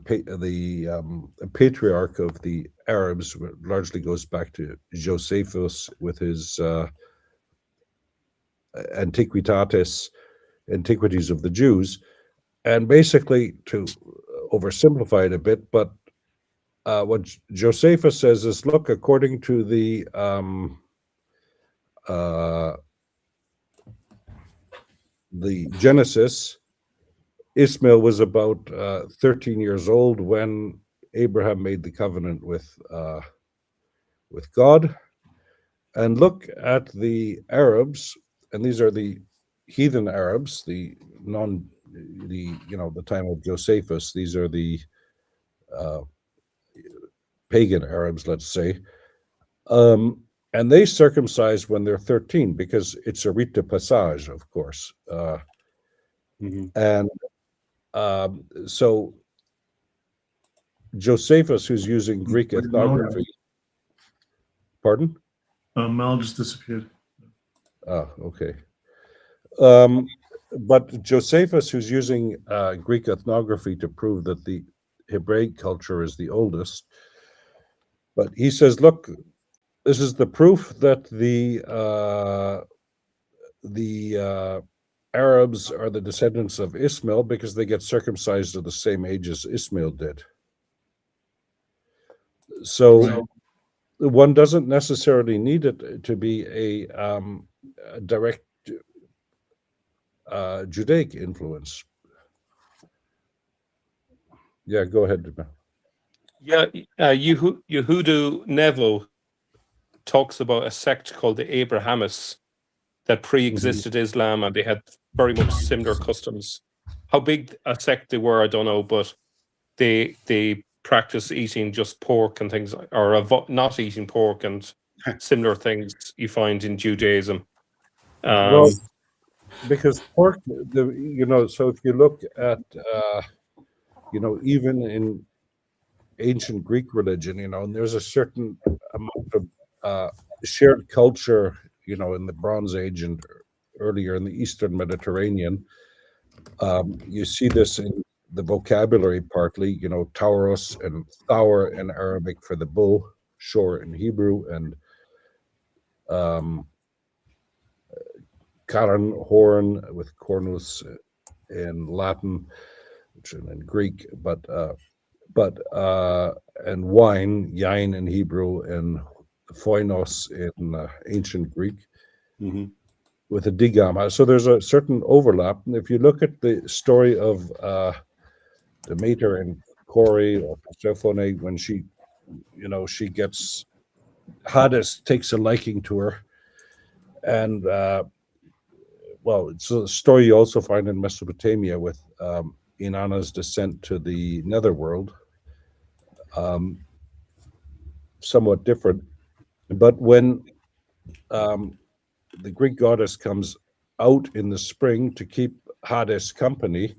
patriarch of the Arabs largely goes back to Josephus with his Antiquities of the Jews. And basically, to oversimplify it a bit, but what Josephus says is, look, according to the Genesis, Ishmael was about 13 years old when Abraham made the covenant with God. And look at the Arabs, and these are the heathen Arabs, the time of Josephus. These are the pagan Arabs, let's say. And they circumcise when they're 13 because it's a rite de passage, of course. And so Josephus, who's using Greek ethnography. Pardon? Mel just disappeared. Oh, okay. But Josephus, who's using Greek ethnography to prove that the Hebraic culture is the oldest, but he says, look, this is the proof that the Arabs are the descendants of Ishmael because they get circumcised at the same age as Ishmael did. So one doesn't necessarily need it to be a direct Judaic influence. Yeah, go ahead. Yeah, Yehudu Nevo talks about a sect called the Abrahamists that pre-existed Islam, and they had very much similar customs. How big a sect they were, I don't know, but they practice eating just pork and things, or not eating pork and similar things you find in Judaism. Well, because pork, so if you look at, even in ancient Greek religion, and there's a certain amount of shared culture, in the Bronze Age and earlier in the Eastern Mediterranean. You see this in the vocabulary partly, tauros and thawr in Arabic for the bull, shor in Hebrew, and karan, horn, with cornus in Latin, which is in Greek, but and wine, yain in Hebrew, and phoinos in ancient Greek, with a digama. So there's a certain overlap. And if you look at the story of Demeter and Corey or Persephone, when she gets, Hades takes a liking to her, and it's a story you also find in Mesopotamia with Inanna's descent to the netherworld, somewhat different. But when the Greek goddess comes out in the spring to keep Hades company,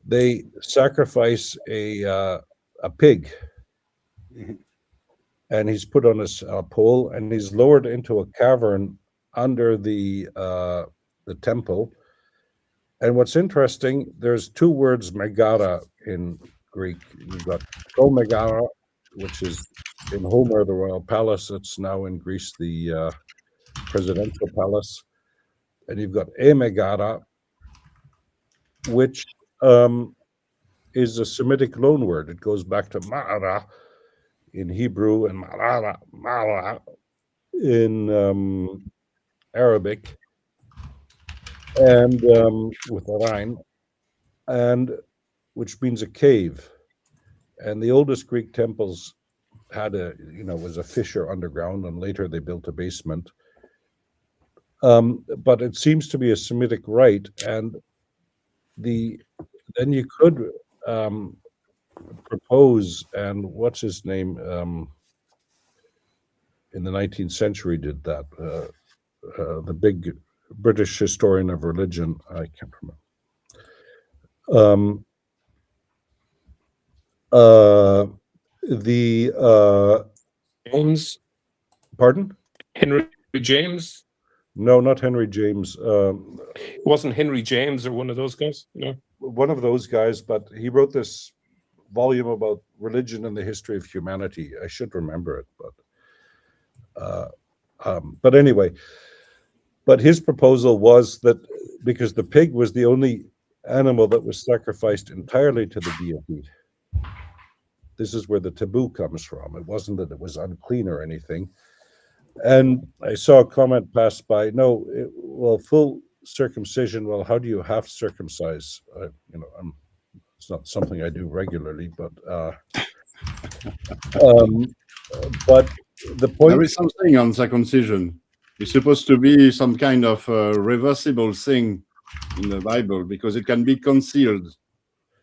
they sacrifice a pig, and he's put on a pole, and he's lowered into a cavern under the temple. And what's interesting, there's two words megara in Greek. You've got pro megara, which is in Homer the royal palace. It's now in Greece the presidential palace. And you've got e megara, which is a Semitic loanword. It goes back to ma'ara in Hebrew and ma'ara in Arabic, and with Arain, and which means a cave. And the oldest Greek temples had was a fissure underground, and later they built a basement. But it seems to be a Semitic rite, and then you could propose, and what's his name in the 19th century did that, the big British historian of religion, I can't remember. James? Pardon? Henry James? No, not Henry James. It wasn't Henry James or one of those guys? No. One of those guys, but he wrote this volume about religion and the history of humanity. I should remember it, but anyway. But his proposal was that because the pig was the only animal that was sacrificed entirely to the deity. This is where the taboo comes from. It wasn't that it was unclean or anything. And I saw a comment passed by, no, well, full circumcision, well, how do you half circumcise? It's not something I do regularly, but the point... There is something on circumcision. It's supposed to be some kind of reversible thing in the Bible because it can be concealed.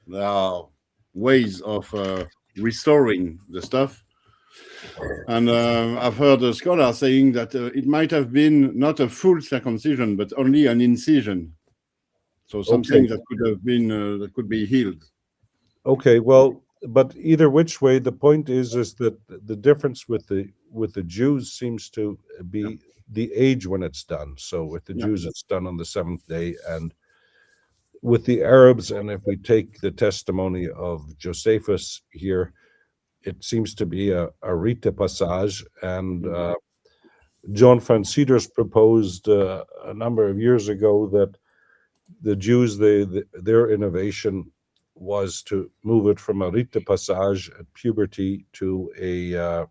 There are ways of restoring the stuff. And I've heard a scholar saying that it might have been not a full circumcision, but only an incision. So something that could have been, that could be healed. Okay, well, but either which way, the point is that the difference with the Jews seems to be the age when it's done. So with the Jews, it's done on the seventh day, and with the Arabs, and if we take the testimony of Josephus here, it seems to be a rite de passage, and John Van Cedars proposed a number of years ago that the Jews, their innovation was to move it from a rite de passage at puberty to a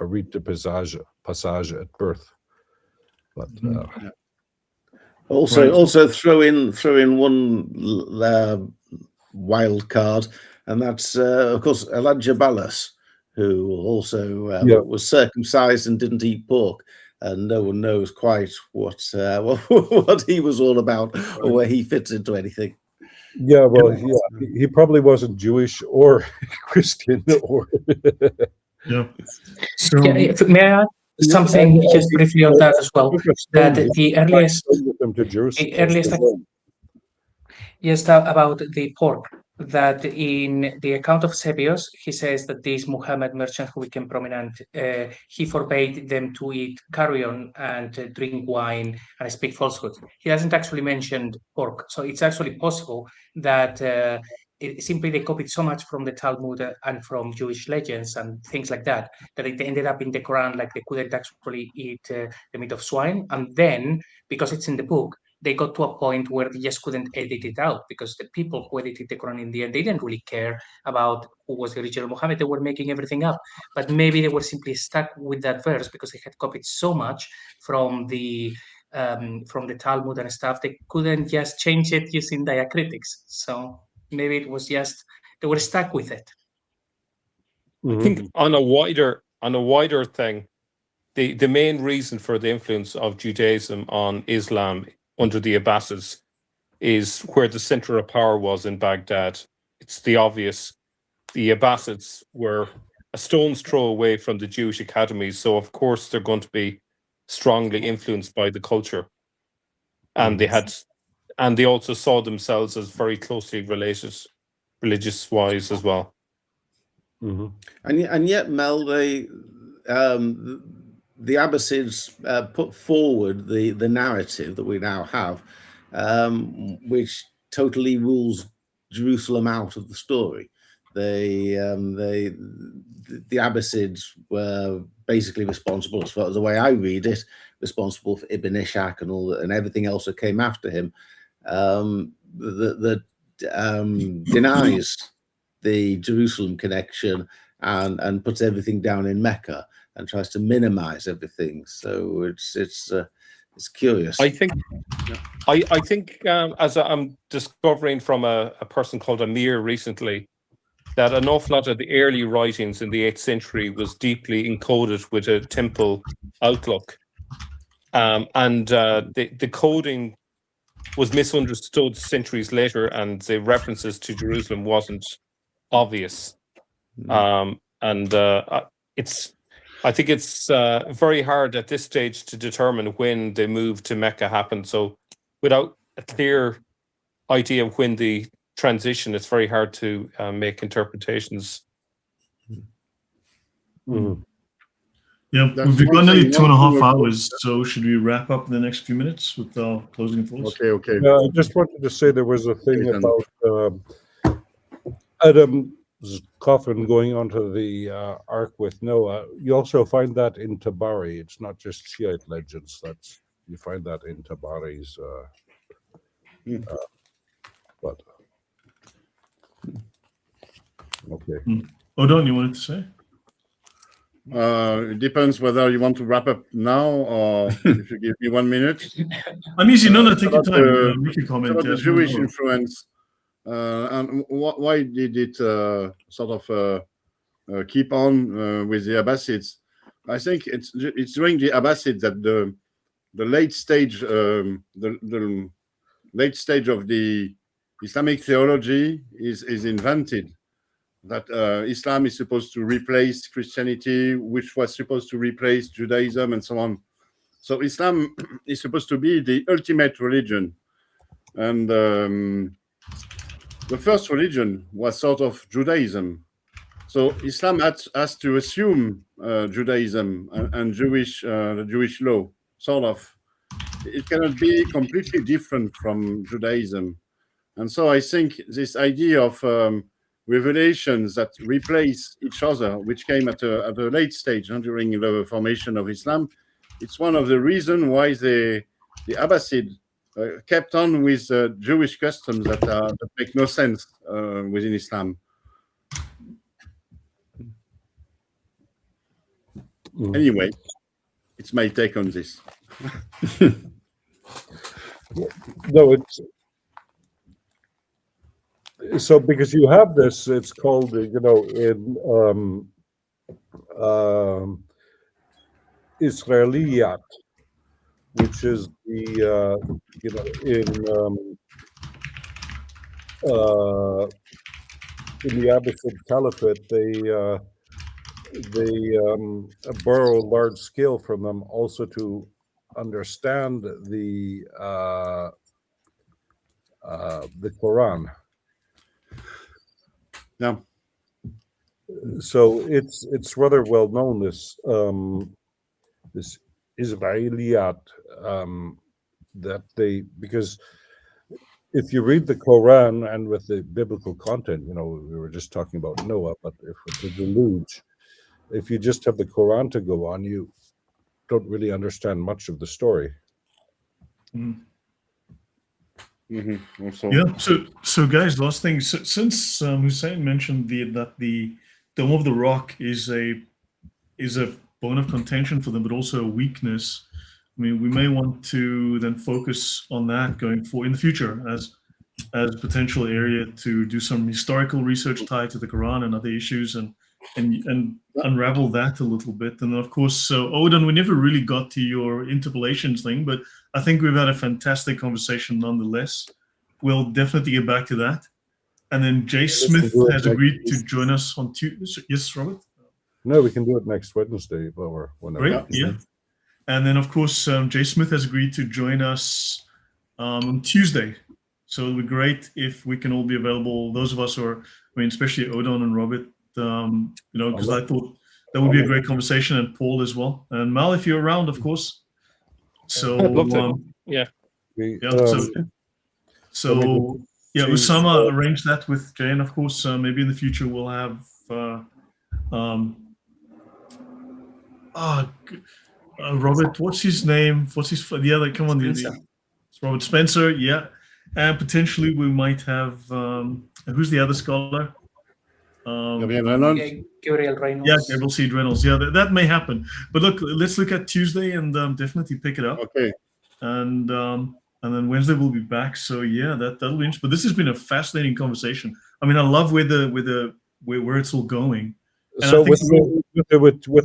rite de passage at birth. But also throw in one wild card, and that's of course Elijah Ballas, who also was circumcised and didn't eat pork, and no one knows quite what he was all about or where he fits into anything. Yeah, well, he probably wasn't Jewish or Christian or. So, may I add something just briefly on that as well? That the earliest about the pork, that in the account of Sebios, he says that these Muhammad merchants who became prominent, he forbade them to eat carrion and drink wine and speak falsehood. He doesn't actually mention pork. So it's actually possible that simply they copied so much from the Talmud and from Jewish legends and things like that, that it ended up in the Quran, like they couldn't actually eat the meat of swine. And then, because it's in the book, they got to a point where they just couldn't edit it out, because the people who edited the Quran in the end, they didn't really care about who was the original Muhammad. They were making everything up. But maybe they were simply stuck with that verse because they had copied so much from the Talmud and stuff. They couldn't just change it using diacritics. So maybe it was just they were stuck with it. I think on a wider thing, the main reason for the influence of Judaism on Islam under the Abbasids is where the center of power was in Baghdad. It's the obvious. The Abbasids were a stone's throw away from the Jewish academies, so of course they're going to be strongly influenced by the culture. And they also saw themselves as very closely related, religious-wise as well. And yet, Mel, the Abbasids put forward the narrative that we now have, which totally rules Jerusalem out of the story. The Abbasids were basically responsible, as far as the way I read it, responsible for Ibn Ishaq and all that, and everything else that came after him, that denies the Jerusalem connection and puts everything down in Mecca and tries to minimize everything. So it's curious. I think as I'm discovering from a person called Amir recently, that an awful lot of the early writings in the 8th century was deeply encoded with a temple outlook. The coding was misunderstood centuries later, and the references to Jerusalem wasn't obvious. I think it's very hard at this stage to determine when the move to Mecca happened. So without a clear idea of when the transition, it's very hard to make interpretations. Yeah, we've begun nearly 2.5 hours, so should we wrap up in the next few minutes with our closing thoughts? Okay. I just wanted to say there was a thing about Adam's coffin going onto the ark with Noah. You also find that in Tabari. It's not just Shiite legends. You find that in Tabari's but okay. Odon, you wanted to say? It depends whether you want to wrap up now or if you give me 1 minute. I'm easy. No, take your time. Make your It's comment. about the Jewish influence and why did it sort of keep on with the Abbasids? I think it's during the Abbasids that the late stage the late stage of the Islamic theology is invented. That Islam is supposed to replace Christianity, which was supposed to replace Judaism, and so on. So Islam is supposed to be the ultimate religion, and the first religion was sort of Judaism. So Islam has to assume Judaism and the Jewish law, sort of. It cannot be completely different from Judaism. And so I think this idea of revelations that replace each other, which came at a late stage during the formation of Islam, it's one of the reasons why the Abbasid kept on with Jewish customs that make no sense within Islam. Anyway, it's my take on this. No, it's so because you have this. It's called, in Israeliyat, which is the in the Abbasid Caliphate, they borrow large scale from them also to understand the Quran. Yeah. So it's rather well known, this Israeliyat, that because if you read the Quran and with the biblical content, we were just talking about Noah, but if with the deluge, if you just have the Quran to go on, you don't really understand much of the story. Also. Yeah. So guys, last thing. Since Hussein mentioned that the Dome of the Rock is a bone of contention for them, but also a weakness. I mean, we may want to then focus on that going forward in the future as a potential area to do some historical research tied to the Quran and other issues and unravel that a little bit. And of course, so Odon, we never really got to your interpolations thing, but I think we've had a fantastic conversation nonetheless. We'll definitely get back to that. And then Jay Smith has agreed to join us on Tuesday. Yes, Robert? No, we can do it next Wednesday or whenever. Great, yeah. And then, of course, Jay Smith has agreed to join us on Tuesday. So it would be great if we can all be available. Those of us who are, especially Odon and Robert, because I thought that would be a great conversation, and Paul as well. And Mal, if you're around, of course. So, I'd love to. Yeah. Usama arranged that with Jay, and of course, maybe in the future we'll have Robert. What's his name? The other? Come on, it's Robert Spencer. Yeah, and potentially we might have who's the other scholar? Gabriel Reynolds. Yeah, Gabriel C. Reynolds. Yeah, that may happen. But look, let's look at Tuesday and definitely pick it up. Okay. And then Wednesday we'll be back. So yeah, that'll be interesting. But this has been a fascinating conversation. I mean, I love where it's all going. And so with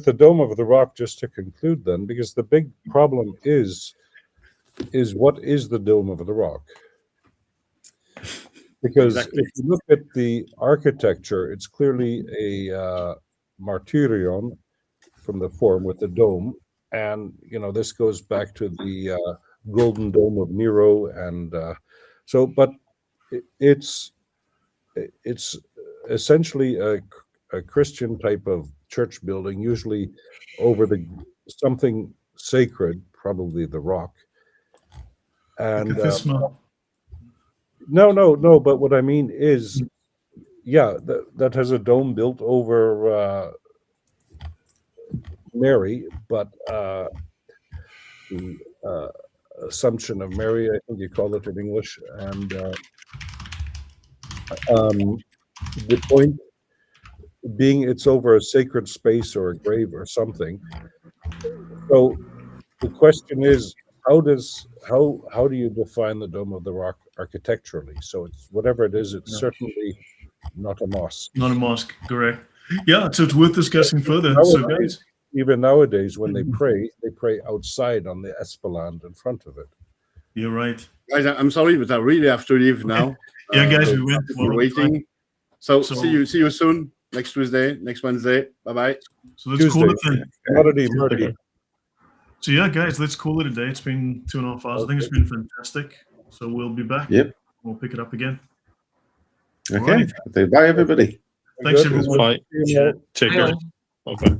the Dome of the Rock, just to conclude then, because the big problem is what is the Dome of the Rock? Because if you look at the architecture, it's clearly a martyrion from the form with the dome. And, this goes back to the Golden Dome of Nero. And but it's essentially a Christian type of church building, usually over something sacred, probably the rock. And no, but what I mean is, that has a dome built over Mary, but the Assumption of Mary, I think you call it in English, and The point being it's over a sacred space or a grave or something. So the question is, how do you define the Dome of the Rock architecturally? So it's whatever it is, it's certainly not a mosque. Not a mosque, correct. Yeah, so it's worth discussing further. So guys, even nowadays, when they pray outside on the esplanade in front of it. You're right. Guys, I'm sorry, but I really have to leave now. Yeah, guys, we went for waiting. So see you soon next Tuesday, next Wednesday. Bye-bye. So let's call it then. Murder. So yeah, guys, let's call it a day. It's been 2.5 hours. I think it's been fantastic. So we'll be back. Yep. We'll pick it up again. Okay. Right. Bye, everybody. Thanks, everyone. Bye. Take care. Okay.